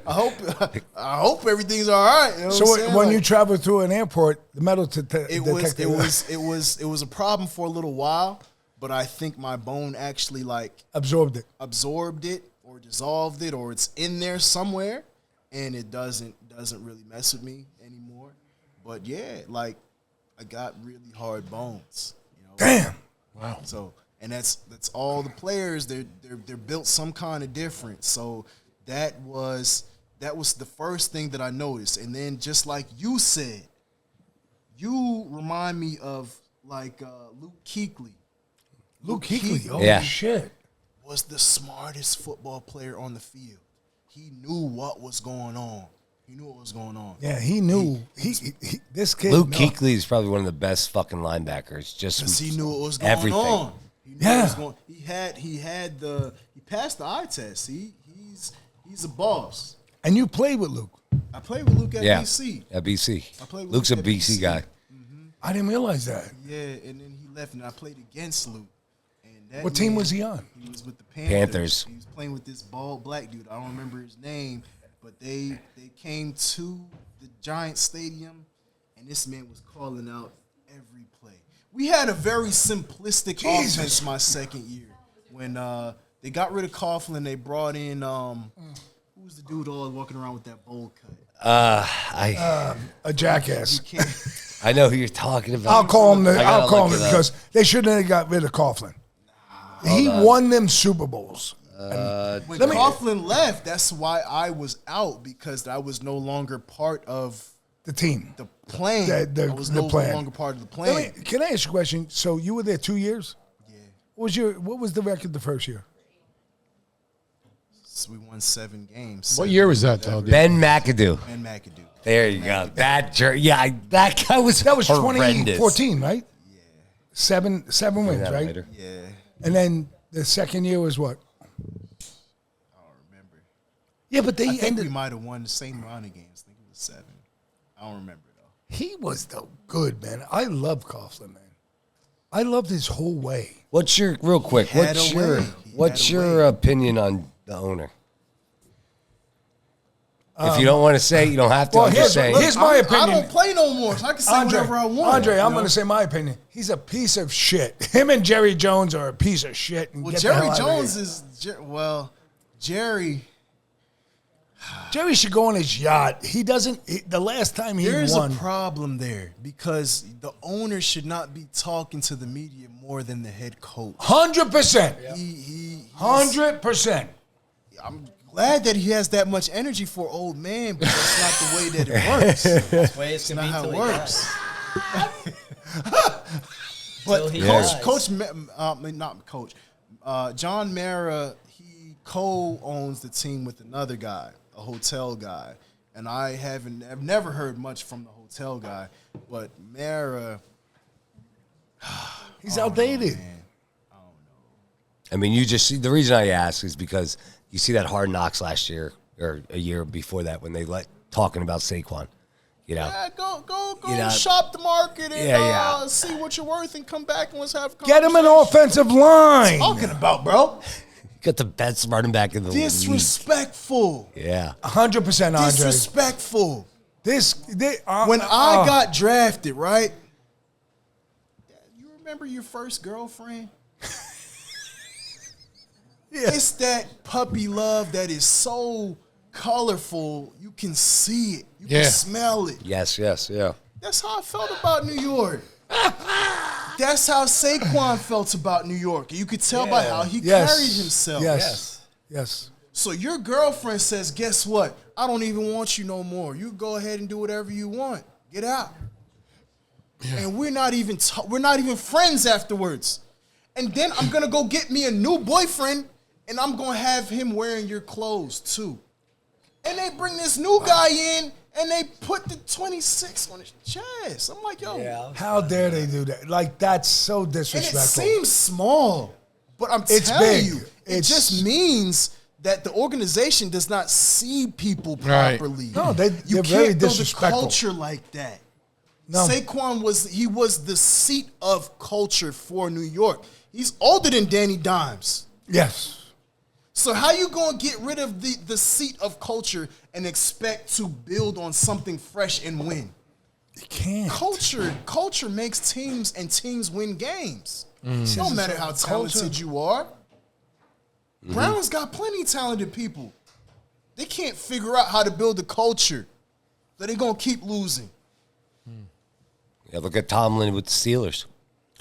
[SPEAKER 5] I hope everything's all right. You know
[SPEAKER 3] So
[SPEAKER 5] what I'm saying?
[SPEAKER 3] when
[SPEAKER 5] Like,
[SPEAKER 3] you travel through an airport, the metal
[SPEAKER 5] it was a problem for a little while, but I think my bone actually like
[SPEAKER 3] absorbed it.
[SPEAKER 5] absorbed it or dissolved it, or it's in there somewhere, and it doesn't really mess with me anymore. But yeah, like I got really hard bones. You know?
[SPEAKER 3] Damn.
[SPEAKER 6] Wow.
[SPEAKER 5] So, and that's all the players. They're built some kind of different. So that was the first thing that I noticed. And then just like you said, you remind me of like Luke Kuechly.
[SPEAKER 3] Luke Kuechly. Oh,
[SPEAKER 4] Yeah.
[SPEAKER 3] shit.
[SPEAKER 5] Was the smartest football player on the field. He knew what was going on.
[SPEAKER 3] Yeah, he knew. He this kid.
[SPEAKER 4] Luke
[SPEAKER 3] no.
[SPEAKER 4] Kuechly is probably one of the best fucking linebackers. Just
[SPEAKER 5] Because he knew what was going
[SPEAKER 4] everything.
[SPEAKER 5] on. He knew
[SPEAKER 3] Yeah.
[SPEAKER 5] what was going. He passed the eye test. He's a boss.
[SPEAKER 3] And you played with Luke.
[SPEAKER 5] I played with Luke at
[SPEAKER 4] Yeah,
[SPEAKER 5] BC.
[SPEAKER 4] at BC.
[SPEAKER 5] I played with
[SPEAKER 4] Luke's a
[SPEAKER 5] Luke at
[SPEAKER 4] BC
[SPEAKER 5] BC.
[SPEAKER 4] guy.
[SPEAKER 3] I didn't realize that.
[SPEAKER 5] Yeah, and then he left, and I played against Luke. And that
[SPEAKER 3] What team
[SPEAKER 5] man,
[SPEAKER 3] was he on?
[SPEAKER 5] He was with the
[SPEAKER 4] Panthers.
[SPEAKER 5] He was playing with this bald black dude. I don't remember his name, but they came to the Giant Stadium, and this man was calling out every play. We had a very simplistic
[SPEAKER 3] Jesus.
[SPEAKER 5] offense my second year. When they got rid of Coughlin, they brought in who was the dude always walking around with that bowl cut?
[SPEAKER 3] A jackass.
[SPEAKER 5] You can't.
[SPEAKER 4] I know who you're talking about.
[SPEAKER 3] I'll call him.
[SPEAKER 4] I gotta
[SPEAKER 3] I'll call
[SPEAKER 4] look
[SPEAKER 3] him
[SPEAKER 4] it up.
[SPEAKER 3] because they shouldn't have got rid of Coughlin. He won them Super Bowls.
[SPEAKER 5] When Coughlin left, that's why I was out, because I was no longer part of
[SPEAKER 3] The team.
[SPEAKER 5] the plan.
[SPEAKER 3] The
[SPEAKER 5] I was
[SPEAKER 3] the
[SPEAKER 5] no
[SPEAKER 3] plan.
[SPEAKER 5] longer part of the plan.
[SPEAKER 3] Can I ask you a question? So you were there 2 years?
[SPEAKER 5] Yeah.
[SPEAKER 3] What was the record the first year?
[SPEAKER 5] So we won 7 games.
[SPEAKER 6] What year was that, though?
[SPEAKER 4] Ben McAdoo.
[SPEAKER 5] And McAdoo.
[SPEAKER 4] There you go. That that guy was
[SPEAKER 3] That was
[SPEAKER 4] horrendous.
[SPEAKER 3] 2014, right? Yeah. Seven wins,
[SPEAKER 4] That
[SPEAKER 3] right?
[SPEAKER 4] later.
[SPEAKER 5] Yeah.
[SPEAKER 3] And then the second year was what?
[SPEAKER 5] I don't remember.
[SPEAKER 3] Yeah, but they
[SPEAKER 5] I think
[SPEAKER 3] ended.
[SPEAKER 5] we might have won the same amount of games. I think it was 7. I don't remember, though.
[SPEAKER 3] He was good, man. I love Coughlin, man. I loved his whole way.
[SPEAKER 4] What's your real quick?
[SPEAKER 5] He had
[SPEAKER 4] What's
[SPEAKER 5] a
[SPEAKER 4] your
[SPEAKER 5] way. He
[SPEAKER 4] what's
[SPEAKER 5] had a
[SPEAKER 4] your
[SPEAKER 5] way.
[SPEAKER 4] opinion on the owner? If you don't want to say, you don't have to.
[SPEAKER 3] Well,
[SPEAKER 4] I'm just saying.
[SPEAKER 3] here's my opinion.
[SPEAKER 5] I don't play no more, so I can say whatever I want.
[SPEAKER 3] Andre,
[SPEAKER 5] you
[SPEAKER 3] I'm
[SPEAKER 5] know?
[SPEAKER 3] going to say my opinion. He's a piece of shit. Him and Jerry Jones are a piece of shit. And
[SPEAKER 5] Well,
[SPEAKER 3] get the
[SPEAKER 5] Jerry
[SPEAKER 3] hell out of
[SPEAKER 5] Jones
[SPEAKER 3] here.
[SPEAKER 5] is Jerry.
[SPEAKER 3] Jerry should go on his yacht. He doesn't. The last time he
[SPEAKER 5] There's
[SPEAKER 3] won,
[SPEAKER 5] a problem there because the owner should not be talking to the media more than the head coach.
[SPEAKER 3] 100%.
[SPEAKER 5] He's-
[SPEAKER 3] 100%.
[SPEAKER 5] I'm glad that he has that much energy for an old man, but that's not the way that it works.
[SPEAKER 7] That's the way it's
[SPEAKER 5] That's
[SPEAKER 7] gonna
[SPEAKER 5] not
[SPEAKER 7] be
[SPEAKER 5] how
[SPEAKER 7] till
[SPEAKER 5] it
[SPEAKER 7] he
[SPEAKER 5] works.
[SPEAKER 7] dies.
[SPEAKER 5] But
[SPEAKER 7] Till he
[SPEAKER 5] Coach, John Mara, he co-owns the team with another guy, a hotel guy, and I've never heard much from the hotel guy, but Mara,
[SPEAKER 3] He's outdated.
[SPEAKER 4] I mean, you just see the reason I ask is because you see that Hard Knocks last year or a year before that when they talking about Saquon. You know,
[SPEAKER 5] yeah, go
[SPEAKER 4] You know,
[SPEAKER 5] shop the market and
[SPEAKER 4] yeah.
[SPEAKER 5] see what you're worth and come back and let's have a
[SPEAKER 3] Get him an
[SPEAKER 5] conversation.
[SPEAKER 3] offensive line.
[SPEAKER 5] Talking about, bro,
[SPEAKER 4] got the best running back in the league.
[SPEAKER 5] disrespectful,
[SPEAKER 4] Yeah,
[SPEAKER 3] 100%, Andre.
[SPEAKER 5] disrespectful.
[SPEAKER 3] When
[SPEAKER 5] I got drafted, right? You remember your first girlfriend? It's that puppy love that is so colorful. You can see it. You
[SPEAKER 6] Yeah.
[SPEAKER 5] can smell it.
[SPEAKER 4] yes, yeah.
[SPEAKER 5] That's how I felt about New York. That's how Saquon felt about New York. You could tell by how he
[SPEAKER 3] Yes.
[SPEAKER 5] carried himself.
[SPEAKER 3] Yes.
[SPEAKER 5] So your girlfriend says, guess what? I don't even want you no more. You go ahead and do whatever you want. Get out. And we're not even friends afterwards. And then I'm going to go get me a new boyfriend, and I'm going to have him wearing your clothes too. And they bring this new guy in, and they put the 26 on his chest. I'm like, yo.
[SPEAKER 7] Yeah.
[SPEAKER 3] How dare they do that? Like, that's so
[SPEAKER 5] And it
[SPEAKER 3] disrespectful.
[SPEAKER 5] seems small. But I'm
[SPEAKER 3] It's
[SPEAKER 5] telling
[SPEAKER 3] big.
[SPEAKER 5] you, it
[SPEAKER 3] It's-
[SPEAKER 5] just means that the organization does not see people
[SPEAKER 6] Right.
[SPEAKER 5] properly.
[SPEAKER 3] No, they're
[SPEAKER 5] you
[SPEAKER 3] very
[SPEAKER 5] can't build a
[SPEAKER 3] disrespectful.
[SPEAKER 5] culture like that.
[SPEAKER 3] No.
[SPEAKER 5] Saquon was the seat of culture for New York. He's older than Danny Dimes.
[SPEAKER 3] Yes.
[SPEAKER 5] So how you gonna get rid of the seat of culture and expect to build on something fresh and win?
[SPEAKER 3] You can't.
[SPEAKER 5] Culture makes teams and teams win games.
[SPEAKER 3] Mm.
[SPEAKER 5] No matter how
[SPEAKER 3] Culture.
[SPEAKER 5] talented you are.
[SPEAKER 3] Mm-hmm.
[SPEAKER 5] Brown's got plenty of talented people. They can't figure out how to build a culture. So they're gonna keep losing.
[SPEAKER 4] Yeah, look at Tomlin with the Steelers.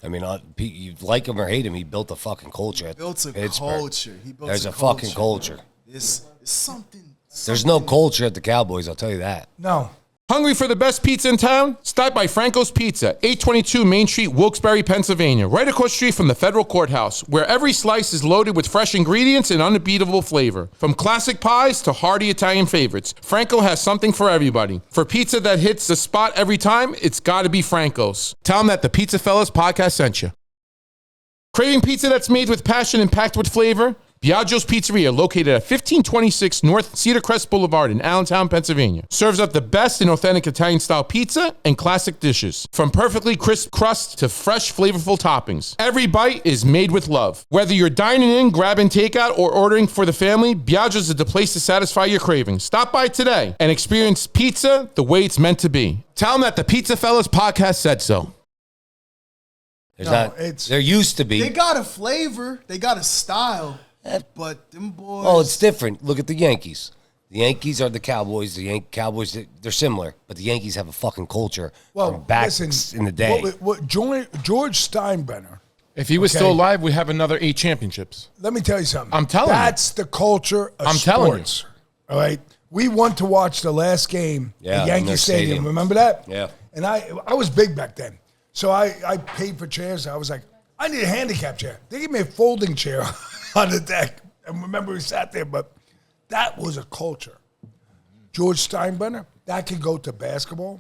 [SPEAKER 4] I mean, you like him or hate him, he built a fucking culture.
[SPEAKER 5] Built a
[SPEAKER 4] Pittsburgh.
[SPEAKER 5] culture. He built
[SPEAKER 4] There's
[SPEAKER 5] a
[SPEAKER 4] a fucking
[SPEAKER 5] culture.
[SPEAKER 4] culture.
[SPEAKER 5] It's something.
[SPEAKER 4] There's no culture at the Cowboys, I'll tell you that.
[SPEAKER 3] No.
[SPEAKER 6] Hungry for the best pizza in town? Stop by Franco's Pizza, 822 Main Street, Wilkes-Barre, Pennsylvania, right across the street from the Federal Courthouse, where every slice is loaded with fresh ingredients and unbeatable flavor. From classic pies to hearty Italian favorites, Franco has something for everybody. For pizza that hits the spot every time, it's gotta be Franco's. Tell them that the PizzaFellas Podcast sent you. Craving pizza that's made with passion and packed with flavor? Biagio's Pizzeria, located at 1526 North Cedar Crest Boulevard in Allentown, Pennsylvania, serves up the best in authentic Italian-style pizza and classic dishes. From perfectly crisp crust to fresh, flavorful toppings, every bite is made with love. Whether you're dining in, grabbing takeout, or ordering for the family, Biagio's is the place to satisfy your cravings. Stop by today and experience pizza the way it's meant to be. Tell them that the PizzaFellas Podcast said so.
[SPEAKER 4] There used to be.
[SPEAKER 5] They got a flavor. They got a style. But them boys.
[SPEAKER 4] Oh, it's different. Look at the Yankees. The Yankees are the Cowboys. The Cowboys, they're similar, but the Yankees have a fucking culture from back in the day.
[SPEAKER 3] What George Steinbrenner,
[SPEAKER 6] If he was still alive, we have another 8 championships.
[SPEAKER 3] let me tell you something.
[SPEAKER 6] I'm telling you.
[SPEAKER 3] That's the culture of
[SPEAKER 6] I'm
[SPEAKER 3] sports.
[SPEAKER 6] telling you.
[SPEAKER 3] All right. We went to watch the last game
[SPEAKER 4] Yeah,
[SPEAKER 3] at
[SPEAKER 4] in
[SPEAKER 3] Yankee
[SPEAKER 4] their
[SPEAKER 3] Stadium.
[SPEAKER 4] stadium.
[SPEAKER 3] Remember that?
[SPEAKER 4] Yeah.
[SPEAKER 3] And I was big back then. So I paid for chairs. I was like, I need a handicap chair. They gave me a folding chair on the deck. And remember, we sat there, but that was a culture. George Steinbrenner, that could go to basketball,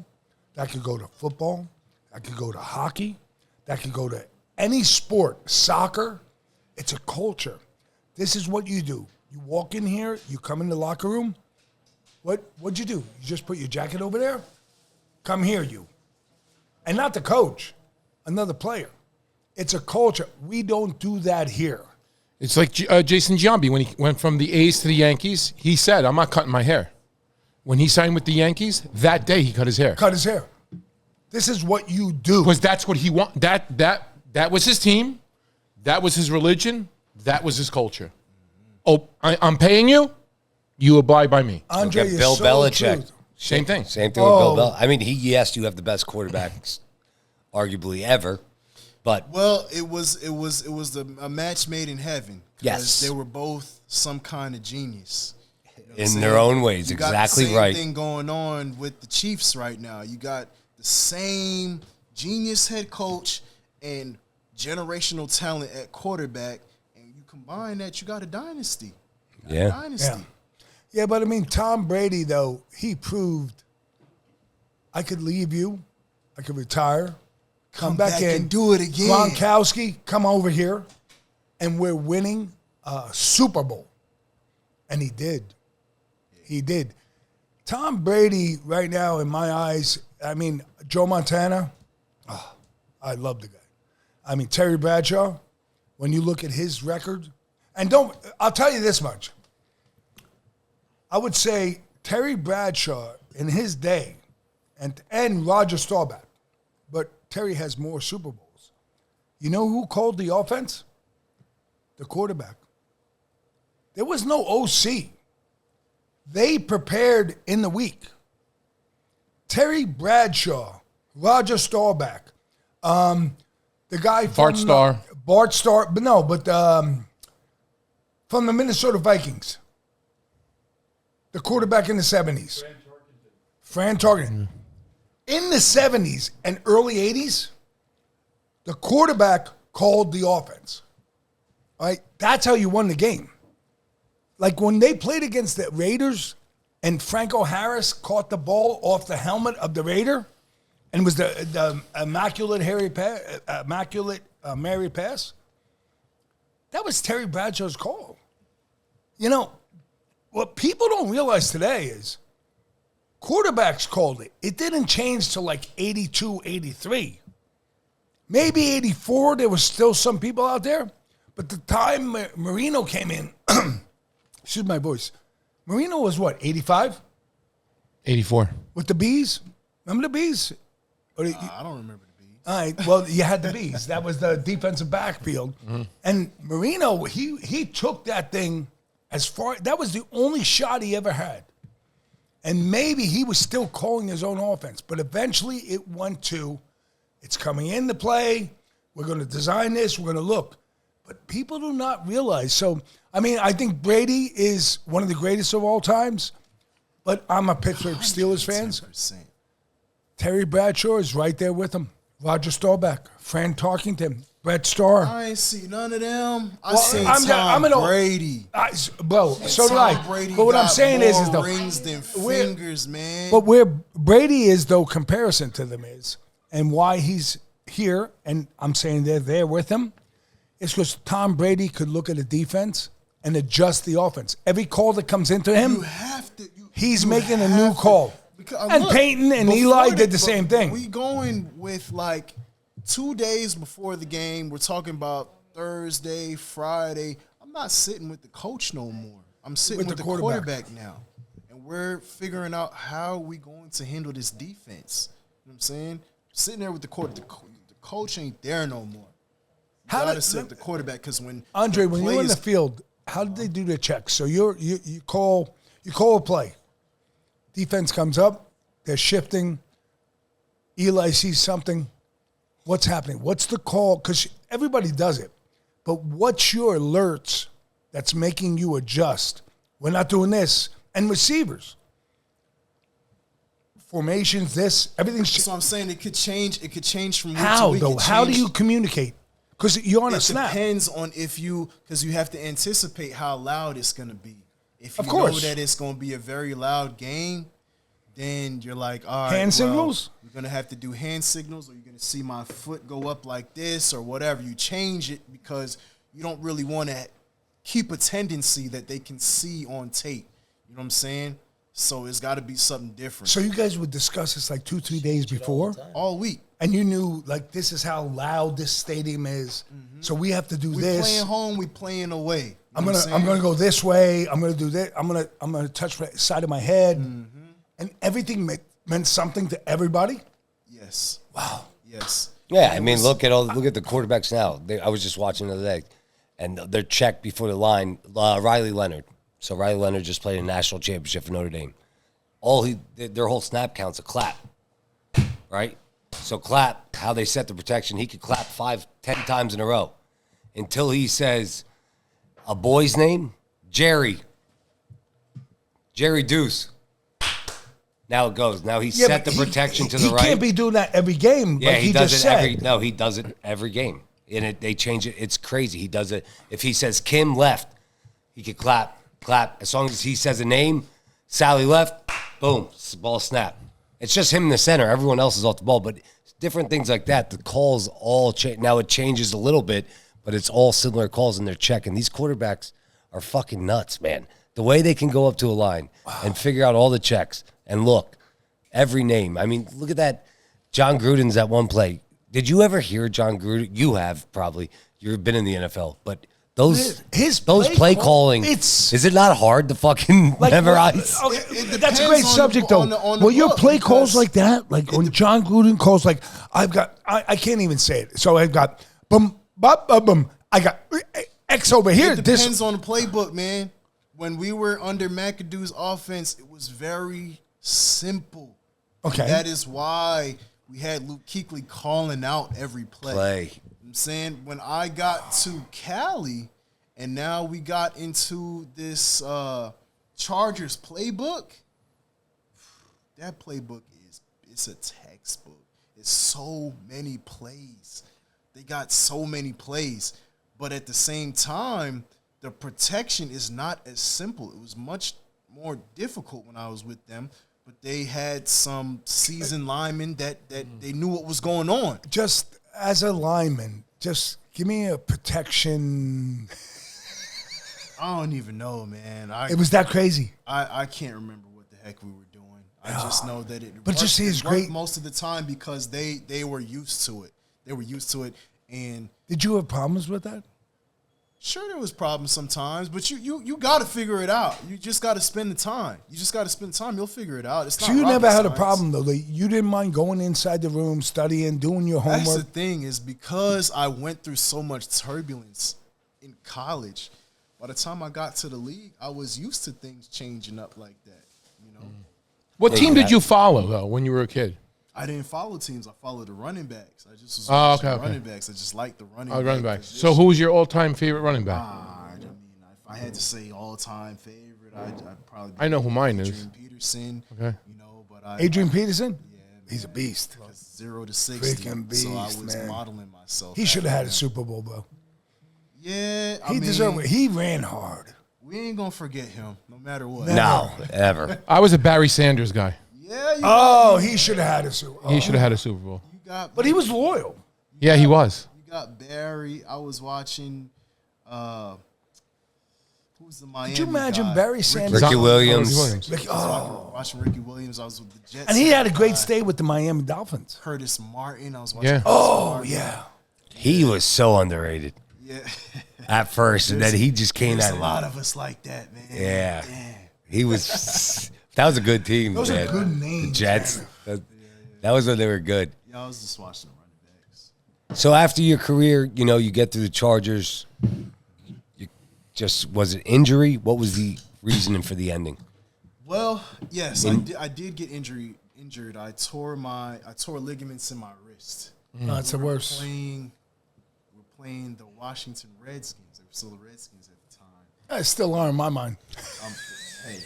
[SPEAKER 3] that could go to football, that could go to hockey, that could go to any sport, soccer. It's a culture. This is what you do. You walk in here, you come in the locker room. What'd you do? You just put your jacket over there? Come here, you. And not the coach, another player. It's a culture. We don't do that here.
[SPEAKER 6] It's like Jason Giambi when he went from the A's to the Yankees. He said, "I'm not cutting my hair." When he signed with the Yankees, that day he cut his hair.
[SPEAKER 3] Cut his hair. This is what you do.
[SPEAKER 6] Because that's what he want. That was his team. That was his religion. That was his culture. Oh, I'm paying you. You abide by me.
[SPEAKER 3] Andre,
[SPEAKER 4] Look at
[SPEAKER 3] you're
[SPEAKER 4] Bill
[SPEAKER 3] so
[SPEAKER 4] Belichick.
[SPEAKER 3] true.
[SPEAKER 6] Same thing.
[SPEAKER 4] Same thing with Bill Belichick. I mean, yes, you have the best quarterbacks, arguably ever, but
[SPEAKER 5] Well, it was a match made in heaven. 'Cause
[SPEAKER 4] Yes.
[SPEAKER 5] they were both some kind of genius. You know what I'm
[SPEAKER 4] in
[SPEAKER 5] saying?
[SPEAKER 4] their own ways,
[SPEAKER 5] You got
[SPEAKER 4] exactly
[SPEAKER 5] the same
[SPEAKER 4] right.
[SPEAKER 5] thing going on with the Chiefs right now. You got the same genius head coach and generational talent at quarterback, and you combine that, you got a dynasty. You got a
[SPEAKER 4] Yeah.
[SPEAKER 5] dynasty.
[SPEAKER 3] Yeah, but I mean, Tom Brady, though, he proved I could leave you, I could retire, come back in,
[SPEAKER 5] and do it again.
[SPEAKER 3] Gronkowski, come over here, and we're winning a Super Bowl. And he did. He did. Tom Brady, right now, in my eyes, I mean, Joe Montana, I love the guy. I mean, Terry Bradshaw, when you look at his record, and I'll tell you this much. I would say Terry Bradshaw in his day and Roger Staubach, but Terry has more Super Bowls. You know who called the offense? The quarterback. There was no OC. They prepared in the week. Terry Bradshaw, Roger Staubach, the guy from
[SPEAKER 6] Bart Starr.
[SPEAKER 3] Bart Starr, but no, but from the Minnesota Vikings. The quarterback in the 70s. Fran Tarkenton. In the 70s and early 80s, the quarterback called the offense. All right? That's how you won the game. Like when they played against the Raiders and Franco Harris caught the ball off the helmet of the Raider and was the immaculate Mary pass, That was Terry Bradshaw's call. You know, what people don't realize today is quarterbacks called it. It didn't change till like 82, 83. Maybe 84, there was still some people out there. But the time Marino came in, excuse my voice, Marino was what, 85?
[SPEAKER 6] 84.
[SPEAKER 3] With the Bees? Remember the Bees?
[SPEAKER 5] I don't remember the Bees.
[SPEAKER 3] All right, well, you had the Bees. That was the defensive backfield. Mm-hmm. And Marino, he took that thing as far, that was the only shot he ever had. And maybe he was still calling his own offense. But eventually it went to, it's coming into play. We're going to design this. We're going to look. But people do not realize. So, I mean, I think Brady is one of the greatest of all times. But I'm a Pittsburgh Steelers fan. Terry Bradshaw is right there with him. Roger Staubach, Fran Tarkington, Brett Starr.
[SPEAKER 5] I ain't see none of them. I
[SPEAKER 3] Well,
[SPEAKER 5] seen
[SPEAKER 3] I'm
[SPEAKER 5] Tom Brady.
[SPEAKER 3] Bro, so do I.
[SPEAKER 5] Brady
[SPEAKER 3] But what I'm
[SPEAKER 5] got
[SPEAKER 3] saying is
[SPEAKER 5] more
[SPEAKER 3] though,
[SPEAKER 5] rings than
[SPEAKER 3] we're-
[SPEAKER 5] fingers, man.
[SPEAKER 3] But where Brady is, though, comparison to them is, and why he's here, and I'm saying they're there with him, is because Tom Brady could look at a defense and adjust the offense. Every call that comes into him,
[SPEAKER 5] you have to.
[SPEAKER 3] he's making a new call. And
[SPEAKER 5] look,
[SPEAKER 3] Peyton and
[SPEAKER 5] before
[SPEAKER 3] Eli did the same thing.
[SPEAKER 5] We going with like 2 days before the game. We're talking about Thursday, Friday. I'm not sitting with the coach no more. I'm sitting with the quarterback now. And we're figuring out how we going to handle this defense. You know what I'm saying? Sitting there with the coach. The coach ain't there no more. You gotta sit with the quarterback because when
[SPEAKER 3] Andre, when you're in the field, how did they do their checks? So you call a play. Defense comes up, they're shifting. Eli sees something. What's happening? What's the call? Because everybody does it. But what's your alerts that's making you adjust? We're not doing this. And receivers. Formations, this, everything's
[SPEAKER 5] So I'm saying it could change. It could change from week
[SPEAKER 3] how,
[SPEAKER 5] to week.
[SPEAKER 3] though? How do you communicate? Because you're on a snap.
[SPEAKER 5] It depends on because you have to anticipate how loud it's going to be. If you
[SPEAKER 3] Of course.
[SPEAKER 5] know that it's going to be a very loud game, then you're like, all right,
[SPEAKER 3] Hand signals?
[SPEAKER 5] You're going to have to do hand signals, or you're going to see my foot go up like this or whatever. You change it because you don't really want to keep a tendency that they can see on tape. You know what I'm saying? So it's got to be something different.
[SPEAKER 3] So you guys would discuss this like 2-3 days before?
[SPEAKER 5] All week.
[SPEAKER 3] And you knew, like, this is how loud this stadium is. Mm-hmm. So we have to do
[SPEAKER 5] We
[SPEAKER 3] this.
[SPEAKER 5] playing home, we playing away.
[SPEAKER 3] I'm gonna go this way. I'm gonna do this. I'm gonna touch the side of my head, and everything meant something to everybody.
[SPEAKER 5] Yes.
[SPEAKER 3] Wow.
[SPEAKER 5] Yes.
[SPEAKER 4] Yeah, I mean, look at the quarterbacks now. I was just watching the other day, and they're checked before the line. Riley Leonard. So Riley Leonard just played a national championship for Notre Dame. Their whole snap count's a clap, right? So clap, how they set the protection. He could clap 5-10 times in a row until he says a boy's name, Jerry Deuce. Now it goes. Now he set the protection to the right.
[SPEAKER 3] He can't be doing that every game.
[SPEAKER 4] Yeah,
[SPEAKER 3] like
[SPEAKER 4] he does
[SPEAKER 3] just
[SPEAKER 4] it
[SPEAKER 3] said.
[SPEAKER 4] he does it every game. And they change it. It's crazy. He does it. If he says Kim left, he could clap. As long as he says a name, Sally left, boom, ball snap. It's just him in the center. Everyone else is off the ball. But different things like that, the calls all change. Now it changes a little bit, but it's all similar calls and they're checking. These quarterbacks are fucking nuts, man. The way they can go up to a line and figure out all the checks and look, every name. I mean, look at that. John Gruden's that one play. Did you ever hear John Gruden? You have probably. You've been in the NFL, but those play calling. Is it not hard to fucking memorize?
[SPEAKER 3] That's a great subject, though. Well, your play calls like that, like when John Gruden calls, like I can't even say it. So I've got boom, bop, boom. I got X over here.
[SPEAKER 5] It depends on the playbook, man. When we were under McAdoo's offense, it was very simple.
[SPEAKER 3] Okay.
[SPEAKER 5] And that is why we had Luke Kuechly calling out every play. I'm saying when I got to Cali and now we got into this Chargers playbook, that playbook it's a textbook. It's so many plays. They got so many plays. But at the same time, the protection is not as simple. It was much more difficult when I was with them. But they had some seasoned linemen that they knew what was going on.
[SPEAKER 3] Just as a lineman, Just give me a protection.
[SPEAKER 5] I don't even know, man.
[SPEAKER 3] It was that crazy.
[SPEAKER 5] I can't remember what the heck we were doing. I just know that it
[SPEAKER 3] But
[SPEAKER 5] worked,
[SPEAKER 3] just see, it's
[SPEAKER 5] it worked
[SPEAKER 3] great.
[SPEAKER 5] most of the time because they were used to it. They were used to it, and
[SPEAKER 3] Did you have problems with that?
[SPEAKER 5] sure, there was problems sometimes, but you got to figure it out. You just got to spend the time. You just got to spend the time. You'll figure it out. It's not
[SPEAKER 3] So you
[SPEAKER 5] rocket
[SPEAKER 3] never had a
[SPEAKER 5] science.
[SPEAKER 3] problem, though. Like, you didn't mind going inside the room, studying, doing your
[SPEAKER 5] That's the
[SPEAKER 3] homework?
[SPEAKER 5] thing is because I went through so much turbulence in college. By the time I got to the league, I was used to things changing up like that. You know,
[SPEAKER 6] What team did you follow though when you were a kid?
[SPEAKER 5] I didn't follow teams. I followed the running backs. I just was
[SPEAKER 6] Oh,
[SPEAKER 5] watching
[SPEAKER 6] okay.
[SPEAKER 5] running backs. I just liked the running.
[SPEAKER 6] Running back.
[SPEAKER 5] position.
[SPEAKER 6] So who was your all-time favorite running back?
[SPEAKER 5] I mean, if I had to say all-time favorite, I'd probably.
[SPEAKER 6] I know who mine is.
[SPEAKER 5] Adrian Peterson.
[SPEAKER 6] Okay.
[SPEAKER 5] You know, but I.
[SPEAKER 3] Adrian Peterson?
[SPEAKER 5] Yeah,
[SPEAKER 3] He's a beast.
[SPEAKER 5] 0 to 60.
[SPEAKER 3] Freaking
[SPEAKER 5] So I
[SPEAKER 3] beast,
[SPEAKER 5] was
[SPEAKER 3] man.
[SPEAKER 5] modeling myself.
[SPEAKER 3] He should have
[SPEAKER 5] after
[SPEAKER 3] had a
[SPEAKER 5] him.
[SPEAKER 3] Super Bowl, bro.
[SPEAKER 5] Yeah, I
[SPEAKER 3] He
[SPEAKER 5] mean,
[SPEAKER 3] deserved it. He ran hard.
[SPEAKER 5] We ain't gonna forget him, no matter what.
[SPEAKER 4] No, ever.
[SPEAKER 6] I was a Barry Sanders guy.
[SPEAKER 5] Yeah, you
[SPEAKER 3] Oh, he should have had a Super Bowl.
[SPEAKER 6] He should have had a Super Bowl.
[SPEAKER 5] got.
[SPEAKER 3] But he was loyal.
[SPEAKER 6] Yeah, he was.
[SPEAKER 5] You got Barry. I was watching. Who's the Miami?
[SPEAKER 3] Could you imagine
[SPEAKER 5] guy?
[SPEAKER 3] Barry Sanders?
[SPEAKER 4] Ricky Williams.
[SPEAKER 3] Ricky- oh.
[SPEAKER 5] Watching Ricky Williams. I was with the Jets.
[SPEAKER 3] And he had a great stay with the Miami Dolphins.
[SPEAKER 5] Curtis Martin. I was watching.
[SPEAKER 6] Yeah.
[SPEAKER 5] Curtis
[SPEAKER 3] Oh,
[SPEAKER 5] Martin.
[SPEAKER 3] yeah.
[SPEAKER 4] He was so underrated
[SPEAKER 5] Yeah.
[SPEAKER 4] at first, and then he just came
[SPEAKER 5] There's
[SPEAKER 4] out.
[SPEAKER 5] a lot of us like that, man.
[SPEAKER 4] Yeah.
[SPEAKER 5] Damn.
[SPEAKER 4] He was. That was a good team.
[SPEAKER 3] Those are
[SPEAKER 4] man.
[SPEAKER 3] good
[SPEAKER 4] The
[SPEAKER 3] names,
[SPEAKER 4] Jets. That was when they were good.
[SPEAKER 5] Yeah, I was just watching the running backs.
[SPEAKER 4] So after your career, you know, you get through the Chargers. You just was it injury? What was the reasoning for the ending?
[SPEAKER 5] Well, yes, I did get injured. I tore ligaments in my wrist.
[SPEAKER 3] No, it's the worst.
[SPEAKER 5] We're playing the Washington Redskins. They were still the Redskins at the time.
[SPEAKER 3] I still are in my mind.
[SPEAKER 5] Hey,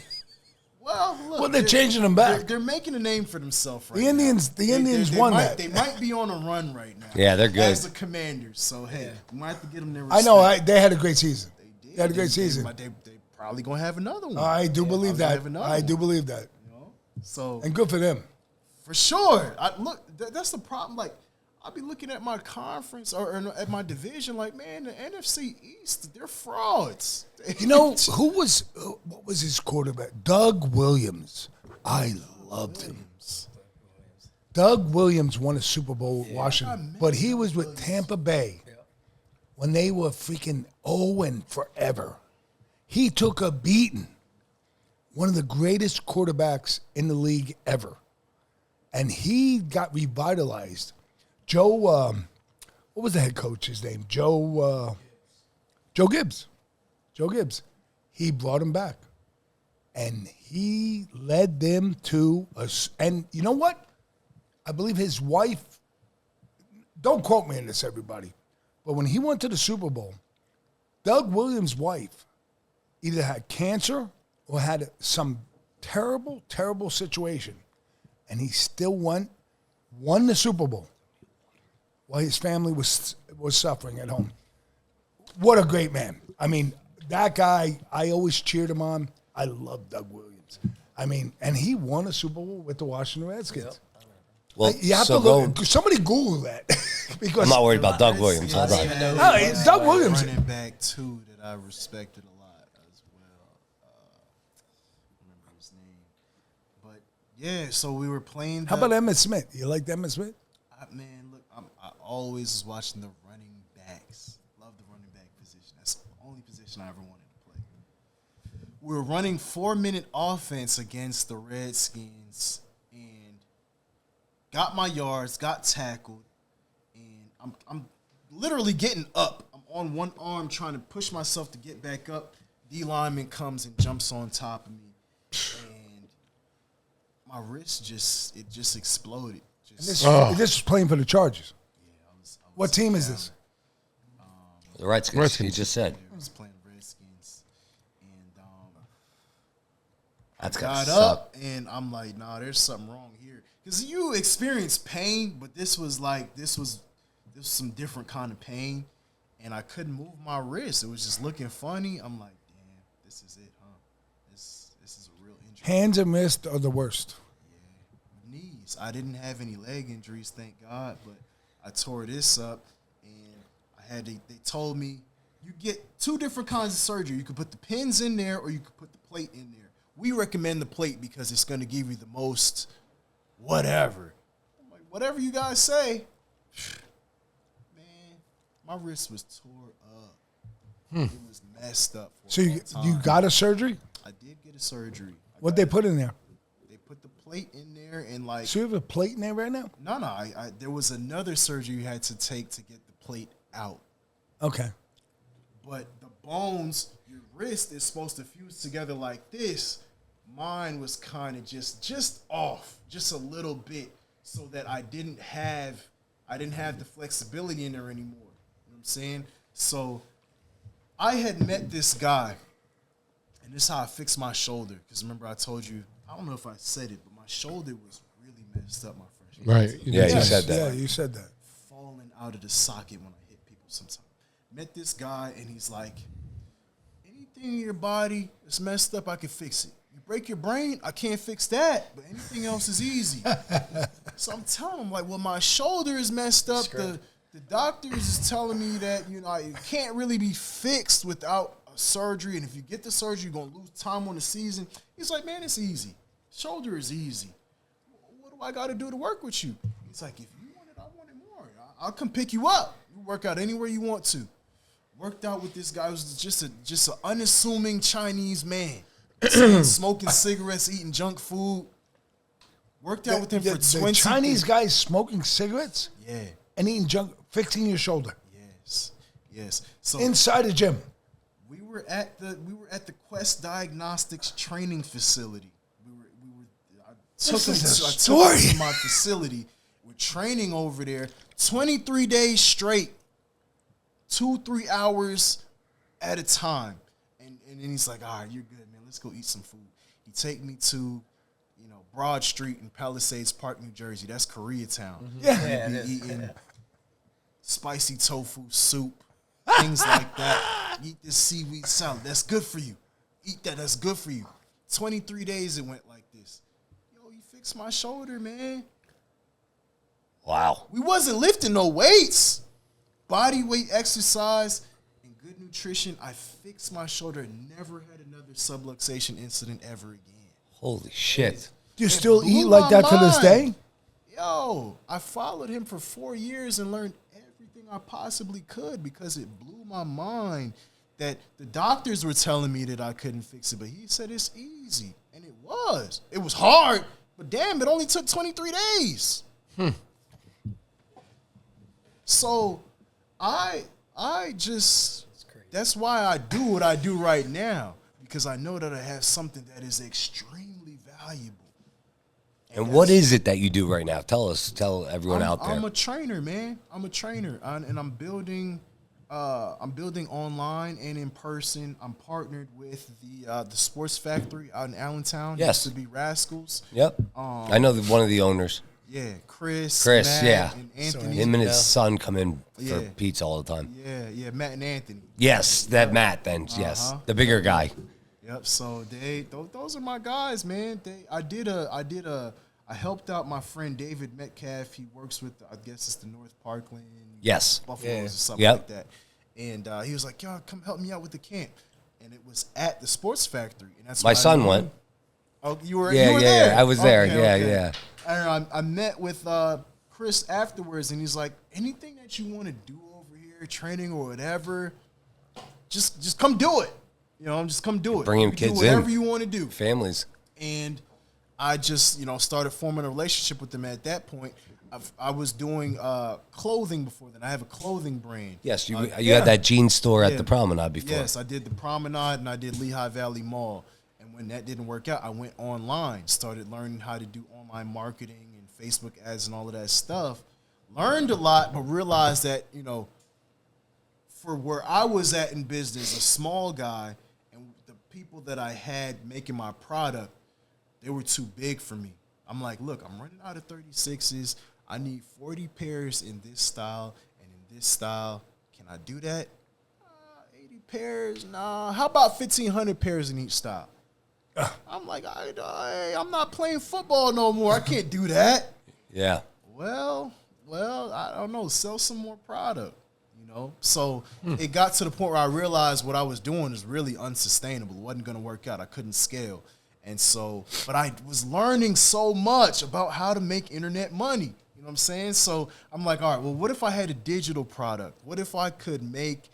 [SPEAKER 5] well, look,
[SPEAKER 3] Well, they're changing them back.
[SPEAKER 5] They're making a name for themselves right
[SPEAKER 3] The Indians-
[SPEAKER 5] now.
[SPEAKER 3] the Indians won
[SPEAKER 5] might,
[SPEAKER 3] that.
[SPEAKER 5] They might be on a run right now.
[SPEAKER 4] Yeah, they're good.
[SPEAKER 5] As the Commanders, so hey, we might have to get them their respect.
[SPEAKER 3] I know. They had a great season.
[SPEAKER 5] They
[SPEAKER 3] They had a great season.
[SPEAKER 5] They probably gonna have another one.
[SPEAKER 3] I do believe
[SPEAKER 5] probably
[SPEAKER 3] that.
[SPEAKER 5] have another
[SPEAKER 3] I do
[SPEAKER 5] one,
[SPEAKER 3] believe that.
[SPEAKER 5] you know? So
[SPEAKER 3] And good for them.
[SPEAKER 5] for sure, that's the problem. Like, I'll be looking at my conference or at my division, like, man, the NFC East, they're frauds.
[SPEAKER 3] You know, what was his quarterback? Doug Williams. I loved him. Doug Williams won a Super Bowl with Washington, but he was with Tampa Bay when they were freaking 0 forever. He took a beating. One of the greatest quarterbacks in the league ever. And he got revitalized. Joe, what was the head coach's name? Joe Gibbs. Joe Gibbs. He brought him back. And he led them to and you know what? I believe his wife, don't quote me on this, everybody, but when he went to the Super Bowl, Doug Williams' wife either had cancer or had some terrible, terrible situation. And he still won the Super Bowl while his family was suffering at home. What a great man. I mean, that guy, I always cheered him on. I love Doug Williams. I mean, and he won a Super Bowl with the Washington Redskins.
[SPEAKER 4] Well,
[SPEAKER 3] You have
[SPEAKER 4] so
[SPEAKER 3] to look. Somebody Google that. Because
[SPEAKER 4] I'm not worried about Doug Williams. Hold on.
[SPEAKER 3] No, it's Doug Williams.
[SPEAKER 5] Running back too that I respected a lot as well. I remember his name, but yeah. So we were playing.
[SPEAKER 3] How about Emmitt Smith? You like Emmitt Smith?
[SPEAKER 5] Man, look, I always was watching the running backs. Love the running back position. That's the only position I ever wanted to play. We were running 4-minute offense against the Redskins and got my yards, got tackled, and I'm literally getting up. I'm on one arm trying to push myself to get back up. D lineman comes and jumps on top of me, and my wrist just exploded.
[SPEAKER 3] This was playing for the Chargers. What team is this?
[SPEAKER 4] The Redskins. You just said.
[SPEAKER 5] I was playing Redskins, and
[SPEAKER 4] That's gotta
[SPEAKER 5] got
[SPEAKER 4] suck.
[SPEAKER 5] up, and I'm like, nah, there's something wrong here. Because you experience pain, but this was some different kind of pain, and I couldn't move my wrist. It was just looking funny. I'm like, damn, this is it, huh? This is a real injury.
[SPEAKER 3] Hands and wrist are the worst.
[SPEAKER 5] Knees. I didn't have any leg injuries, thank God, but I tore this up, and they told me you get 2 different kinds of surgery. You could put the pins in there or you could put the plate in there. We recommend the plate because it's going to give you the most whatever. I'm like, whatever you guys say. Man, my wrist was tore up. It was messed up.
[SPEAKER 3] So you got a surgery?
[SPEAKER 5] I did get a surgery.
[SPEAKER 3] What'd they put in there?
[SPEAKER 5] They put the plate in there and like.
[SPEAKER 3] So you have a plate in there right now?
[SPEAKER 5] No. There was another surgery you had to take to get the plate out.
[SPEAKER 3] Okay.
[SPEAKER 5] But the bones, your wrist is supposed to fuse together like this. Mine was kind of just off, just a little bit, so that I didn't have the flexibility in there anymore. You know what I'm saying? So I had met this guy, and this is how I fixed my shoulder. Because remember I told you, I don't know if I said it, but my shoulder was really messed up my freshman
[SPEAKER 6] Right.
[SPEAKER 5] season.
[SPEAKER 4] Yeah, you said that.
[SPEAKER 3] Yeah, you said that.
[SPEAKER 5] Falling out of the socket when I hit people sometimes. Met this guy, and he's like, anything in your body that's messed up, I can fix it. You break your brain, I can't fix that, but anything else is easy. So I'm telling him, like, well, my shoulder is messed up. The doctors is telling me that, it can't really be fixed without a surgery, and if you get the surgery, you're going to lose time on the season. He's like, man, it's easy. Shoulder is easy. What do I got to do to work with you? He's like, if you want it, I want it more. I'll come pick you up. You work out anywhere you want to. Worked out with this guy who was just an unassuming Chinese man. Smoking cigarettes, eating junk food. Worked out with him for 20
[SPEAKER 3] The Chinese guys smoking cigarettes?
[SPEAKER 5] Yeah.
[SPEAKER 3] And eating junk, fixing your shoulder.
[SPEAKER 5] Yes. So
[SPEAKER 3] Inside a gym.
[SPEAKER 5] we were at the Quest Diagnostics training facility. I took him to my facility. We're training over there 23 days straight. 2-3 hours at a time. And then he's like, all right, you're good, man. Let's go eat some food. He take me to, Broad Street in Palisades Park, New Jersey. That's Koreatown.
[SPEAKER 3] Yeah.
[SPEAKER 5] We eating spicy tofu soup, things like that. Eat this seaweed salad. That's good for you. Eat that. That's good for you. 23 days it went like this. Yo, he fixed my shoulder, man.
[SPEAKER 4] Wow.
[SPEAKER 5] We wasn't lifting no weights. Body weight exercise and good nutrition. I fixed my shoulder and never had another subluxation incident ever again.
[SPEAKER 4] Holy shit.
[SPEAKER 3] Do you still
[SPEAKER 5] blew
[SPEAKER 3] eat like
[SPEAKER 5] my
[SPEAKER 3] that to this
[SPEAKER 5] mind.
[SPEAKER 3] day?
[SPEAKER 5] Yo, I followed him for 4 years and learned everything I possibly could because it blew my mind that the doctors were telling me that I couldn't fix it, but he said it's easy. And it was. It was hard, but damn, it only took 23 days. So that's why I do what I do right now, because I know that I have something that is extremely valuable.
[SPEAKER 4] And what is it that you do right now? Tell everyone out there.
[SPEAKER 5] I'm a trainer, man. I'm a trainer, and I'm building online and in person. I'm partnered with the Sports Factory out in Allentown.
[SPEAKER 4] Yes.
[SPEAKER 5] Used to be Rascals.
[SPEAKER 4] Yep. I know one of the owners.
[SPEAKER 5] Yeah, Chris,
[SPEAKER 4] Matt, yeah.
[SPEAKER 5] and Anthony.
[SPEAKER 4] Him and his son come in for
[SPEAKER 5] Yeah.
[SPEAKER 4] pizza all the time.
[SPEAKER 5] Yeah, Matt and Anthony.
[SPEAKER 4] Yes, that Matt then. Yes, the bigger guy.
[SPEAKER 5] Yep. So those are my guys, man. I helped out my friend David Metcalf. He works with, I guess it's the North Parkland.
[SPEAKER 4] Yes.
[SPEAKER 5] Buffaloes or something
[SPEAKER 4] Yep.
[SPEAKER 5] like that. And he was like, yo, come help me out with the camp. And it was at the Sports Factory. And that's
[SPEAKER 4] My
[SPEAKER 5] when I
[SPEAKER 4] son
[SPEAKER 5] learned-
[SPEAKER 4] went.
[SPEAKER 5] Oh, you were
[SPEAKER 4] Yeah,
[SPEAKER 5] there?
[SPEAKER 4] yeah, I was there.
[SPEAKER 5] Okay,
[SPEAKER 4] Yeah,
[SPEAKER 5] okay.
[SPEAKER 4] yeah.
[SPEAKER 5] And I met with Chris afterwards, and he's like, anything that you want to do over here, training or whatever, just come do it. Just come do it.
[SPEAKER 4] Bringing
[SPEAKER 5] You
[SPEAKER 4] kids
[SPEAKER 5] do whatever
[SPEAKER 4] in.
[SPEAKER 5] you want to do.
[SPEAKER 4] Families.
[SPEAKER 5] And I just, started forming a relationship with them at that point. I was doing clothing before then. I have a clothing brand.
[SPEAKER 4] Yes, you had that jean store at the Promenade before.
[SPEAKER 5] Yes, I did the Promenade and I did Lehigh Valley Mall. And when that didn't work out, I went online, started learning how to do online marketing and Facebook ads and all of that stuff. Learned a lot, but realized that, for where I was at in business, a small guy, and the people that I had making my product, they were too big for me. I'm like, look, I'm running out of 36s. I need 40 pairs in this style and in this style. Can I do that? 80 pairs? Nah. How about 1,500 pairs in each style? I'm like, I'm not playing football no more. I can't do that.
[SPEAKER 4] Yeah.
[SPEAKER 5] Well, I don't know. Sell some more product. So it got to the point where I realized what I was doing was really unsustainable. It wasn't going to work out. I couldn't scale. And so, but I was learning so much about how to make internet money. You know what I'm saying? So I'm like, all right, well, what if I had a digital product? What if I could make,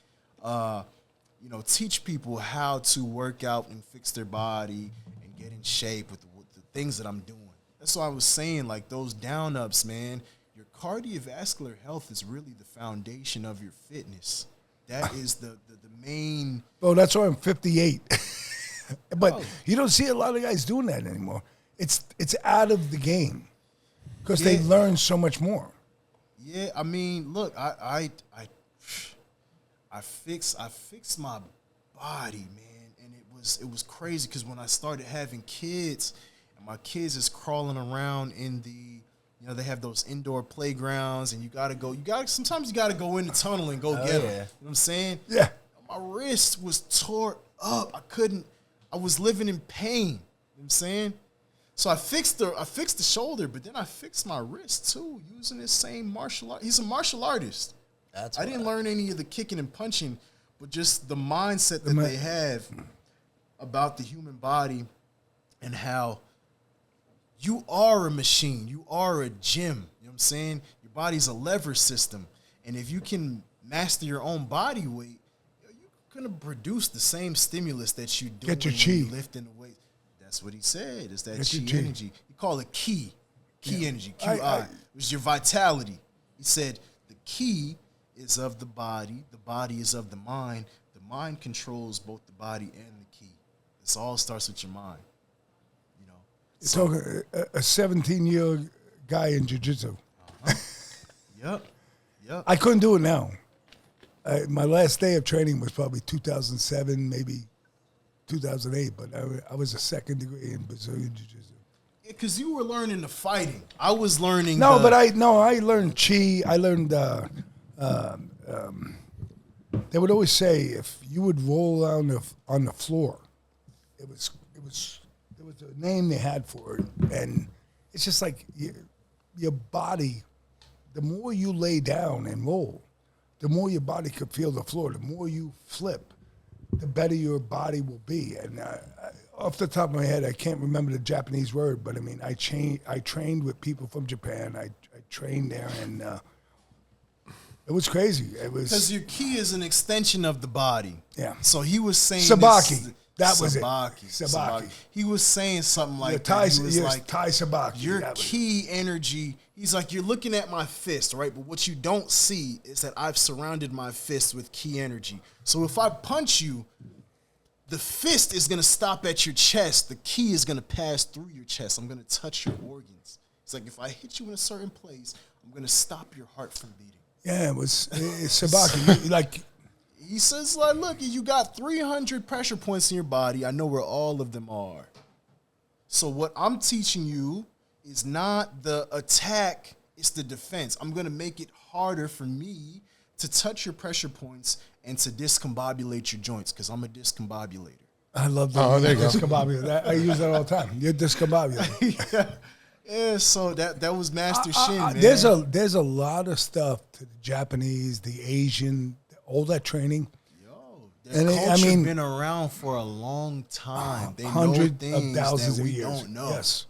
[SPEAKER 5] teach people how to work out and fix their body and get in shape with the things that I'm doing? That's why I was saying, like, those down-ups, man. Your cardiovascular health is really the foundation of your fitness. That is the main.
[SPEAKER 3] Well, that's why I'm 58. But you don't see a lot of guys doing that anymore. It's out of the game because they learn so much more.
[SPEAKER 5] Yeah, I mean, look, I fixed my body, man, and it was crazy because when I started having kids, and my kids is crawling around in the, they have those indoor playgrounds, and sometimes you gotta go in the tunnel and go get them. You know what I'm saying?
[SPEAKER 3] Yeah.
[SPEAKER 5] My wrist was tore up. I was living in pain. You know what I'm saying? So I fixed the shoulder, but then I fixed my wrist too, using this same martial art. He's a martial artist. I didn't learn any of the kicking and punching, but just the mindset that they have about the human body and how you are a machine. You are a gym. You know what I'm saying? Your body's a lever system. And if you can master your own body weight, you're going to produce the same stimulus that you do when you're lifting the weight. That's what he said. It's that chi energy. He called it ki energy, Qi, which is your vitality. He said the ki is of the body is of the mind controls both the body and the ki. This all starts with your mind.
[SPEAKER 3] So a 17-year guy in jiu-jitsu.
[SPEAKER 5] Yep.
[SPEAKER 3] I couldn't do it now. My last day of training was probably 2007, maybe 2008, but I was a second degree in Brazilian jiu-jitsu.
[SPEAKER 5] Because you were learning the fighting. I was learning
[SPEAKER 3] I learned chi. I learned, they would always say if you would roll on the floor, there was a name they had for it. And it's just like your body, the more you lay down and roll, the more your body could feel the floor. The more you flip, the better your body will be. And off the top of my head, I can't remember the Japanese word, but I mean, I trained with people from Japan. I trained there, and it was crazy. It was
[SPEAKER 5] because your ki is an extension of the body.
[SPEAKER 3] Yeah.
[SPEAKER 5] So he was saying
[SPEAKER 3] Sabaki. That was
[SPEAKER 5] Sabaki. He was saying something like
[SPEAKER 3] that.
[SPEAKER 5] He was like,
[SPEAKER 3] Tai Sabaki.
[SPEAKER 5] Your ki energy. He's like, you're looking at my fist, right? But what you don't see is that I've surrounded my fist with ki energy. So if I punch you, the fist is going to stop at your chest. The ki is going to pass through your chest. I'm going to touch your organs. It's like, if I hit you in a certain place, I'm going to stop your heart from beating.
[SPEAKER 3] Yeah, it's Sabaki. Like,
[SPEAKER 5] he says, like, look, you got 300 pressure points in your body. I know where all of them are. So what I'm teaching you is not the attack, it's the defense. I'm going to make it harder for me to touch your pressure points and to discombobulate your joints because I'm a discombobulator.
[SPEAKER 3] I love that.
[SPEAKER 6] Oh, there you go.
[SPEAKER 3] Discombobulator. I use that all the time. You're discombobulator.
[SPEAKER 5] Yeah, so that was Master Shin, man.
[SPEAKER 3] There's a lot of stuff to the Japanese, the Asian, all that training.
[SPEAKER 5] Their culture been around for a long time. They
[SPEAKER 3] hundreds
[SPEAKER 5] know things
[SPEAKER 3] of thousands
[SPEAKER 5] that
[SPEAKER 3] of
[SPEAKER 5] we
[SPEAKER 3] years.
[SPEAKER 5] don't know.
[SPEAKER 3] Yes,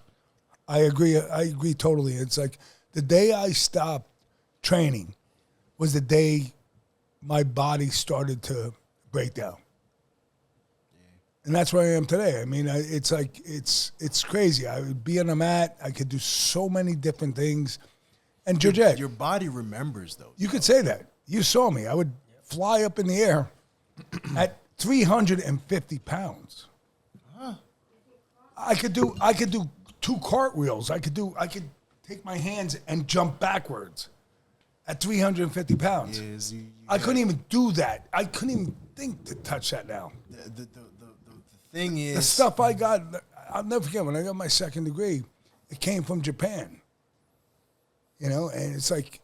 [SPEAKER 3] I agree. I agree totally. It's like the day I stopped training was the day my body started to break down. And that's where I am today. I mean, it's like it's crazy. I would be on a mat. I could do so many different things. And Georgette,
[SPEAKER 5] Your body remembers, though.
[SPEAKER 3] you could say that. You saw me. I would fly up in the air at 350 pounds. I could do 2 cartwheels. I could take my hands and jump backwards at 350 pounds.
[SPEAKER 5] Yes,
[SPEAKER 3] I couldn't even do that. I couldn't even think to touch that now.
[SPEAKER 5] The thing is,
[SPEAKER 3] The stuff I got, I'll never forget when I got my second degree, it came from Japan. And it's like,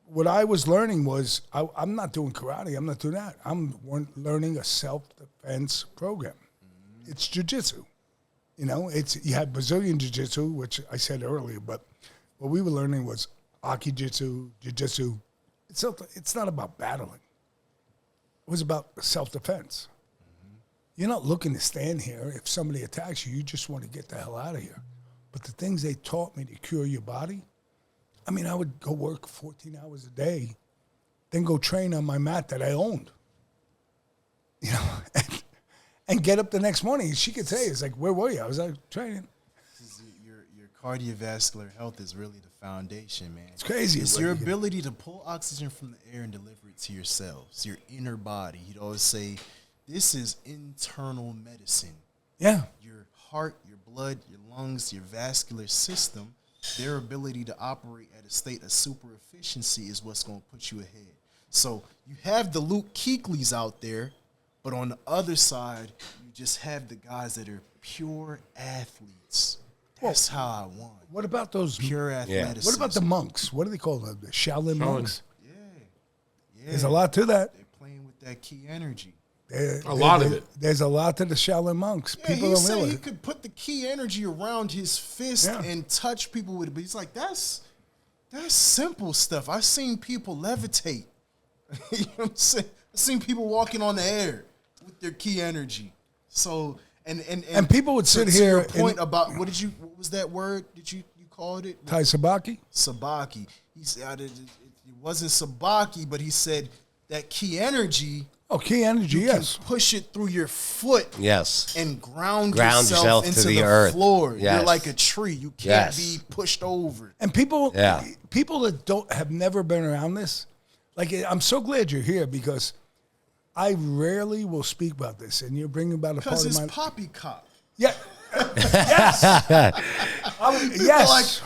[SPEAKER 3] what I was learning was, I'm not doing karate, I'm not doing that. I'm learning a self-defense program. It's jiu-jitsu. You have Brazilian jiu-jitsu, which I said earlier, but what we were learning was aki-jitsu, jiu-jitsu. It's not about battling. was about self-defense. You're not looking to stand here. If somebody attacks you, you just want to get the hell out of here. But the things they taught me to cure your body, I mean, I would go work 14 hours a day, then go train on my mat that I owned. You know, and get up the next morning. She could say, it's like, where were you? I was like, training.
[SPEAKER 5] Your cardiovascular health is really the foundation, man.
[SPEAKER 3] It's crazy.
[SPEAKER 5] It's your ability to pull oxygen from the air and deliver it to your cells, your inner body. He'd always say, this is internal medicine.
[SPEAKER 3] Yeah.
[SPEAKER 5] Your heart, your blood, your lungs, your vascular system, their ability to operate at a state of super efficiency is what's going to put you ahead. So you have the Luke Kuechly's out there, but on the other side, you just have the guys that are pure athletes. That's how I want.
[SPEAKER 3] What about those
[SPEAKER 5] Pure athleticism.
[SPEAKER 3] What about the monks? What do they call them? The Shaolin monks?
[SPEAKER 5] Yeah.
[SPEAKER 3] There's a lot to that.
[SPEAKER 5] They're playing with that key energy.
[SPEAKER 6] A lot of it.
[SPEAKER 3] There's a lot to the Shaolin monks.
[SPEAKER 5] Yeah,
[SPEAKER 3] People
[SPEAKER 5] he
[SPEAKER 3] don't
[SPEAKER 5] said
[SPEAKER 3] realize
[SPEAKER 5] he
[SPEAKER 3] it.
[SPEAKER 5] could put the key energy around his fist and touch people with it. But he's like, that's simple stuff. I've seen people levitate. You know what I'm saying? I've seen people walking on the air with their key energy. So and
[SPEAKER 3] people would sit
[SPEAKER 5] to
[SPEAKER 3] here
[SPEAKER 5] your point about what was that word that you called it?
[SPEAKER 3] Tai Sabaki?
[SPEAKER 5] Sabaki. He said it wasn't Sabaki, but he said that key energy.
[SPEAKER 3] Oh, key energy,
[SPEAKER 5] You
[SPEAKER 3] yes.
[SPEAKER 5] can push it through your foot.
[SPEAKER 4] Yes.
[SPEAKER 5] And ground
[SPEAKER 4] yourself
[SPEAKER 5] into
[SPEAKER 4] to the
[SPEAKER 5] the
[SPEAKER 4] earth.
[SPEAKER 5] floor.
[SPEAKER 4] Yes.
[SPEAKER 5] You're like a tree. You can't
[SPEAKER 4] Yes.
[SPEAKER 5] be pushed over.
[SPEAKER 3] And people that have never been around this, like, I'm so glad you're here because I rarely will speak about this, and you're bringing about a part
[SPEAKER 5] Because
[SPEAKER 3] of
[SPEAKER 5] it's
[SPEAKER 3] my
[SPEAKER 5] poppycock.
[SPEAKER 3] Yeah. Yes. Yes.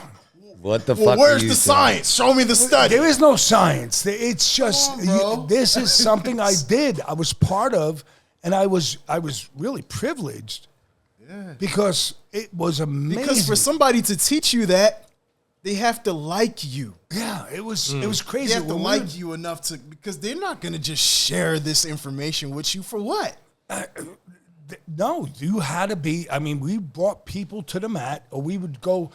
[SPEAKER 4] What the
[SPEAKER 5] Well,
[SPEAKER 4] fuck?
[SPEAKER 5] where's
[SPEAKER 4] are you
[SPEAKER 5] the
[SPEAKER 4] saying?
[SPEAKER 5] science? Show me the study.
[SPEAKER 3] There is no science. It's just
[SPEAKER 5] Come on, bro.
[SPEAKER 3] this is something I did. I was part of, and I was really privileged.
[SPEAKER 5] Yeah.
[SPEAKER 3] Because it was amazing.
[SPEAKER 5] Because for somebody to teach you that, they have to like you.
[SPEAKER 3] Yeah, it was crazy.
[SPEAKER 5] They have to
[SPEAKER 3] When we
[SPEAKER 5] like
[SPEAKER 3] would-
[SPEAKER 5] you enough to, because they're not going to just share this information with you for what?
[SPEAKER 3] No, you had to be. I mean, we brought people to the mat, or we would go.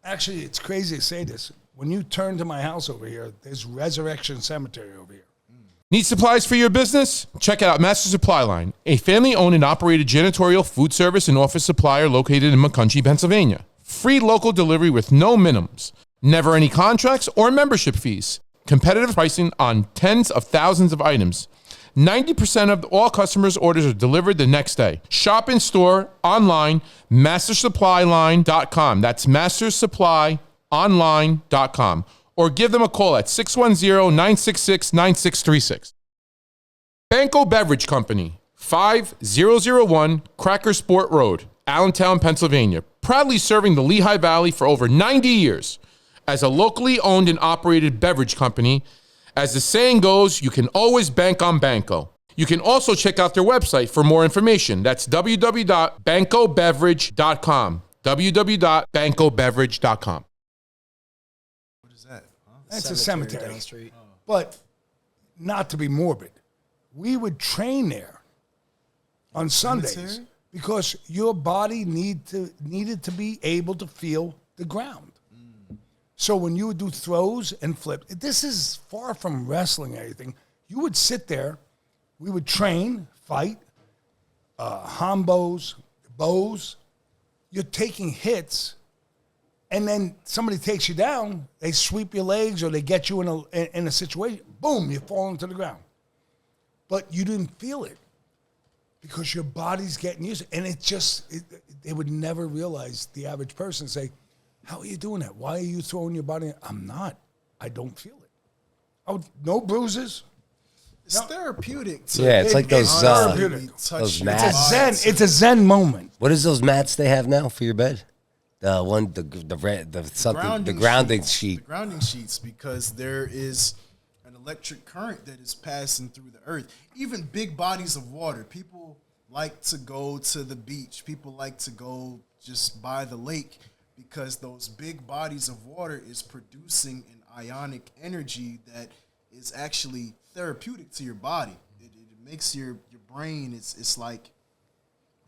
[SPEAKER 3] Actually, it's crazy to say this. When you turn to my house over here, there's Resurrection Cemetery over here.
[SPEAKER 6] Need supplies for your business? Check out Master Supply Line, a family-owned and operated janitorial, food service, and office supplier located in McCunchy, Pennsylvania. Free local delivery with no minimums. Never any contracts or membership fees. Competitive pricing on tens of thousands of items. 90% of all customers' orders are delivered the next day. Shop in store, online, mastersupplyline.com. That's mastersupplyonline.com. Or give them a call at 610-966-9636. Banco Beverage Company, 5001 Cracker Sport Road, Allentown, Pennsylvania. Proudly serving the Lehigh Valley for over 90 years. As a locally owned and operated beverage company, as the saying goes, you can always bank on Banco. You can also check out their website for more information. That's www.bancobeverage.com. www.bancobeverage.com.
[SPEAKER 5] What is that? Huh?
[SPEAKER 3] That's a cemetery.
[SPEAKER 7] down the street.
[SPEAKER 3] But not to be morbid, we would train there on Sundays
[SPEAKER 5] Cemetery?
[SPEAKER 3] because your body needed to be able to feel the ground. So when you would do throws and flip, this is far from wrestling or anything. You would sit there, we would train, fight, hombos, bows. You're taking hits, and then somebody takes you down. They sweep your legs, or they get you in a situation. Boom, you fall into the ground. But you didn't feel it because your body's getting used to it. And they would never realize, the average person say, how are you doing that? Why are you throwing your body? I'm not. I don't feel it. No bruises.
[SPEAKER 5] It's therapeutic.
[SPEAKER 4] Yeah, it's like those
[SPEAKER 3] It's
[SPEAKER 4] mats.
[SPEAKER 3] It's a zen moment.
[SPEAKER 4] What is those mats they have now for your bed? The grounding sheet.
[SPEAKER 5] The grounding sheets, because there is an electric current that is passing through the earth. Even big bodies of water. People like to go to the beach. People like to go just by the lake, because those big bodies of water is producing an ionic energy that is actually therapeutic to your body. It makes your brain, it's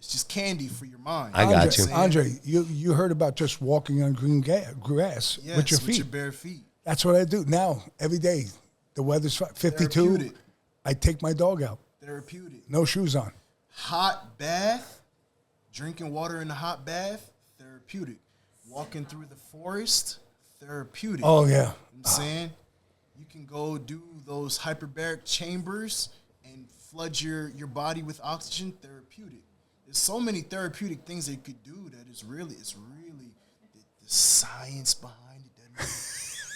[SPEAKER 5] just candy for your mind.
[SPEAKER 4] I got you.
[SPEAKER 3] Andre, you heard about just walking on green grass
[SPEAKER 5] Yes,
[SPEAKER 3] with your feet.
[SPEAKER 5] with your bare feet.
[SPEAKER 3] That's what I do now every day. The weather's 52.
[SPEAKER 5] Therapeutic.
[SPEAKER 3] I take my dog out.
[SPEAKER 5] therapeutic.
[SPEAKER 3] No shoes on.
[SPEAKER 5] Hot bath, drinking water in the hot bath, therapeutic. Walking through the forest, therapeutic.
[SPEAKER 3] Oh, yeah.
[SPEAKER 5] You know what I'm saying? You can go do those hyperbaric chambers and flood your body with oxygen, therapeutic. There's so many therapeutic things that you could do that it's really the science behind it.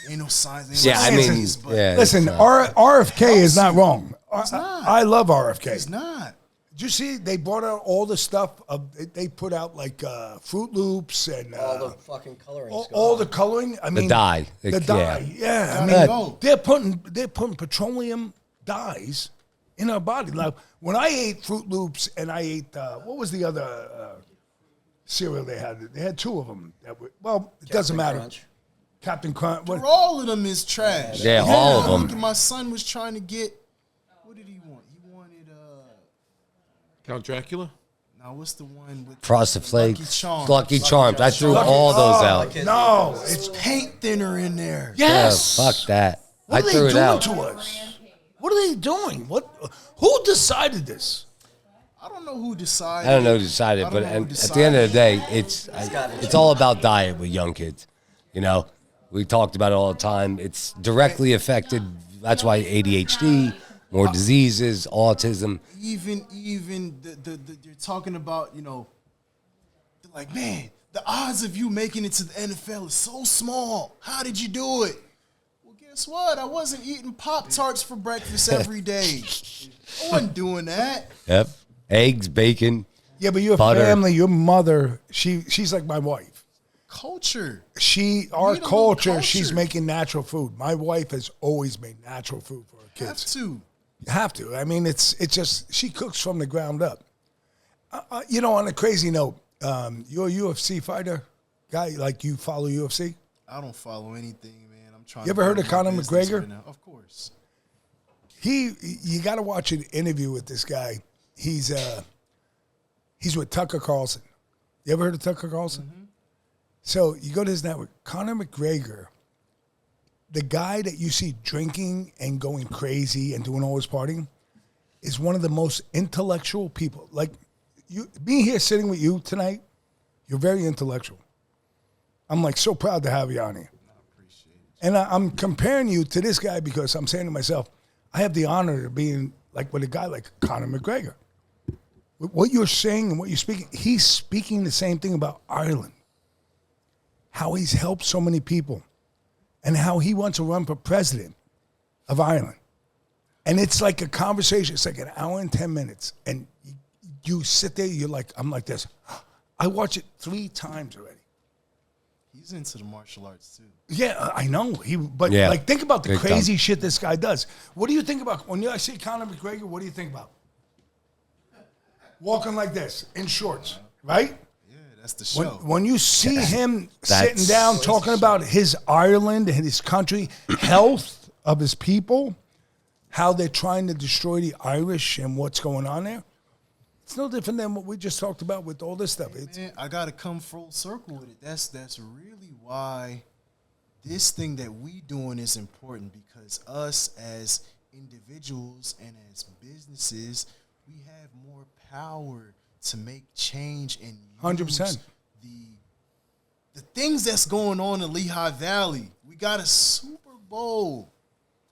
[SPEAKER 5] Ain't no science.
[SPEAKER 4] Yeah, I mean, yeah.
[SPEAKER 3] Listen, RFK is not wrong.
[SPEAKER 5] It's not.
[SPEAKER 3] I love RFK.
[SPEAKER 5] It's not.
[SPEAKER 3] Did you see they brought out all the stuff? They put out like Fruit Loops and
[SPEAKER 7] All the fucking coloring.
[SPEAKER 3] all the coloring. I mean,
[SPEAKER 4] dye.
[SPEAKER 3] The dye. Yeah. I
[SPEAKER 5] Gotta
[SPEAKER 3] mean,
[SPEAKER 5] go.
[SPEAKER 3] they're putting petroleum dyes in our body. Like when I ate Fruit Loops and I ate what was the other cereal they had? They had two of them. It doesn't matter.
[SPEAKER 7] Crunch.
[SPEAKER 3] Captain Crunch. What?
[SPEAKER 5] All of them is trash.
[SPEAKER 4] Yeah, all of them.
[SPEAKER 5] Look, my son was trying to get. What did he want? He wanted
[SPEAKER 6] Count Dracula?
[SPEAKER 5] now what's the one with
[SPEAKER 4] Frosted
[SPEAKER 5] Lucky
[SPEAKER 4] Flakes,
[SPEAKER 5] Charms?
[SPEAKER 4] Lucky Charms. I threw all those out.
[SPEAKER 3] No,
[SPEAKER 5] It's paint thinner in there.
[SPEAKER 3] yes.
[SPEAKER 4] Yeah, fuck that.
[SPEAKER 3] What
[SPEAKER 4] I
[SPEAKER 3] are they
[SPEAKER 4] threw it
[SPEAKER 3] doing
[SPEAKER 4] out.
[SPEAKER 3] to us? What are they doing? Who decided this?
[SPEAKER 5] I don't know who decided.
[SPEAKER 4] I don't know who decided,
[SPEAKER 5] I
[SPEAKER 4] but
[SPEAKER 5] don't know who
[SPEAKER 4] at the end of the
[SPEAKER 5] decided.
[SPEAKER 4] day, it's all about diet with young kids. You know, we talked about it all the time. It's directly affected. That's why ADHD, more diseases, autism.
[SPEAKER 5] even the you're talking about, they're like, man, the odds of you making it to the NFL is so small. How did you do it? Well, guess what? I wasn't eating Pop-Tarts for breakfast every day. I wasn't doing that.
[SPEAKER 4] Yep. Eggs, bacon.
[SPEAKER 3] Yeah, but your
[SPEAKER 4] Butter.
[SPEAKER 3] family, your mother, she's like my wife.
[SPEAKER 5] Culture.
[SPEAKER 3] Our
[SPEAKER 5] need a little
[SPEAKER 3] culture, she's
[SPEAKER 5] culture.
[SPEAKER 3] making natural food. My wife has always made natural food for her
[SPEAKER 5] Have
[SPEAKER 3] kids.
[SPEAKER 5] to.
[SPEAKER 3] You have to. I mean, it's just, she cooks from the ground up. On a crazy note, you're a UFC fighter guy, like you follow UFC?
[SPEAKER 5] I don't follow anything, man. I'm trying.
[SPEAKER 3] You
[SPEAKER 5] to
[SPEAKER 3] ever heard
[SPEAKER 5] build
[SPEAKER 3] of
[SPEAKER 5] my
[SPEAKER 3] Conor
[SPEAKER 5] business
[SPEAKER 3] McGregor?
[SPEAKER 5] right now. Of course.
[SPEAKER 3] You got to watch an interview with this guy. He's with Tucker Carlson. You ever heard of Tucker Carlson?
[SPEAKER 5] Mm-hmm.
[SPEAKER 3] So you go to his network. Conor McGregor, the guy that you see drinking and going crazy and doing all his partying, is one of the most intellectual people. Like you, being here sitting with you tonight, you're very intellectual. I'm like so proud to have you on here. And I'm comparing you to this guy because I'm saying to myself, I have the honor of being like with a guy like Conor McGregor. What you're saying and what you're speaking, he's speaking the same thing about Ireland. How he's helped so many people. And how he wants to run for president of Ireland. And it's like a conversation. It's like an hour and 10 minutes. And you sit there, I'm like this. I watch it 3 times already.
[SPEAKER 5] He's into the martial arts too.
[SPEAKER 3] Yeah, I know.
[SPEAKER 4] Yeah.
[SPEAKER 3] Like, think about the
[SPEAKER 4] Big
[SPEAKER 3] crazy
[SPEAKER 4] time.
[SPEAKER 3] shit this guy does. What do you think about when I see Conor McGregor? What do you think about? Walking like this in shorts, right?
[SPEAKER 5] Yeah, that's the show.
[SPEAKER 3] When you see him
[SPEAKER 4] That's-
[SPEAKER 3] sitting down talking about his Ireland and his country, health of his people, how they're trying to destroy the Irish and what's going on there, it's no different than what we just talked about with all this stuff. It's,
[SPEAKER 5] Man, I gotta come full circle with it. That's really why this thing that we doing is important, because us as individuals and as businesses, we have more power to make change and
[SPEAKER 3] 100%.
[SPEAKER 5] the things that's going on in Lehigh Valley. We got a Super Bowl.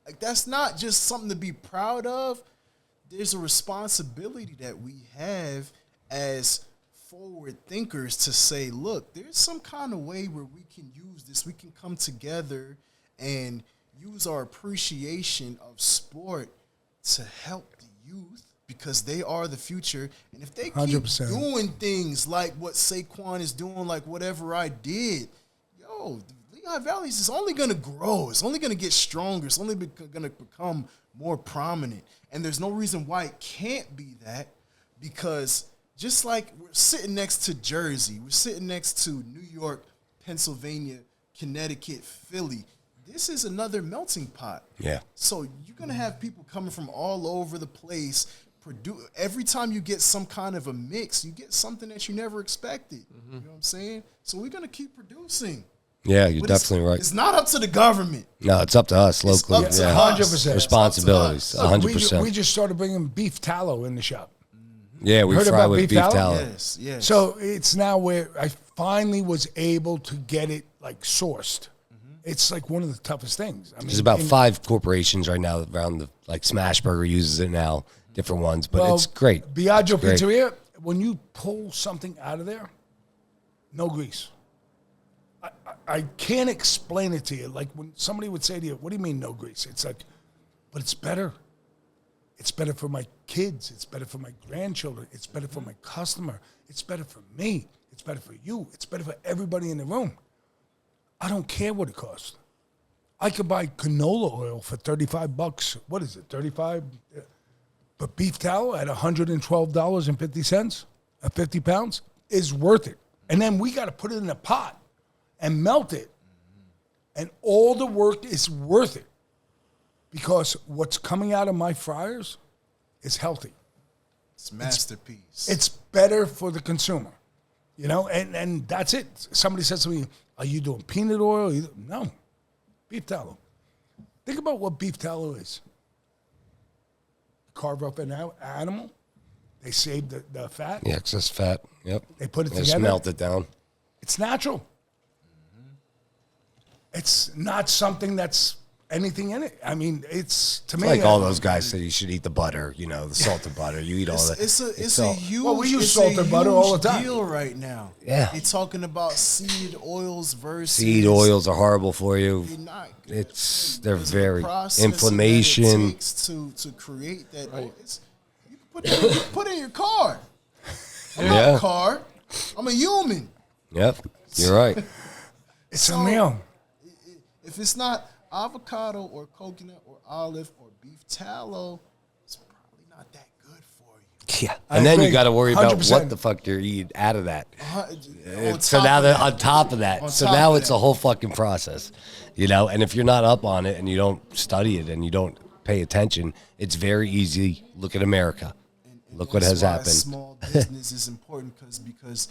[SPEAKER 5] Like, that's not just something to be proud of. There's a responsibility that we have as forward thinkers to say, look, there's some kind of way where we can use this. We can come together and use our appreciation of sport to help the youth, because they are the future. And if they keep
[SPEAKER 3] 100%.
[SPEAKER 5] doing things like what Saquon is doing, like whatever I did, Lehigh Valley is only going to grow. It's only going to get stronger. It's only going to become more prominent. And there's no reason why it can't be that, because just like we're sitting next to Jersey, we're sitting next to New York, Pennsylvania, Connecticut, Philly. This is another melting pot.
[SPEAKER 4] Yeah.
[SPEAKER 5] So you're going to have people coming from all over the place. Every time you get some kind of a mix, you get something that you never expected. You know what I'm saying? So we're going to keep producing.
[SPEAKER 4] Yeah, you're
[SPEAKER 5] But
[SPEAKER 4] definitely right.
[SPEAKER 5] It's not up to the government.
[SPEAKER 4] No, it's up to us locally.
[SPEAKER 5] up to
[SPEAKER 4] yeah.
[SPEAKER 5] us.
[SPEAKER 3] 100%.
[SPEAKER 4] Responsibilities,
[SPEAKER 3] Look,
[SPEAKER 4] 100%.
[SPEAKER 3] We just started bringing beef tallow in the shop.
[SPEAKER 4] Yeah, we
[SPEAKER 3] Heard
[SPEAKER 4] fry
[SPEAKER 3] about
[SPEAKER 4] with
[SPEAKER 3] beef
[SPEAKER 4] beef
[SPEAKER 3] tallow?
[SPEAKER 4] tallow.
[SPEAKER 5] Yes, yes.
[SPEAKER 3] So it's now where I finally was able to get it like sourced. It's like one of the toughest things. I mean,
[SPEAKER 4] There's about 5 corporations right now around the, like Smashburger uses it now, different ones, but it's great.
[SPEAKER 3] Biagio
[SPEAKER 4] It's great.
[SPEAKER 3] Pizzeria, when you pull something out of there, no grease. I can't explain it to you. Like when somebody would say to you, what do you mean no grease? It's like, but it's better. It's better for my kids. It's better for my grandchildren. It's better for my customer. It's better for me. It's better for you. It's better for everybody in the room. I don't care what it costs. I could buy canola oil for $35. What is it, 35? But beef tallow at $112.50 at 50 pounds is worth it. And then we got to put it in a pot and melt it. And all the work is worth it because what's coming out of my fryers is healthy.
[SPEAKER 5] It's masterpiece.
[SPEAKER 3] It's better for the consumer, you know, and that's it. Somebody says to me, are you doing peanut oil? No, beef tallow. Think about what beef tallow is. Carve up an animal. They save the fat.
[SPEAKER 4] Yeah, excess fat. Yep.
[SPEAKER 3] They put it
[SPEAKER 4] Just
[SPEAKER 3] together.
[SPEAKER 4] melt it down.
[SPEAKER 3] It's natural. It's not something that's anything in it. I mean, it's to me
[SPEAKER 4] Like all those guys say you should eat the butter, you know, the salted butter. You eat all that.
[SPEAKER 5] It's a huge.
[SPEAKER 3] Well, we use
[SPEAKER 5] it's
[SPEAKER 3] salted
[SPEAKER 5] a
[SPEAKER 3] butter all
[SPEAKER 5] huge
[SPEAKER 3] the time.
[SPEAKER 5] Deal right now.
[SPEAKER 4] Yeah.
[SPEAKER 5] You're talking about seed oils versus
[SPEAKER 4] Seed oils are horrible for you.
[SPEAKER 5] They're not good.
[SPEAKER 4] They're
[SPEAKER 5] Because of the
[SPEAKER 4] very
[SPEAKER 5] processing that
[SPEAKER 4] inflammation.
[SPEAKER 5] it takes to create that. You can put it in your car. I'm not
[SPEAKER 4] Yeah.
[SPEAKER 5] a car. I'm a human.
[SPEAKER 4] Yep, you're right.
[SPEAKER 3] It's a meal.
[SPEAKER 5] If it's not avocado or coconut or olive or beef tallow, it's probably not that good for you.
[SPEAKER 4] Yeah,
[SPEAKER 3] I
[SPEAKER 4] and then you
[SPEAKER 3] agree.
[SPEAKER 4] got to worry about
[SPEAKER 3] 100%.
[SPEAKER 4] what the fuck you're eating out of that. So
[SPEAKER 5] top
[SPEAKER 4] now
[SPEAKER 5] of
[SPEAKER 4] that
[SPEAKER 5] that.
[SPEAKER 4] on top of that,
[SPEAKER 5] On
[SPEAKER 4] so
[SPEAKER 5] top
[SPEAKER 4] now
[SPEAKER 5] of
[SPEAKER 4] it's
[SPEAKER 5] that.
[SPEAKER 4] a whole fucking process, you know. And if you're not up on it and you don't study it and you don't pay attention, it's very easy. Look at America. Look what
[SPEAKER 5] That's
[SPEAKER 4] has
[SPEAKER 5] why
[SPEAKER 4] happened.
[SPEAKER 5] Small business is important because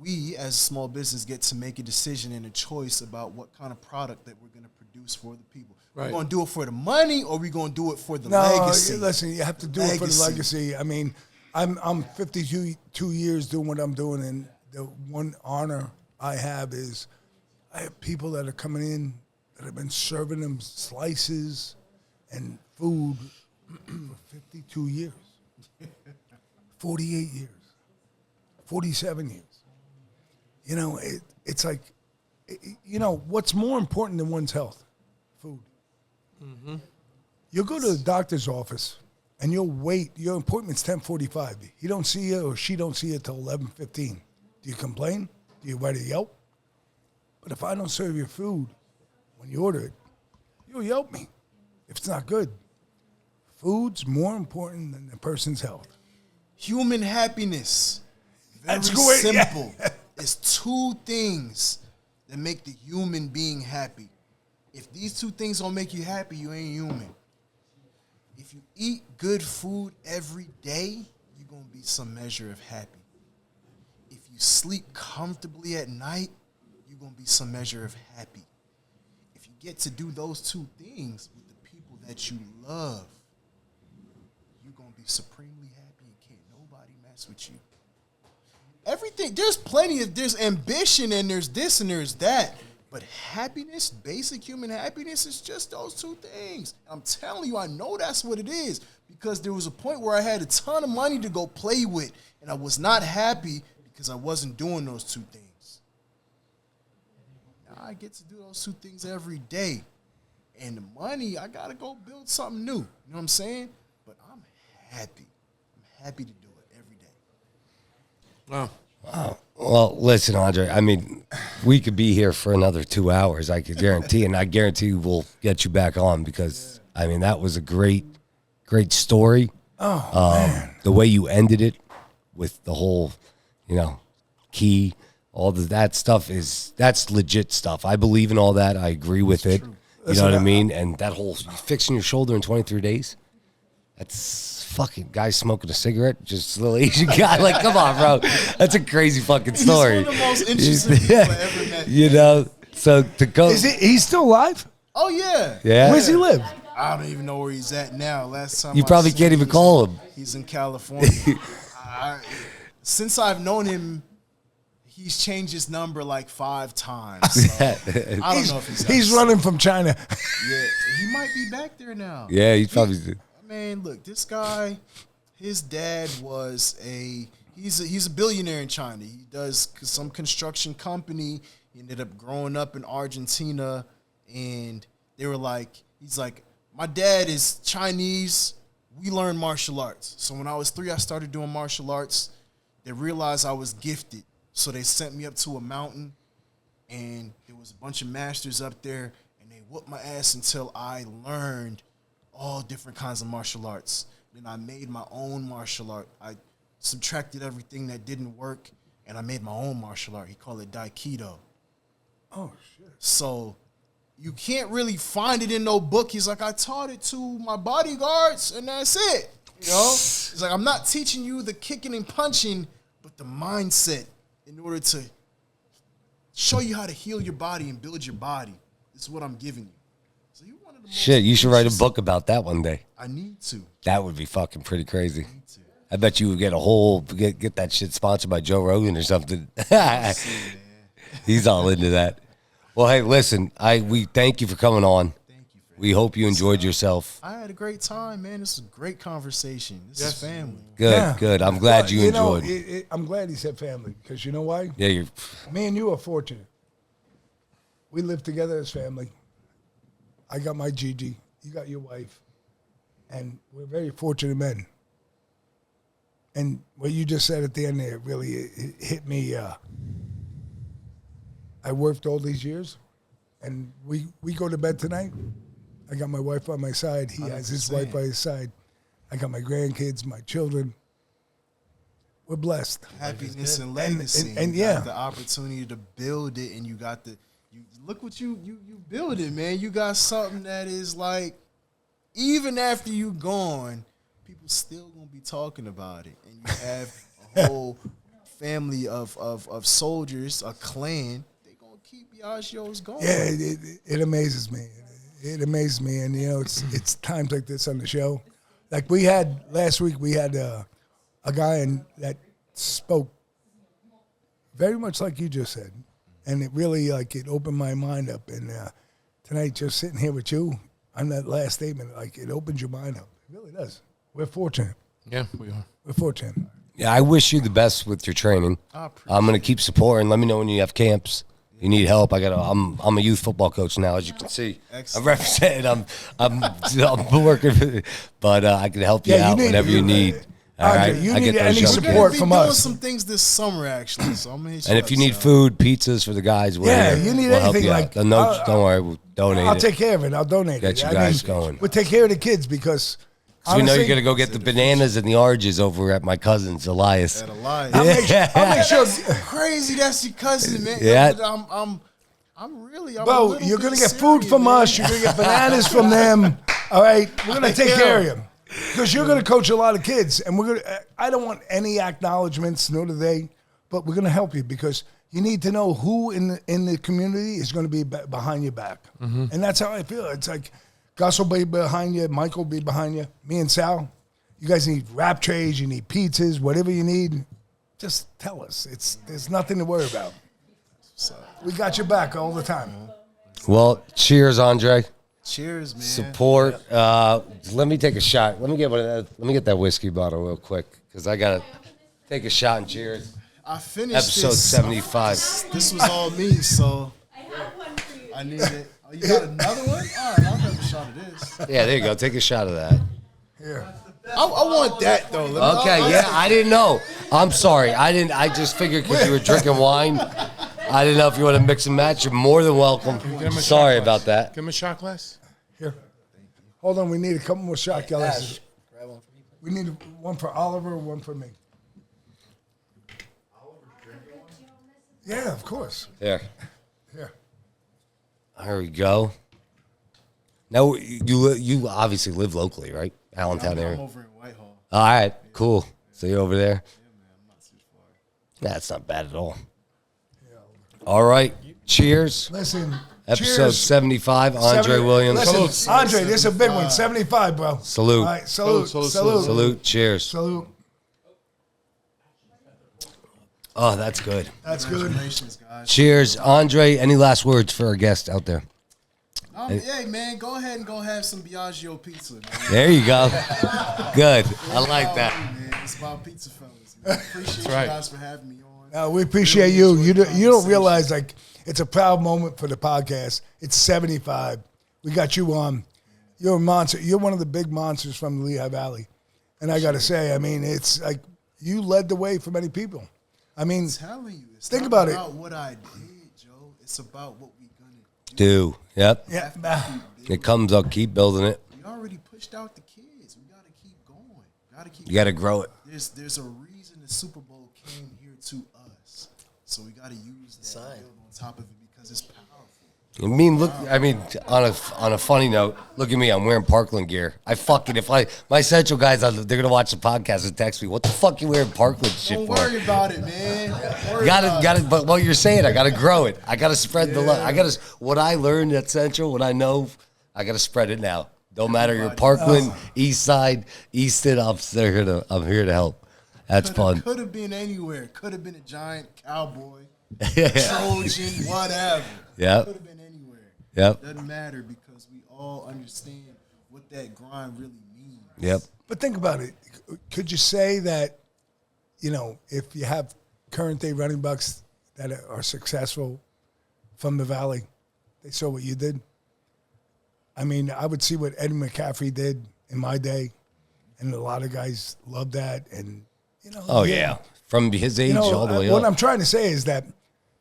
[SPEAKER 5] we, as a small business, get to make a decision and a choice about what kind of product that we're going to produce for the people.
[SPEAKER 6] Right.
[SPEAKER 5] We're going to do it for the money, or we're going to do it for the
[SPEAKER 3] No,
[SPEAKER 5] legacy.
[SPEAKER 3] listen, you have to do it for the legacy. I mean, I'm 52 years doing what I'm doing, and the one honor I have is I have people that are coming in that have been serving them slices and food for 52 years, 48 years, 47 years. You know, it's like, you know, what's more important than one's health? Food. You'll go to the doctor's office and you'll wait. Your appointment's 10:45. He don't see you or she don't see you till 11:15. Do you complain? Do you write a Yelp? But if I don't serve your food when you order it, you'll Yelp me if it's not good. Food's more important than the person's health.
[SPEAKER 5] Human happiness. Very
[SPEAKER 3] That's great, yeah.
[SPEAKER 5] simple. It's 2 things that make the human being happy. If these 2 things don't make you happy, you ain't human. If you eat good food every day, you're going to be some measure of happy. If you sleep comfortably at night, you're going to be some measure of happy. If you get to do those 2 things with the people that you love, you're going to be supremely happy and can't nobody mess with you. Everything, there's ambition and there's this and there's that. But happiness, basic human happiness, is just those 2 things. I'm telling you, I know that's what it is. Because there was a point where I had a ton of money to go play with, and I was not happy because I wasn't doing those 2 things. Now I get to do those 2 things every day. And the money, I got to go build something new. You know what I'm saying? But I'm happy. I'm happy to do it every day.
[SPEAKER 6] Wow.
[SPEAKER 4] Well, listen, Andre. I mean, we could be here for another 2 hours. I could guarantee, and I guarantee we'll get you back on because I mean that was a great story.
[SPEAKER 3] Man.
[SPEAKER 4] The way you ended it with the whole, you know, key, all that stuff that's legit stuff. I believe in all that. I agree with it. You know what I mean? And that whole fixing your shoulder in 23 days. That's fucking guy smoking a cigarette, just a little Asian guy. Like, come on, bro. That's a crazy fucking story.
[SPEAKER 5] He's one of the most interesting people I ever met.
[SPEAKER 4] You know, So to go,
[SPEAKER 3] He's still alive?
[SPEAKER 5] Oh yeah.
[SPEAKER 4] yeah.
[SPEAKER 3] Where's he live?
[SPEAKER 5] I don't even know where he's at now. Last time
[SPEAKER 4] You
[SPEAKER 5] I
[SPEAKER 4] probably
[SPEAKER 5] seen
[SPEAKER 4] can't even call him.
[SPEAKER 5] He's in California. Since I've known him, he's changed his number like 5 times. So I don't know if
[SPEAKER 3] He's running from China.
[SPEAKER 5] Yeah, he might be back there now.
[SPEAKER 4] Yeah, he's probably.
[SPEAKER 5] Man, look, this guy, his dad was he's a billionaire in China. He does some construction company. He ended up growing up in Argentina, and they were like, he's like, my dad is Chinese. We learned martial arts. So when I was 3, I started doing martial arts. They realized I was gifted, so they sent me up to a mountain, and there was a bunch of masters up there, and they whooped my ass until I learned all different kinds of martial arts. Then I made my own martial art. I subtracted everything that didn't work, and I made my own martial art. He called it Daikido.
[SPEAKER 3] Oh, shit.
[SPEAKER 5] So you can't really find it in no book. He's like, I taught it to my bodyguards, and that's it. You know? He's like, I'm not teaching you the kicking and punching, but the mindset in order to show you how to heal your body and build your body. This is what I'm giving you. So you one of the most
[SPEAKER 4] Shit, you should write a book about that one day.
[SPEAKER 5] I need to.
[SPEAKER 4] That would be fucking pretty crazy. I bet you would get get that shit sponsored by Joe Rogan or something. He's all into that. Well, hey, listen, we thank you for coming on.
[SPEAKER 5] Thank you for
[SPEAKER 4] We hope you enjoyed yourself.
[SPEAKER 5] I had a great time, man. This was a great conversation. This is family.
[SPEAKER 4] Good,
[SPEAKER 3] Yeah.
[SPEAKER 4] good. I'm glad you
[SPEAKER 3] know,
[SPEAKER 4] enjoyed.
[SPEAKER 3] I'm glad he said family, because you know why?
[SPEAKER 4] Yeah,
[SPEAKER 3] Me and you are fortunate. We live together as family. I got my Gigi. You got your wife. And we're very fortunate men. And what you just said at the end there really it hit me. I worked all these years, and we go to bed tonight. I got my wife on my side. He has his wife by his side. I got my grandkids, my children. We're blessed.
[SPEAKER 5] Happiness and legacy.
[SPEAKER 3] And
[SPEAKER 5] you
[SPEAKER 3] yeah.
[SPEAKER 5] got the opportunity to build it, and you got look what you build it, man. You got something that is like, even after you gone, people still gonna be talking about it, and you have a whole family of soldiers, a clan. They gonna keep Yagios going.
[SPEAKER 3] Yeah, it amazes me. It amazes me, and you know, it's times like this on the show. Like we had last week, we had a guy that spoke very much like you just said, and it really it opened my mind up. And tonight, just sitting here with you on that last statement, it opens your mind up. It really does. We're fortunate.
[SPEAKER 6] Yeah, we are.
[SPEAKER 3] We're fortunate.
[SPEAKER 4] yeah. I wish you the best with your training. I'm gonna keep supporting. Let me know when you have camps. You need help. I'm a youth football coach now, as you can see.
[SPEAKER 5] Excellent.
[SPEAKER 4] I'm representing. I'm working, but I can help you out whenever you need. All
[SPEAKER 3] Andre,
[SPEAKER 4] right,
[SPEAKER 3] you
[SPEAKER 4] I
[SPEAKER 3] need
[SPEAKER 4] get
[SPEAKER 3] any
[SPEAKER 4] those young
[SPEAKER 3] support
[SPEAKER 4] kids.
[SPEAKER 3] from
[SPEAKER 5] doing
[SPEAKER 3] us.
[SPEAKER 5] some things this summer, actually. So I'm gonna hit you
[SPEAKER 4] And if
[SPEAKER 5] up,
[SPEAKER 4] you need
[SPEAKER 5] so.
[SPEAKER 4] food, pizzas for the guys, we'll
[SPEAKER 3] you need
[SPEAKER 4] we'll help
[SPEAKER 3] anything
[SPEAKER 4] you out.
[SPEAKER 3] like-
[SPEAKER 4] No, don't worry, we'll donate
[SPEAKER 3] I'll
[SPEAKER 4] it.
[SPEAKER 3] take care of it. I'll donate
[SPEAKER 4] Get
[SPEAKER 3] it.
[SPEAKER 4] you guys going.
[SPEAKER 3] We'll take care of the kids because
[SPEAKER 4] So we know you're
[SPEAKER 3] honestly,
[SPEAKER 4] gonna go get the bananas and the oranges over at my cousin's Elias.
[SPEAKER 5] At a lie.
[SPEAKER 3] I'll make sure.
[SPEAKER 5] Crazy, that's your cousin, man.
[SPEAKER 4] Yeah.
[SPEAKER 5] I'm
[SPEAKER 3] Bro,
[SPEAKER 5] a little
[SPEAKER 3] you're gonna
[SPEAKER 5] bit
[SPEAKER 3] get food
[SPEAKER 5] serious,
[SPEAKER 3] from
[SPEAKER 5] man.
[SPEAKER 3] us. You're gonna get bananas from them. All right, we're gonna take care of you because you're gonna coach a lot of kids, and we're gonna. I don't want any acknowledgments, nor do they, but we're gonna help you because you need to know who in the community is gonna be behind your back, and that's how I feel. It's like Gus will be behind you, Michael will be behind you, me and Sal. You guys need wrap trays, you need pizzas, whatever you need. Just tell us. There's nothing to worry about. We got your back all the time.
[SPEAKER 4] Well, cheers, Andre.
[SPEAKER 5] Cheers, man.
[SPEAKER 4] Support. Let me take a shot. Let me get that whiskey bottle real quick because I gotta take a shot and cheers.
[SPEAKER 5] I finished
[SPEAKER 4] Episode
[SPEAKER 5] this.
[SPEAKER 4] 75.
[SPEAKER 5] This was all me, so
[SPEAKER 8] I have one for you.
[SPEAKER 5] I need it. Oh, you got another one? All right, I'll have a shot of this.
[SPEAKER 4] Yeah, there you go. Take a shot of that.
[SPEAKER 3] Here.
[SPEAKER 5] I want that though.
[SPEAKER 4] Okay, yeah, I didn't know. I'm sorry. I just figured because you were drinking wine. I didn't know if you want to mix and match. You're more than welcome.
[SPEAKER 6] Give him a
[SPEAKER 4] Sorry
[SPEAKER 6] shot
[SPEAKER 4] about
[SPEAKER 6] glass.
[SPEAKER 4] that.
[SPEAKER 6] Give him a shot glass.
[SPEAKER 3] Here. Hold on, we need a couple more shot glasses. We need one for Oliver, one for me. Yeah, of course.
[SPEAKER 4] There.
[SPEAKER 3] Here.
[SPEAKER 4] There we go. Now, you obviously live locally, right? Allentown
[SPEAKER 5] I'm
[SPEAKER 4] area.
[SPEAKER 5] over in Whitehall.
[SPEAKER 4] All right, cool. So you're over there? That's not bad at all. All right. Cheers.
[SPEAKER 3] Listen.
[SPEAKER 4] Episode
[SPEAKER 3] cheers.
[SPEAKER 4] 75. Andre Williams.
[SPEAKER 3] Listen,
[SPEAKER 6] Salute.
[SPEAKER 3] Andre, this is a big one. 75, bro.
[SPEAKER 4] Salute.
[SPEAKER 3] All right, salute.
[SPEAKER 4] Salute. Cheers.
[SPEAKER 3] Salute.
[SPEAKER 4] Oh, that's good.
[SPEAKER 3] That's good.
[SPEAKER 5] Congratulations, guys.
[SPEAKER 4] Cheers. Andre, any last words for our guest out there?
[SPEAKER 5] Hey, man, go ahead and go have some Biagio pizza, man.
[SPEAKER 4] There you go. Good. I like that.
[SPEAKER 5] Man, it's about Pizza Fellas, man. Appreciate
[SPEAKER 6] right.
[SPEAKER 5] you guys for having me on.
[SPEAKER 3] We appreciate
[SPEAKER 5] Really
[SPEAKER 3] you.
[SPEAKER 5] enjoyed
[SPEAKER 3] You
[SPEAKER 5] the
[SPEAKER 3] don't realize,
[SPEAKER 5] conversation.
[SPEAKER 3] like, it's a proud moment for the podcast. It's 75. We got you on. You're a monster. You're one of the big monsters from the Lehigh Valley. And I got to say, I mean, it's like you led the way for many people. I mean,
[SPEAKER 5] I'm telling you, it's
[SPEAKER 3] think
[SPEAKER 5] not
[SPEAKER 3] about it.
[SPEAKER 5] about what I did, Joe. It's about what we're going to
[SPEAKER 4] Do. Yep.
[SPEAKER 3] yeah,
[SPEAKER 4] It comes up. Keep building it.
[SPEAKER 5] We already pushed out the kids. We got to keep going.
[SPEAKER 4] You got to grow it.
[SPEAKER 5] There's a reason the Super Bowl came here to us. So we got to use that and build on top of it because it's powerful.
[SPEAKER 4] I mean, look. I mean, on a funny note, look at me. I'm wearing Parkland gear. My Central guys, they're gonna watch the podcast and text me. What the fuck you wearing Parkland shit
[SPEAKER 5] Don't
[SPEAKER 4] for?
[SPEAKER 5] worry about it, man.
[SPEAKER 4] Got it. But what you're saying, I gotta grow it. I gotta spread the love. What I learned at Central, what I know, I gotta spread it now. Don't matter your Parkland, East Side, Easton. I'm here to help. That's fun.
[SPEAKER 5] Could have been anywhere. Could have been a giant cowboy, Trojan, whatever.
[SPEAKER 4] Yep.
[SPEAKER 5] Could have been anywhere.
[SPEAKER 4] Yep.
[SPEAKER 5] Doesn't matter because we all understand what that grind really means.
[SPEAKER 4] Yep.
[SPEAKER 3] But think about it. Could you say that, if you have current day running backs that are successful from the Valley, they saw what you did? I mean, I would see what Eddie McCaffrey did in my day, and a lot of guys love that. And,
[SPEAKER 4] Oh yeah. From his age all the way
[SPEAKER 3] what
[SPEAKER 4] up.
[SPEAKER 3] I'm trying to say is that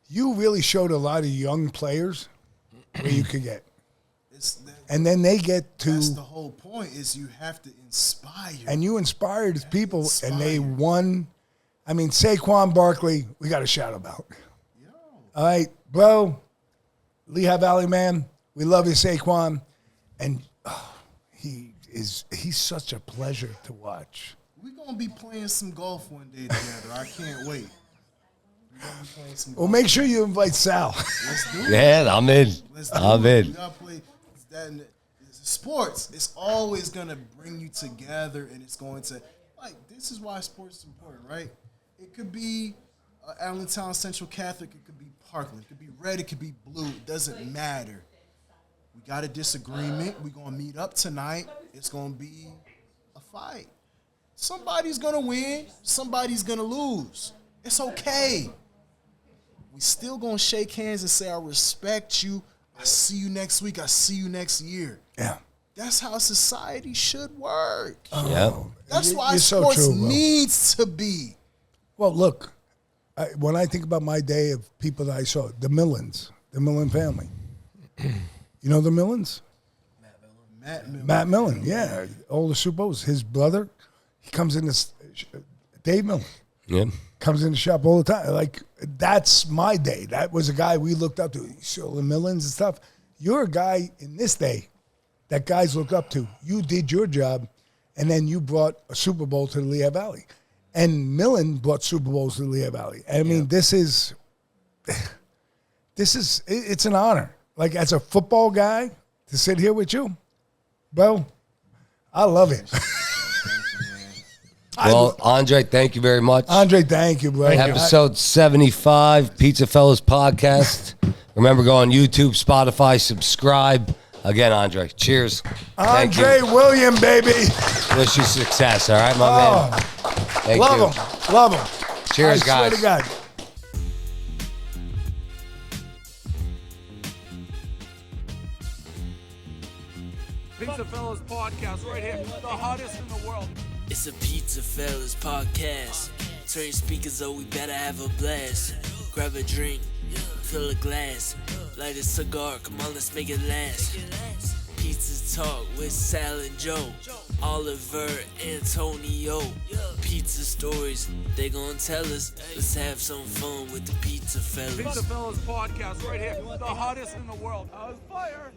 [SPEAKER 3] you really showed a lot of young players where you could get. And then they get to.
[SPEAKER 5] That's the whole point is you have to inspire.
[SPEAKER 3] And you inspired people, and they won. I mean, Saquon Barkley, we got to shout about. All right, bro, Lehigh Valley man, we love you, Saquon. And he's such a pleasure to watch.
[SPEAKER 5] We're going to be playing some golf one day together. I can't wait. We're going to be playing some golf.
[SPEAKER 3] Well, make sure you invite Sal.
[SPEAKER 5] Let's do it.
[SPEAKER 4] Yeah, I'm in.
[SPEAKER 5] Let's do
[SPEAKER 4] I'm
[SPEAKER 5] it.
[SPEAKER 4] in.
[SPEAKER 5] We gotta play that in sports. It's always gonna bring you together, and it's going to this is why sports is important, right? It could be Allentown Central Catholic. It could be Parkland. It could be red. It could be blue. It doesn't matter. We got a disagreement. We're gonna meet up tonight. It's gonna be a fight. Somebody's gonna win. Somebody's gonna lose. It's okay. We still gonna shake hands and say, I respect you. I see you next week. I see you next year.
[SPEAKER 3] Yeah.
[SPEAKER 5] That's how society should work.
[SPEAKER 4] Yep.
[SPEAKER 5] That's why
[SPEAKER 3] You're so
[SPEAKER 5] sports
[SPEAKER 3] true, bro.
[SPEAKER 5] needs to be.
[SPEAKER 3] Well, look, when I think about my day of people that I saw, the Millens, the Millen family. You know the Millens? Matt Millen, yeah. All the Super Bowls. His brother, he comes in this, Dave Millen.
[SPEAKER 4] Yep.
[SPEAKER 3] Comes in the shop all the time. Like, that's my day. That was a guy we looked up to. You saw the Millens and stuff. You're a guy in this day that guys look up to. You did your job, and then you brought a Super Bowl to the Lehigh Valley. And Millen brought Super Bowls to the Lehigh Valley. I mean, it's an honor. Like, as a football guy, to sit here with you, bro, I love it.
[SPEAKER 4] Well, Andre, thank you very much.
[SPEAKER 3] Andre, thank you, bro.
[SPEAKER 4] Episode 75, Pizza Fellas Podcast. Remember, go on YouTube, Spotify, subscribe. Again, Andre, cheers. Thank
[SPEAKER 3] Andre
[SPEAKER 4] you.
[SPEAKER 3] William, baby.
[SPEAKER 4] Wish you success, all right, my man? Thank you.
[SPEAKER 3] Love him.
[SPEAKER 4] Cheers,
[SPEAKER 3] I
[SPEAKER 4] guys.
[SPEAKER 3] swear to God.
[SPEAKER 1] PizzaFellas Podcast right here, the hottest in the world.
[SPEAKER 2] It's a Pizza Fellas podcast. Turn your speakers up, we better have a blast. Grab a drink, fill a glass, light a cigar, come on, let's make it last. Pizza Talk with Sal and Joe, Oliver, Antonio. Pizza stories, they gon' tell us. Let's have some fun with the Pizza Fellas.
[SPEAKER 1] PizzaFellas Podcast right here, the hottest in the world. Fire.